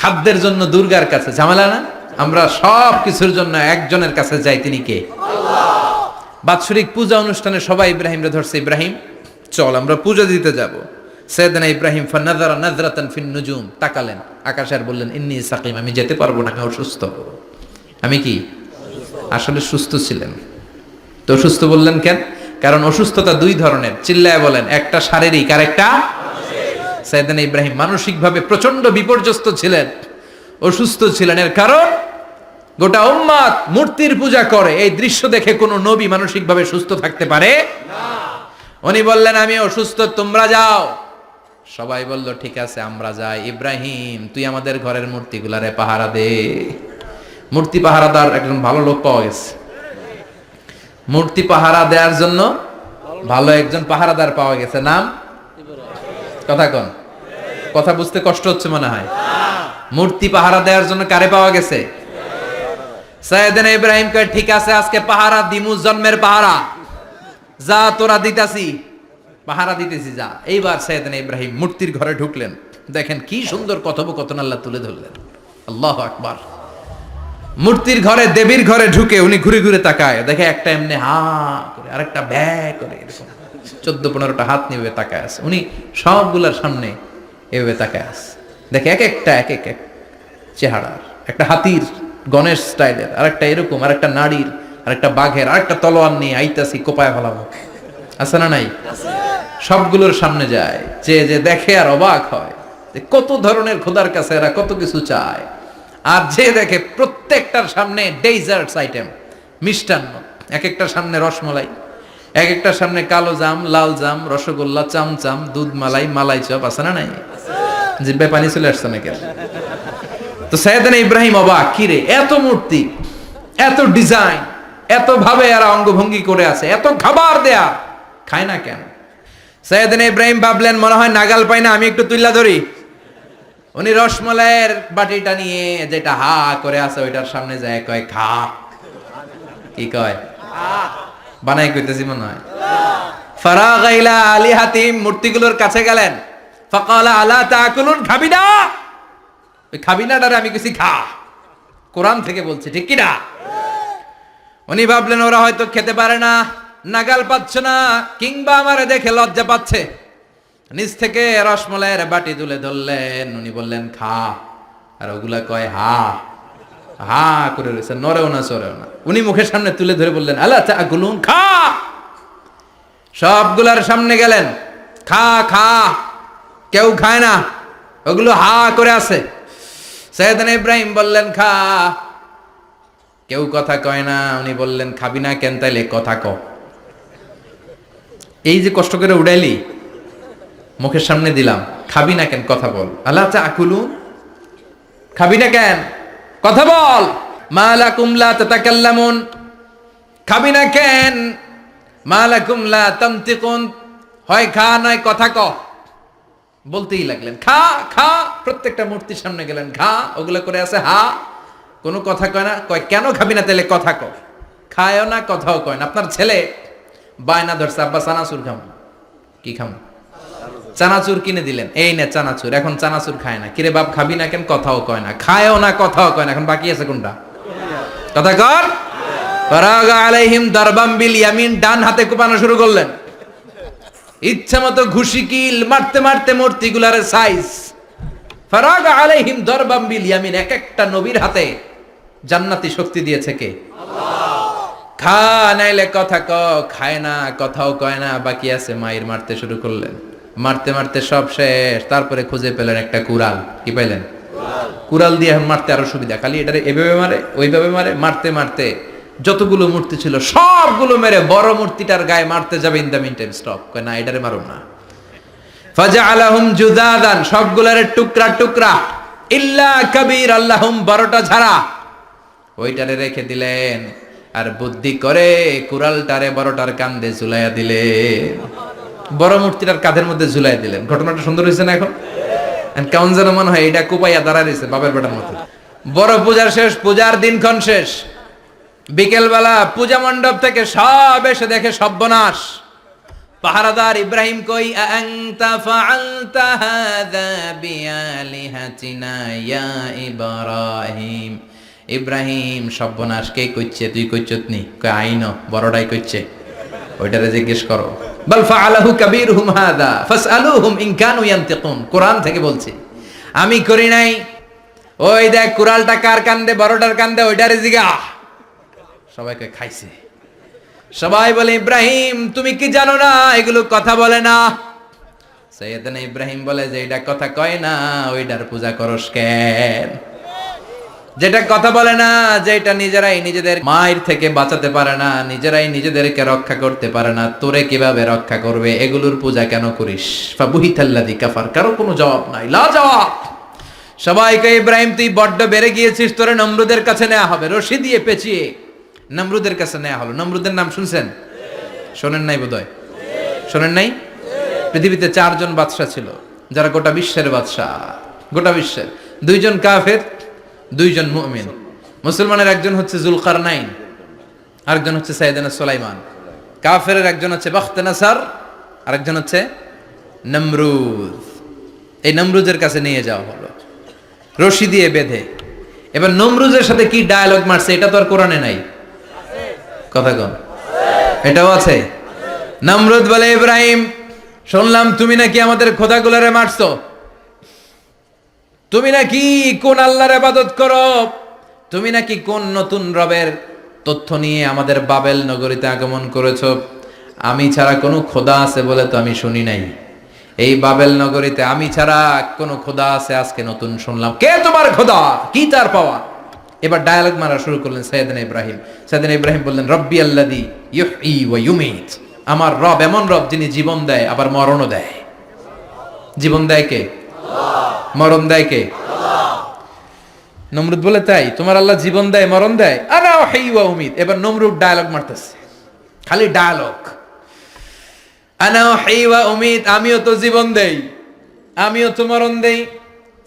খাদ্যের জন্য দুর্গার কাছে, ঝামেলা না? আমরা সব কিছুর জন্য একজনের কাছে যাই, তিনি কে? আল্লাহ। বাৎসরিক পূজা অনুষ্ঠানে সবাই ইব্রাহিমরে ধরছে, ইব্রাহিম চল আমরা পূজা দিতে যাব। সাইয়েদনা ইব্রাহিম ফানাযারা নাযরাতান ফিন নুজুম, তাকালেন আকাশে আর বললেন, ইন্নী সাকিম, আমি যেতে পারবো না, আমি অসুস্থ। আমি কি? আসলে সুস্থ ছিলেন তো। অসুস্থ বললেন কেন? কারণ অসুস্থতা দুই ধরনের, চিল্লায় বলেন, একটা শারীরিক আর একটা মানসিক। সাইয়েদনা ইব্রাহিম মানসিকভাবে প্রচন্ড বিপর্যস্ত ছিলেন, অসুস্থ ছিলেন। এর কারণ গোটা উম্মাত মূর্তির পূজা করে, এই দৃশ্য দেখে কোনো নবী মানসিকভাবে সুস্থ থাকতে পারে না। উনি বললেন, আমি অসুস্থ, তোমরা যাও। সবাই বলল, ঠিক আছে আমরা যাই। ইব্রাহিম তুই আমাদের ঘরের মূর্তিগুলারে পাহারা দে। মূর্তি পাহারাদার একজন ভালো লোক পাওয়া গেছে। মূর্তি পাহারা দেওয়ার জন্য ভালো একজন পাহারাদার পাওয়া গেছে। নাম? কথা কন, কথা বুঝতে কষ্ট হচ্ছে মনে হয়। মূর্তি পাহারা দেওয়ার জন্য কারে পাওয়া গেছে? সাইয়েদনা ইব্রাহিম কয়, ঠিক আছে আজকে পাহারা দিমু, জন্মের পাহারা। যা তোরা দিতাছি, পাহারা দিতেছি, যা। এইবার সাইয়েদনা ইব্রাহিম মূর্তির ঘরে ঢুকলেন। দেখেন কি সুন্দর কথোপকথন আল্লাহ তুলে ধরলেন। আল্লাহু আকবার। মূর্তির ঘরে, দেবীর ঘরে ঢুকে উনি ঘুরে ঘুরে তাকায়, দেখে একটা এমনি হা করে, আরেকটা ব্যা করে, এরকম 14-15টা হাত নিয়ে তাকায় আছে। উনি সবগুলার সামনে এভাবে তাকায় আছে, দেখে এক একটা এক এক এক চেহারার, একটা হাতির গণেশ স্টাইলের, আরেকটা এরকম, আরেকটা নারীর, আরেকটা বাঘের, আরেকটা তলোয়ার নিয়ে আইতাছি, কোপায় ফেলাবো। আছে না নাই? সবগুলোর সামনে যায়, যে যে দেখে আর অবাক হয় যে কত ধরনের খোদার কাছে এরা কত কিছু চায়। আর যে দেখে প্রত্যেকটার সামনে ডেজার্টস আইটেম, মিষ্টান্ন, এক একটার সামনে রসমলাই, এক একটার সামনে কালো জাম, লাল জাম, রসগোল্লা, চামচাম, দুধ মালাই, মালাই চপ। আছে না নাই? জিব্বায় পানি চলে আসছে নাকি? তো সাইয়েদনা ইব্রাহিম অবাক, কি রে এত মূর্তি, এত ডিজাইন, এত ভাবে এরা অঙ্গভঙ্গি করে আছে, এত খাবার দেয়া, খায় না কেন? সাইয়েদনা ইব্রাহিম ভাবলেন, মনে হয় নাগাল পাই না, আমি একটু তুইলা ধরি। উনি রসমলাইয়ের বাটিটা নিয়ে, যেটা হা করে আছে ওইটার সামনে যায়, কয় খা। কি কয়? বানাই কইতেছি মনে হয়। ফারাগা ইলা আলিহাতিম, মূর্তিগুলোর কাছে গেলেন। ফাকালা আলা তাকুলুন, খাবি না? ওই খাবি না ডারে আমি কিছু খা, কোরআন থেকে বলছি, ঠিক কি না? উনি ভাবলেন ওরা হয়তো খেতে পারে না, নাগাল পাচ্ছে না, কিংবা আমারে দেখে লজ্জা পাচ্ছে। নিচ থেকে রসমলাইয়ের বাটি তুলে ধরলেন। উনি বললেন খা, আর ওগুলা কয় হা হা করে রয়েছে, নরেও না চরেও না। উনি মুখের সামনে তুলে ধরে বললেন, আলা তাকুলুন, খা। সবগুলার সামনে গেলেন, খা খা, কেউ খায় না, ওগুলো হা করে আছে। সাইয়েদনা ইব্রাহিম বললেন খা, কেউ কথা কয় না। উনি বললেন খাবি না কেন, তাইলে কথা ক। এই যে কষ্ট করে উড়াইলি, মুখের সামনে দিলাম, খাবি না কেন কথা বল। আল্লাহ তাকুলু, খাবি না কেন কথা বল। মা লাকুম লা তাতাকাল্লামুন, খাবি না কেন। মা লাকুম লা তানতিকুন, হয় খা নয় কথা ক। বলতেই লাগলেন খা খা, প্রত্যেকটা মূর্তির সামনে গেলেন, খা, ওগুলো করে আছে হা, কোনো কথা কয় না। কয় কেন খাবি না, তাহলে কথা ক। খায়ও না, কথাও কয় না। আপনার ছেলে বায়না ধরছে, আব্বা চানাচুর খাম। কি খাম? চানাচুর কিনে দিলেন, এই নে চানাচুর। এখন চানাচুর খায় না। কিরে বাপ খাবি না কেন, কথাও কয় না। খায়ও না, কথাও কয় না। এখন বাকি আছে কোনটা? কথা কর। ফারাগা আলাইহিম দারবাম বিল ইয়ামিন, ডান হাতে কোপানো শুরু করলেন। ইচ্ছা মতো ঘুষি কিল মারতে মারতে মূর্তিগুলার সাইজ। ফারাগা আলাইহিম দারবাম বিল ইয়ামিন, এক একটা নবীর হাতে জান্নাতি শক্তি দিয়েছে কে? আল্লাহ। খা নাইলে কথা ক, খায় না, কথাও কয় না, বাকি আছে। মায়ের মারতে শুরু করলেন, মারতে মারতে সব শেষ। তারপরে খুঁজে পেলেন একটা কুড়াল। কি পাইলেন? কুড়াল দিয়ে এখন মারতে আরো সুবিধা। খালি এটারে এভাবে মারে, ওইভাবে মারে। মারতে মারতে যতগুলো মূর্তি ছিল সবগুলো মেরে বড় মূর্তিটার গায়ে মারতে যাবে, in the mean time stop, কয় না এটারে মারো না। ফাজআলাহুম জুদাদান, সবগুলারে টুকরা টুকরা। ইল্লা কাবীর আল্লাহুম, বড়টা ছাড়া ওইটারে রেখে দিলেন। আর বুদ্ধি করে কুড়ালটারে বড়টার কাঁধে ঝুলাইয়া দিলেন, বড় মূর্তিটার কাঁধের মধ্যে ঝুলাই দিলেন। ঘটনাটা সুন্দর হয়েছে না? এখন কেমন যেন মনে হয় এটা কুপাইয়া দাঁড়া রয়েছে বাপের বেটার মতো। বড় পূজার শেষ, পূজার দিনক্ষণ শেষ। বিকেলবেলা পূজা মণ্ডপ থেকে সব এসে দেখে সর্বনাশ। পাহারাদার ইব্রাহিম কই, আনতা ফাআলতা হাযা বিআলিহাতিনা ইয়া ইব্রাহিম। ইব্রাহিম সর্বনাশ কে কইছে? তুই কইছত নি? কই আইনো, বড়টাই কইছে। ওইটারে জিজ্ঞেস করো। বাল ফাআলাহু কাবীরুহুম হাযা ফাসআলুহুম ইন কানু ইয়ানতিকুন। কোরআন থেকে বলছি, আমি করি নাই। ওই দেখ কুড়ালটা কার কান্দে, বড়টার কান্দে, ওইটারে জিগা। সবাইকে খাইছে। সবাই বলে ইব্রাহিম তুমি কি জানো না এগুলো কথা বলে না? সাইয়েদনা ইব্রাহিম বলে যে এটা কথা কয় না, ওইটার পূজা করস কেন? যেটা কথা বলে না, যেটা নিজেরাই নিজেদের মায়ের থেকে বাঁচাতে পারে না, নিজেরাই নিজেদেরকে রক্ষা করতে পারে না, তোরে কিভাবে রক্ষা করবে? এগুলোর পূজা কেন করিস? ফাবুহিতাল্লাযী কাফার, কারো কোনো জবাব নাই, লা জবাব। সবাইকে ইব্রাহিম তুই বড্ড বেড়ে গিয়েছিস, তোরে নমরুদের কাছে নেওয়া হবে। রশি দিয়ে পেঁচিয়ে নমরুদের কাছে নেওয়া হলো। নমরুদের নাম শুনছেন? শোনেন নাই বোধহয়। শোনেন নাই? পৃথিবীতে 4 জন বাদশা ছিল, যারা গোটা বিশ্বের বাদশা। গোটা বিশ্বের 2 জন কাফের, 2 জন মুমিন। মুসলমানের একজন হচ্ছে জুলকারনাইন, আরেকজন হচ্ছে সাইয়েদনা সুলাইমান। কাফেরের একজন হচ্ছে বাখতেনাসার, আরেকজন হচ্ছে নমরুদ। এই নমরুদের কাছে নিয়ে যাওয়া হলো রশি দিয়ে বেঁধে। এবার নমরুদের সাথে কি ডায়ালগ মারছে এটা তো আর কোরআনে নাই। কথা কন, এটাও আছে। নমরুদ বলে, ইব্রাহিম শুনলাম তুমি নাকি আমাদের খোদাগুলারে মারছো, তুমি নাকি কোন আল্লাহর ইবাদত করো, তুমি নাকি কোন নতুন রবের তথ্য নিয়ে আমাদের বাবেল নগরীতে আগমন করেছো। আমি ছাড়া কোনো খোদা আছে বলে তো আমি শুনি নাই। এই বাবেল নগরীতে আমি ছাড়া কোনো খোদা আছে আজকে নতুন শুনলাম। কে তোমার খোদা? কি তার পাওয়া? এবার ডায়ালগ মারা শুরু করলেন সাইয়েদনা ইব্রাহিম। সাইয়েদনা ইব্রাহিম বললেন, রব্বি আল্লাযী ইউহয়ী ওয়া ইউমীত। আমার রব এমন রব যিনি জীবন দেয় আবার মরণও দেয়। জীবন দেয় কে? আল্লাহ। মরণ দেয় কে? আল্লাহ। নমরুদ বলে, তাই তোমার আল্লাহ জীবন দেয় মরণ দেয়? আনা উহয়ী ওয়া উমীত। এবার নমরুদ ডায়ালগ মারতেছে, খালি ডায়ালগ। আনা উহয়ী ওয়া উমীত, আমিও তো জীবন দেই, আমিও তো মরণ দেই।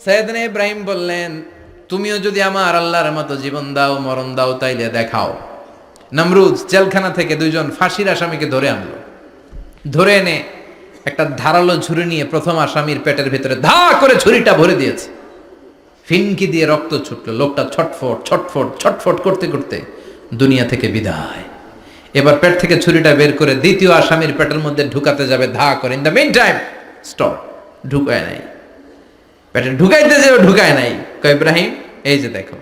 সাইয়েদনা ইব্রাহিম বললেন, তুমিও যদি আমার আল্লাহর মতো জীবন দাও মরণ দাও তাইলে দেখাও। নমরুদ জেলখানা থেকে 2 জন ফাঁসির আসামিকে ধরে আনলো। ধরে এনে একটা ধারালো ছুরি নিয়ে প্রথম আসামির পেটের ভিতরে ধা করে ছুরিটা ভরে দিয়েছে। ফিনকি দিয়ে রক্ত ছুটলো। লোকটা ছটফট ছটফট ছটফট করতে করতে দুনিয়া থেকে বিদায়। এবার পেট থেকে ছুরিটা বের করে দ্বিতীয় আসামির পেটের মধ্যে ঢুকাতে যাবে ধা করে। In the mean time stop, ঢুকায় নাই। পেটে ঢুকাইতে যাবে, ঢুকায় নাই। কয় ইব্রাহিম এই যে দেখো,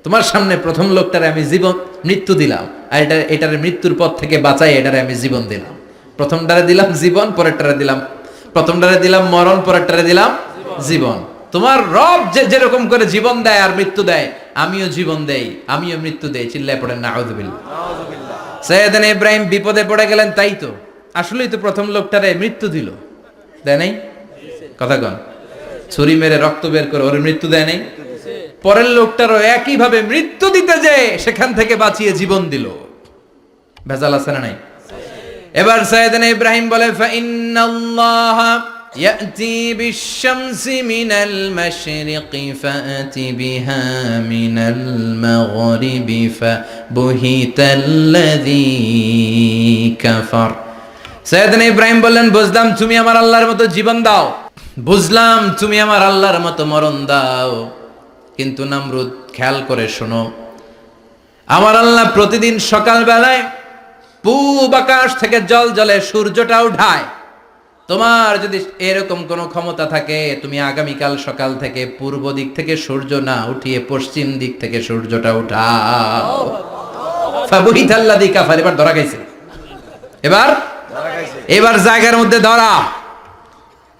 তোমার সামনে প্রথম লোকটারে আমি জীবন মৃত্যু দিলাম, আর এটার মৃত্যুর পথ থেকে বাঁচাই এটারে আমি জীবন দিলাম। প্রথমটারে দিলাম জীবন, পরেরটারে দিলাম, প্রথমটারে দিলাম মরণ, পরেরটারে দিলাম জীবন। তোমার রব যেরকম করে জীবন দেয় আর মৃত্যু দেয়, আমিও জীবন দেই, আমিও মৃত্যু দেই। চিল্লায় পড়েন নাউযুবিল্লাহ। সাইয়েদনা ইব্রাহিম বিপদে পড়ে গেলেন, তাই তো আসলেই তো প্রথম লোকটারে মৃত্যু দিল, দেয় নাই? কথা কন, ছুরি মেরে রক্ত বের করে ওর মৃত্যু দেয় নাই? পরের লোকটারও একই ভাবে মৃত্যু দিতে যে সেখান থেকে বাঁচিয়ে জীবন দিল। ভেজাল আছে না নাই? এবার সাইয়েদনা ইব্রাহিম বলে, ফাইন্নাল্লাহা ইয়াতি বিশ-শামসি মিনাল মাশরিকি ফাতি বিহা মিনাল মাগরিবি ফাবুহিতাল্লাযী কাফার। সাইয়েদনা ইব্রাহিম বললেন, বুঝলাম তুমি আমার আল্লাহর মতো জীবন দাও, বুঝলাম তুমি আমার আল্লাহর মতো মরণ দাও, কিন্তু নমরুদ খেয়াল করে শোনো, আমার আল্লাহ প্রতিদিন সকাল বেলায় পূব আকাশ থেকে জল জলে সূর্যটা উঠায়। তোমার যদি এরকম কোনো ক্ষমতা থাকে, তুমি আগামীকাল সকাল থেকে পূর্ব দিক থেকে সূর্য না উঠিয়ে পশ্চিম দিক থেকে সূর্যটা উঠাও। ফাবুহিতাল্লাযী কাফার। এবার ধরা খাইছে, এবার জায়গার মধ্যে ধরা,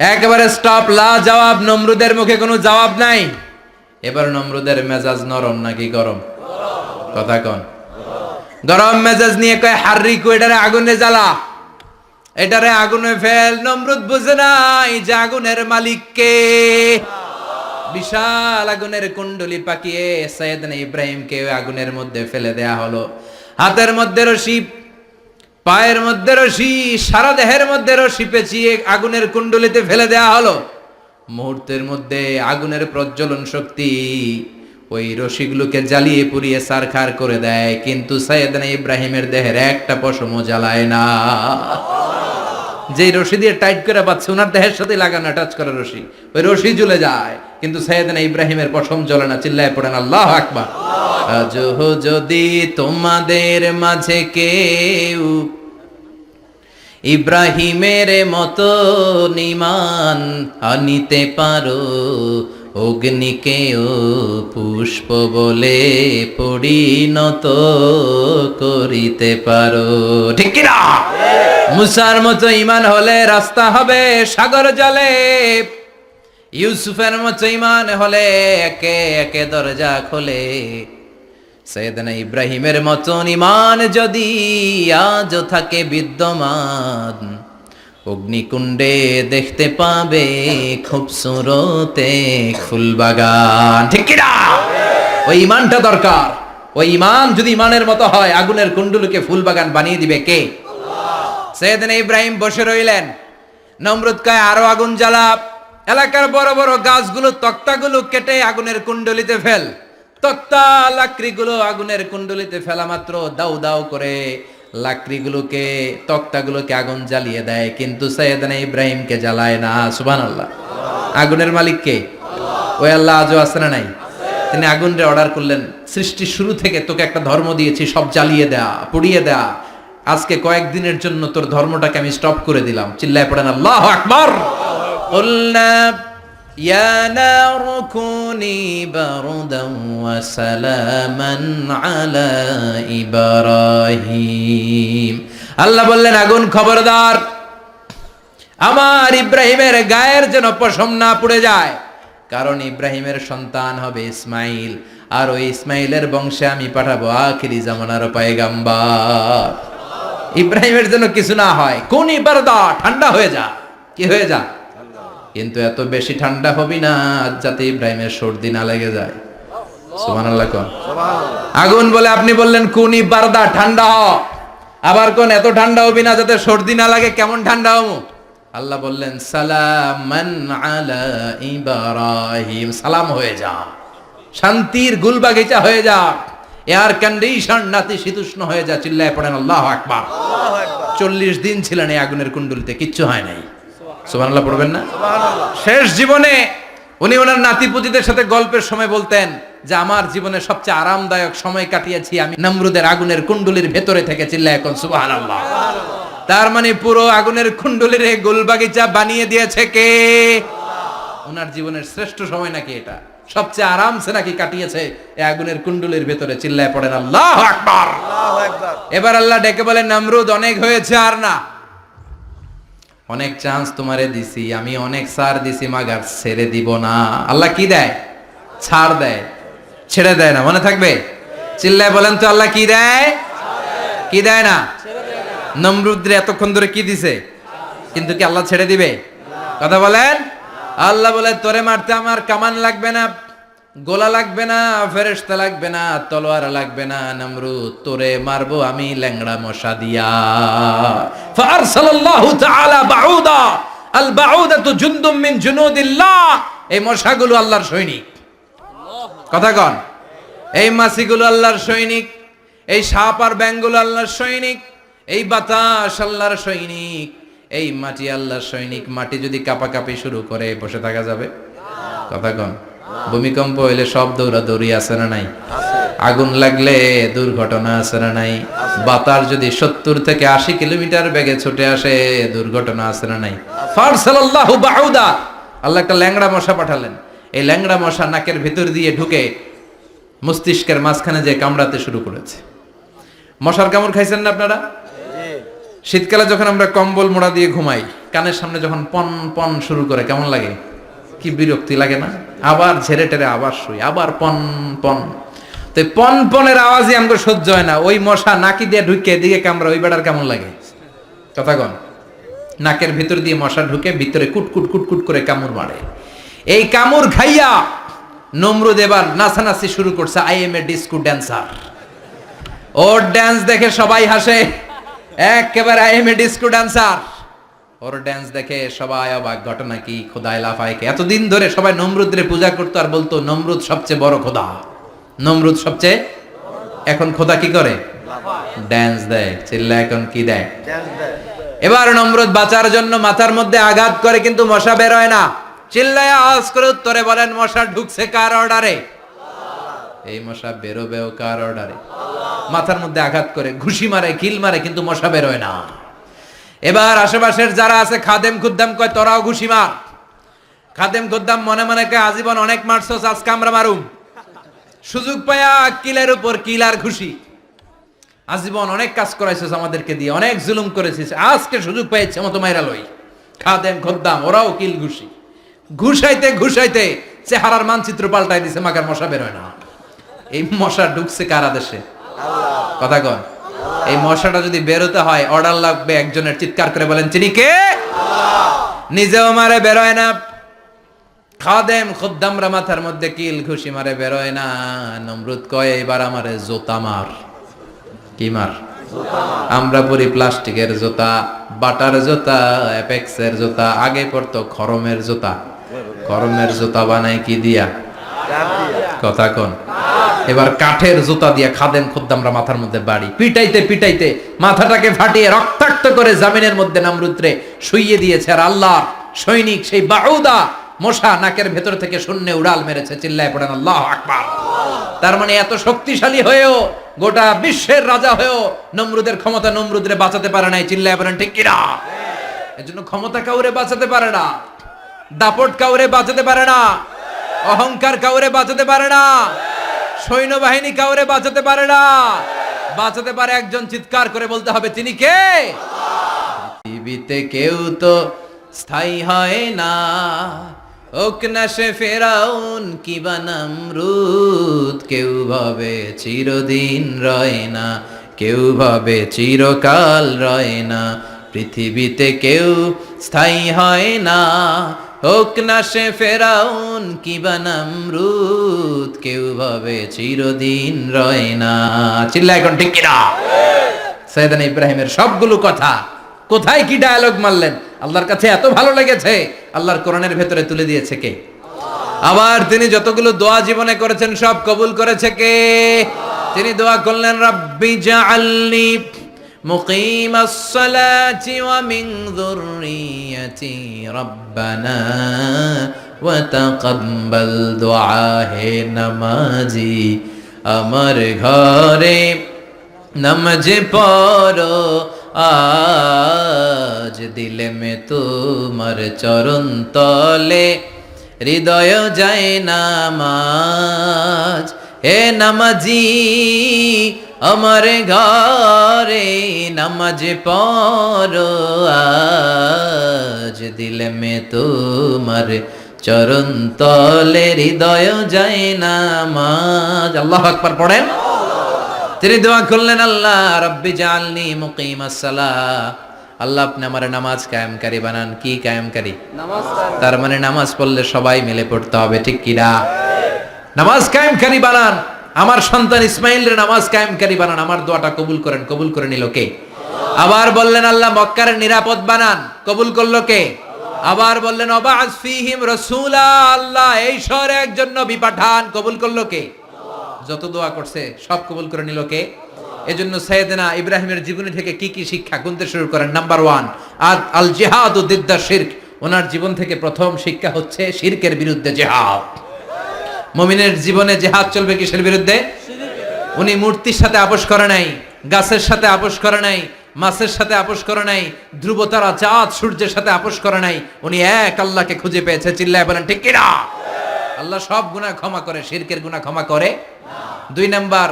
একেবারে স্টপ, লা জবাব। নমরুদের মুখে কোনো জবাব নাই। এবার নমরুদের মেজাজ নরম নাকি গরম? কথা কন। গরম মেজাজ নিয়ে কয়, হাররিকু, এটারে আগুনে জ্বালা, এটারে আগুনে ফেল। নমরুদ বুঝে নাই যে আগুনের মালিক কে। বিশাল আগুনের কুণ্ডলি পাকিয়ে সাইয়েদনা ইব্রাহিমকে আগুনের মধ্যে ফেলে দেয়া হলো। হাতের মধ্যে রশি, পায়ের মধ্যে রশি, সারা দেহের মধ্যে রশি পেঁচিয়ে আগুনের কুণ্ডলিতে ফেলে দেয়া হলো। মুহূর্তের মধ্যে আগুনের প্রজ্বলন শক্তি ওই রশিগুলোকে জ্বালিয়ে পুড়িয়ে ছারখার করে দেয়, কিন্তু সাইয়েদনা ইব্রাহিমের দেহের একটা পশমও জ্বালায় না। যে রশি দিয়ে টাইট করে বাঁধছে, ওনার দেহের সাথে লাগানো টাচ করা রশি, ওই রশি জ্বলে যায়, কিন্তু সাইয়েদনা ইব্রাহিমের পশম জ্বলে না। চিল্লায় পড়েন আল্লাহু আকবার। আজো যদি তোমাদের মাঝে কেউ ইব্রাহিমের মতো ঈমান আনিতে পারো, অগ্নিকেও পুষ্প বলে পরিণত করিতে পারো, ঠিক কি না? মুসার মতো ঈমান হলে রাস্তা হবে সাগর জলে, ইউসুফের মতো ঈমান হলে একে একে দরজা খোলে। সাইয়েদনা ইব্রাহিমের মতন ঈমান যদি আজ থাকে বিদ্যমান, অগ্নিকুণ্ডে দেখতে পাবে খুবসুরত এক ফুলবাগান, ঠিক কি না? ওই ঈমানটা দরকার। ওই ঈমান যদি ঈমানের মতো হয়, আগুনের কুণ্ডলকে ফুলবাগান বানিয়ে দিবে কে? আল্লাহ। সাইয়েদনা ইব্রাহিম বসে রইলেন। নমরুদ কয়, আরো আগুন জ্বালা, এলাকার বড় বড় গাছগুলো, তক্তাগুলো কেটে আগুনের কুণ্ডলিতে ফেল। তক্তা লাকড়িগুলো আগুনের কুণ্ডলিতে ফেলা মাত্র দাউ দাউ করে লাকড়িগুলোকে, তক্তাগুলোকে আগুন জ্বালিয়ে দেয়, কিন্তু সাইয়েদনা ইব্রাহিমকে জ্বালায় না। সুবহানাল্লাহ। আগুনের মালিক কে? ওই আল্লাহ আজও আছে না নাই? তিনি আগুনরে অর্ডার করলেন, সৃষ্টির শুরু থেকে তোকে একটা ধর্ম দিয়েছি, সব জ্বালিয়ে দেয়া, পুড়িয়ে দেয়া, আজকে কয়েকদিনের জন্য তোর ধর্মটাকে আমি স্টপ করে দিলাম। চিল্লায় পড়েন আল্লাহু আকবার। কুলনা ইয়া নারু কুনি বারদান ওয়া সালামান আলা ইব্রাহিম। আল্লাহ বললেন, আগুন খবরদার, আমার ইব্রাহিমের গায়ের যেন পশম না পুড়ে যায়, কারণ ইব্রাহিমের সন্তান হবে ইসমাইল, আর ওই ইসমাইলের বংশে আমি পাঠাবো আখিরি জামানার পয়গাম্বার। ইব্রাহিমের যেন কিছু না হয়। কুনি বারদা, ঠান্ডা হয়ে যা। কি হয়ে যা? কিন্তু এত বেশি ঠান্ডা হবি না যাতে ইব্রাহিমের সর্দি না লেগে যায়। সুবহানাল্লাহ কোন। আগুন বলে, আপনি বললেন কুনি বারদা, ঠান্ডা হ, আবার কোন এত ঠান্ডা হবি না যাতে সর্দি না লাগে। কেমন ঠান্ডা হবো? আল্লাহ বললেন, সালামান আলা ইব্রাহিম, সালাম হয়ে যা, শান্তির গুলবাগিচা হয়ে যা, এয়ার কন্ডিশন নাতিশীতোষ্ণ হয়ে যা। চিল্লায় পড়েন আল্লাহু আকবার। 40 দিন ছিলেন এই আগুনের কুণ্ডলিতে, কিচ্ছু হয় নাই। সুবহানাল্লাহ পড়বেন না? শেষ জীবনে উনি ওনার নাতিপুতিদের সাথে গল্পের সময় বলতেন যে আমার জীবনে সবচেয়ে আরামদায়ক সময় কাটিয়েছি আমি নমরুদের আগুনের কুণ্ডলির ভেতরে থেকে। চিল্লায় এখন সুবহানাল্লাহ। তার মানে পুরো আগুনের কুণ্ডলির গোলবাগিচা বানিয়ে দিয়েছে কে? ওনার জীবনের শ্রেষ্ঠ সময় নাকি এটা? সবচেয়ে আরামসে নাকি কাটিয়েছে এই আগুনের কুণ্ডলির ভেতরে। চিল্লায় পড়েন আল্লাহু আকবার। এবার আল্লাহ ডেকে বলেন, নমরুদ অনেক হয়েছে, আর না, অনেক চান্স তোমারে দিছি, আমি অনেক ছাড় দিছি, মাগার ছেড়ে দিব না। আল্লাহ কি দেয়? ছাড় দেয়, ছেড়ে দেয় না। মনে থাকবে? চিল্লায় বলেন তো, আল্লাহ কি দেয়? কি দেয় না? নমরুদরে এতক্ষণ ধরে কি দিছে? কিন্তু কি আল্লাহ ছেড়ে দিবে? কথা বলেন। আল্লাহ বলে, তোরে মারতে আমার কামান লাগবে না, গোলা লাগবে না, ফেরেশতা লাগবে না, তলোয়ার লাগবে না, নমরুদ তোরে মারবো আমি ল্যাংড়া মশা দিয়া। ফারসালাল্লাহু তাআলা বাউদা, আল বাউদাতু জুনদুম মিন জুনুদিল্লাহ। এই মশাগুলো আল্লাহর সৈনিক। কথা কন। এই মাছিগুলো আল্লাহর সৈনিক, এই সাপ আর ব্যাঙগুলো আল্লাহর সৈনিক, এই বাতাস আল্লাহর সৈনিক, এই মাটি আল্লাহর সৈনিক। মাটি যদি কাঁপাকাঁপি শুরু করে বসে থাকা যাবে? কথা কন। ভূমিকম্প হইলে সব দৌড়াদৌড়ি আছে না নাই? আগুন লাগলে দুর্ঘটনা আছে না নাই? বাতাস যদি 70 থেকে 80 কিলোমিটার বেগে ছুটে আসে, দুর্ঘটনা আছে না নাই? ফারসালাল্লাহু বাউদা, আল্লাহ একটা ল্যাংড়া মশা পাঠালেন। এই ল্যাংড়া মশা নাকের ভিতর দিয়ে ঢুকে মস্তিষ্কের মাঝখানে যে কামড়াতে শুরু করেছে। মশার কামড় খাইছেন না আপনারা? শীতকালে যখন আমরা কম্বল মোড়া দিয়ে ঘুমাই, কানের সামনে যখন পন পন শুরু করে কেমন লাগে? কি বিরক্তি লাগে না? আবার ঝেড়ে টেরে আবার শুই, আবার পন পন। তো পন পনের আওয়াজই আমাকে সহ্য হয় না। ওই মশা নাকি দিয়ে ঢুকে এদিকে কামড়া, ওই বেড়ার কেমন লাগে? কথা কন। নাকের ভিতর দিয়ে মশা ঢুকে ভিতরে কুটকুট কুটকুট করে কামড় মারে। এই কামড় খাইয়া নমরুদ এবার নাচানাচি শুরু করছে। I M A disco dancer. Or dance দেখে সবাই হাসে, একেবারে I M A disco dancer. Or dance দেখে সবাই অবাক। ঘটনা কি? খোদায় লাফায়কে। এতদিন ধরে সবাই নমরুদরে পূজা করতো আর বলতো নমরুদ সবচেয়ে বড় খোদা, নমরুদ সবচেয়ে। এখন খোদা কি করে? ড্যান্স দেয়। চিল্লা এখন কি দেয়? এবার নমরুদ বাঁচার জন্য মাথার মধ্যে আঘাত করে, কিন্তু মশা বের হয় না। চিল্লায় আওয়াজ করে উত্তরে বলেন, মশা ঢুকছে কার অর্ডারে? এই মশা বেরোবেও কার অর্ডারে? মাথার মধ্যে আঘাত করে ঘুষি মারে, কিল মারে, কিন্তু মশা বের হয় না। এবার আশেপাশের যারা আছে খাদেম খুদ্দাম কয়, তোরাও ঘুষি মার। খাদেম খুদ্দাম মনে মনে কয়, আজীবন অনেক মারছস, আজকে আমরা মারুম। সুযোগ পায়া কিলের উপর কিল আর ঘুষি। আজীবন অনেক কাজ করাইছিস আমাদেরকে দিয়ে, অনেক জুলুম করেছিস, আজকে সুযোগ পেয়েছে মতো মাইরা লই। খাদেম খুদ্দাম ওরাও কিল ঘুষি। ঘুষাইতে ঘুষাইতে চেহারার মানচিত্র পাল্টাই দিছে, মাগার মশা বের হয় না। এই মশা ঢুকছে কার আদেশে? কথা কন। এই মশাটা যদি বেরোতে হয়, অর্ডার লাগবে একজনের। চিৎকার করে বলেন, চিনি কে? নিজেও মারে, বেরোয় না। খাদেম খুদ্দামরা মাথার মধ্যে কিল ঘুষি মারে, বেরোয় না। নমরুদ কয়, এবার আমারে জোতা মার। কি মার? আমরা পরি প্লাস্টিকের জুতা, বাটার জুতা, অ্যাপেক্সের জুতা। আগে পড়তো খরমের জুতা। খরমের জুতা বানাই কি দিয়া? কথা কন। এবার কাঠের জুতা দিয়া খাদেম খুদ্দামরা মাথার মধ্যে বাড়ি। পিটাইতে পিটাইতে মাথাটাকে ফাটিয়ে রক্তাক্ত করে জামিনের মধ্যে নমরুদরে শুইয়ে দিয়েছে। আর আল্লাহর সৈনিক সেই বাউদা মশা নাকের ভেতর থেকে শূন্যে উড়াল মেরেছে। চিল্লায় পড়েন আল্লাহু আকবার। তার মানে এত শক্তিশালী হয়েও, গোটা বিশ্বের রাজা হয়েও নমরুদের ক্ষমতা নমরুদরে বাঁচাতে পারে নাই। চিল্লায় পড়েন ঠিক কিনা? এজন্য ক্ষমতা কাউরে বাঁচাতে পারে না, দাপট কাউরে বাঁচাতে পারে না, অহংকার কাউরে বাঁচাতে পারে না, সৈন্যবাহিনী কাউরে বাঁচাতে পারে না। বাঁচাতে পারে একজন। চিৎকার করে বলতে হবে, তিনি কে? পৃথিবীতে কেউ তো স্থায়ী হয় না, হোক না সে ফেরাউন কিবা নমরুদ। কেউ ভাবে চিরদিন রয় না, কেউ ভাবে চিরকাল রয় না। পৃথিবীতে কেউ স্থায়ী হয় না, হোক না সে ফেরাউন কিবা নমরুদ। কেউ ভাবে চিরদিন রয় না। চিল্লা এখন ঠিক কিনা? সাইয়েদনা ইব্রাহিমের সবগুলো কথা কোথায় কি ডায়ালগ মারলেন, আল্লাহর কাছে এত ভালো লেগেছে। আল্লাহর কোরআনের ভেতরে তুলে দিয়েছে কে? আবার তিনি যতগুলো দোয়া জীবনে করেছেন সব কবুল করেছে কে? তিনি দোয়া করলেন, রাব্বি জাআলনি মুকিমাস সালাতি ওয়া মিন যুররিয়াতি রাব্বানা ওয়া তাকাব্বাল দুআ। হে নামাজি, আমার ঘরে নামাজ পড়ো আজ, দিলে মে তোমার চরণ তলে হৃদয় যায় নামাজ। হে নামাজি আমার ঘরে নামাজ পড়ো আজ, দিলে মে তোমার চরণ তলে হৃদয় যায় নামাজ। আল্লাহু আকবার পড়েন। তিনি দোয়া করলেন, আল্লাহ রব্বি জাআলনি মুকিমাস সালাহ, আল্লাহ আপনি আমার নামাজ কায়েমকারী বানান। কি কায়েমকারী? নামাজ। তার মানে নামাজ পড়লে সবাই মিলে পড়তে হবে, ঠিক কি না? নামাজ কায়েমকারী বানান। আমার সন্তান ইসমাইলের নামাজ কায়েমকারী বানান। আমার দোয়াটা কবুল করেন। কবুল করে নিল কে? আবার বললেন আল্লাহ মক্কার নিরাপদ বানান। কবুল করলো কে? আবার বললেন ওয়াবা'আস ফীহিম রাসূলা, আল্লাহ এই শহরে একজন নবী পাঠান। কবুল করলো কে? যত দোয়া করছে সব কবুল করে নিল কে? এজন্য সাইয়েদনা ইব্রাহিমের জীবনী থেকে কি কি শিক্ষা গুনতে শুরু করেন। নাম্বার 1, আল জিহাদু দিদ্দা শিরক। ওনার জীবন থেকে প্রথম শিক্ষা হচ্ছে শিরকের বিরুদ্ধে জিহাদ। মুমিনের জীবনে জিহাদ চলবে কিসের বিরুদ্ধে? উনি মূর্তির সাথে আপোষ করে নাই, গাছের সাথে আপোষ করে নাই, মাছের সাথে আপোষ করে নাই, ধ্রুবতারা চাঁদ সূর্যের সাথে আপোষ করে নাই। উনি এক আল্লাহকে খুঁজে পেয়েছে। চিল্লায় বলেন ঠিক কি না? আল্লাহ সব গুনাহ ক্ষমা করে, শিরকের গুনাহ ক্ষমা করে না। 2 নাম্বার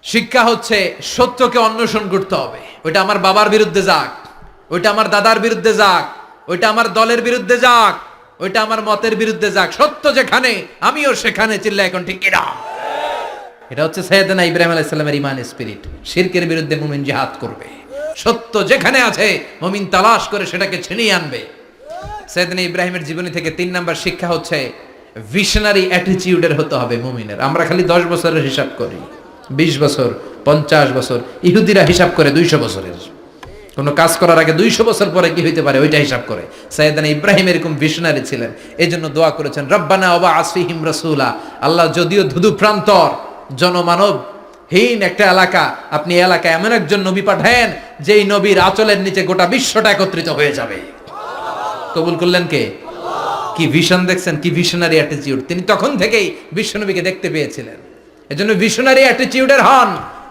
শিক্ষা হচ্ছে সত্যকে অন্বেষণ করতে হবে। ওইটা আমার বাবার বিরুদ্ধে যাক, ওইটা আমার দাদার বিরুদ্ধে যাক, ওইটা আমার দলের বিরুদ্ধে যাক, ওইটা আমার মতের বিরুদ্ধে যাক, সত্য যেখানে আমিও সেখানে। চিল্লায় এখন ঠিক কি না? এটা হচ্ছে সাইয়েদনা ইব্রাহিম আলাইহিস সালামের ঈমান স্পিরিট। শিরকের বিরুদ্ধে মুমিন জিহাদ করবে। সত্য যেখানে আছে মুমিন তালাশ করে সেটাকে ছিনিয়ে আনবে। সাইয়েদনা ইব্রাহিমের জীবনী থেকে 3 নাম্বার শিক্ষা হচ্ছে ভিশনারি অ্যাটিটিউডের হতে হবে মুমিনের। আমরা খালি 10 বছরের হিসাব করি, 20 বছর, 50 বছর। ইহুদিরা হিসাব করে 200 বছরের। কোনো কাজ করার আগে 200 বছর পরে কি হইতে পারে ওইটা হিসাব করে। সাইয়েদনা ইব্রাহিম এরকম ভিশনারি ছিলেন। এজন্য দোয়া করেছেন রব্বানা ওয়াবা'আস ফীহিম রাসূলা, আল্লাহ যদিও ধুধু প্রান্তর জনমানব হীন একটা এলাকা, আপনি এলাকায় এমন একজন নবী পাঠায়েন যেই নবীর আঁচলের নিচে গোটা বিশ্বটা একত্রিত হয়ে যাবে। কবুল করলেন কে? কি ভিশন দেখছেন, কি ভিশনারি অ্যাটিটিউড। তিনি তখন থেকেই বিশ্বনবীকে দেখতে পেয়েছিলেন। এজন্য ভিশনারি অ্যাটিটিউডের হন,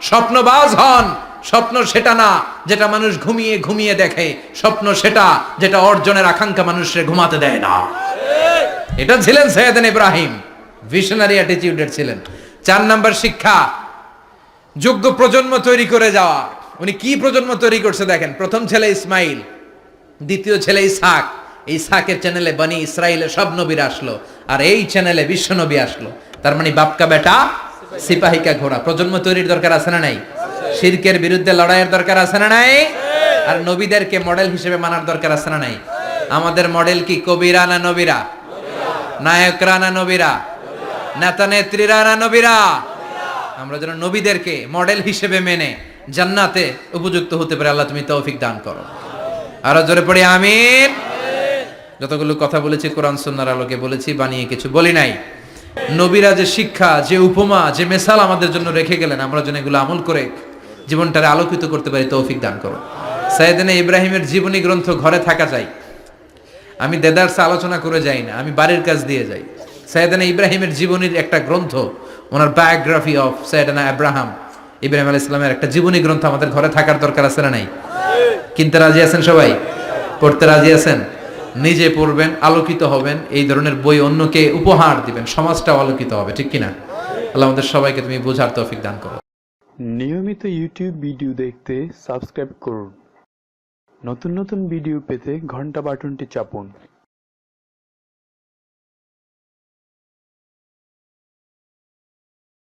স্বপ্নবাজ হন। স্বপ্ন সেটা না যেটা মানুষ ঘুমিয়ে ঘুমিয়ে দেখে, স্বপ্ন সেটা যেটা অর্জনের আকাঙ্ক্ষা মানুষকে ঘুমাতে দেয় না। এটা ছিলেন সাইয়েদনা ইব্রাহিম, ভিশনারি অ্যাটিটিউডের ছিলেন। 4 নাম্বার শিক্ষা যোগ্য প্রজন্ম তৈরি করে যাওয়া। উনি কি প্রজন্ম তৈরি করছে দেখেন। প্রথম ছেলে ইসমাইল, দ্বিতীয় ছেলে ইসহাক। ইসহাকের চ্যানেলে বনি ইসরাইলের সব নবীরা আসলো, আর এই চ্যানেলে বিশ্ব নবী আসলো। তার মানে বাপকা বেটা সিপাহিকা ঘোড়া। প্রজন্ম তৈরির দরকার আছে না নাই? শিরকের বিরুদ্ধে লড়াইয়ের দরকার আছে না নাই? আর নবীদেরকে মডেল হিসেবে মানার দরকার আছে না নাই? আমাদের মডেল কি কবিরা না নবীরা? নায়করা না নবীরা? নেতা নেত্রীরা না নবীরা? আমরা যেন নবীদেরকে মডেল হিসেবে মেনে জান্নাতে উপযুক্ত হতে পারে। আল্লাহ তুমি তৌফিক দান করো। আরো জোরে পড়ি আমিন। যতগুলো কথা বলেছি কোরআন সুন্নাহর আলোকে বলেছি, বানিয়ে কিছু বলি নাই। নবীরা যে শিক্ষা, যে উপমা, যে মেসাল আমাদের জন্য রেখে গেলেন, আমরা যেন এগুলো আমল করে জীবনটারে আলোকিত করতে পারি, তৌফিক দান করো। সাইয়েদনা ইব্রাহিমের জীবনী গ্রন্থ ঘরে থাকা যায়। আমি দেদারসে আলোচনা করে যাই না, আমি বাড়ির কাজ দিয়ে যাই। সাইয়েদনা ইব্রাহিমের জীবনীর একটা গ্রন্থ, ওনার বায়োগ্রাফি অফ সাইয়েদনা ইব্রাহিম আলাইহিস সালামের একটা জীবনী গ্রন্থ আমাদের ঘরে থাকার দরকার আছে না নাই? কিনতে রাজি আছেন সবাই? পড়তে রাজি আছেন? নিজে পড়বেন, আলোকিত হবেন, এই ধরনের বই অন্যকে উপহার দিবেন, সমাজটাও আলোকিত হবে, ঠিক কিনা? আল্লাহ আমাদের সবাইকে তুমি বোঝার তৌফিক দান করো। নিয়মিত ইউটিউব ভিডিও দেখতে সাবস্ক্রাইব করুন। নতুন নতুন ভিডিও পেতে ঘন্টা বাটনটি চাপুন।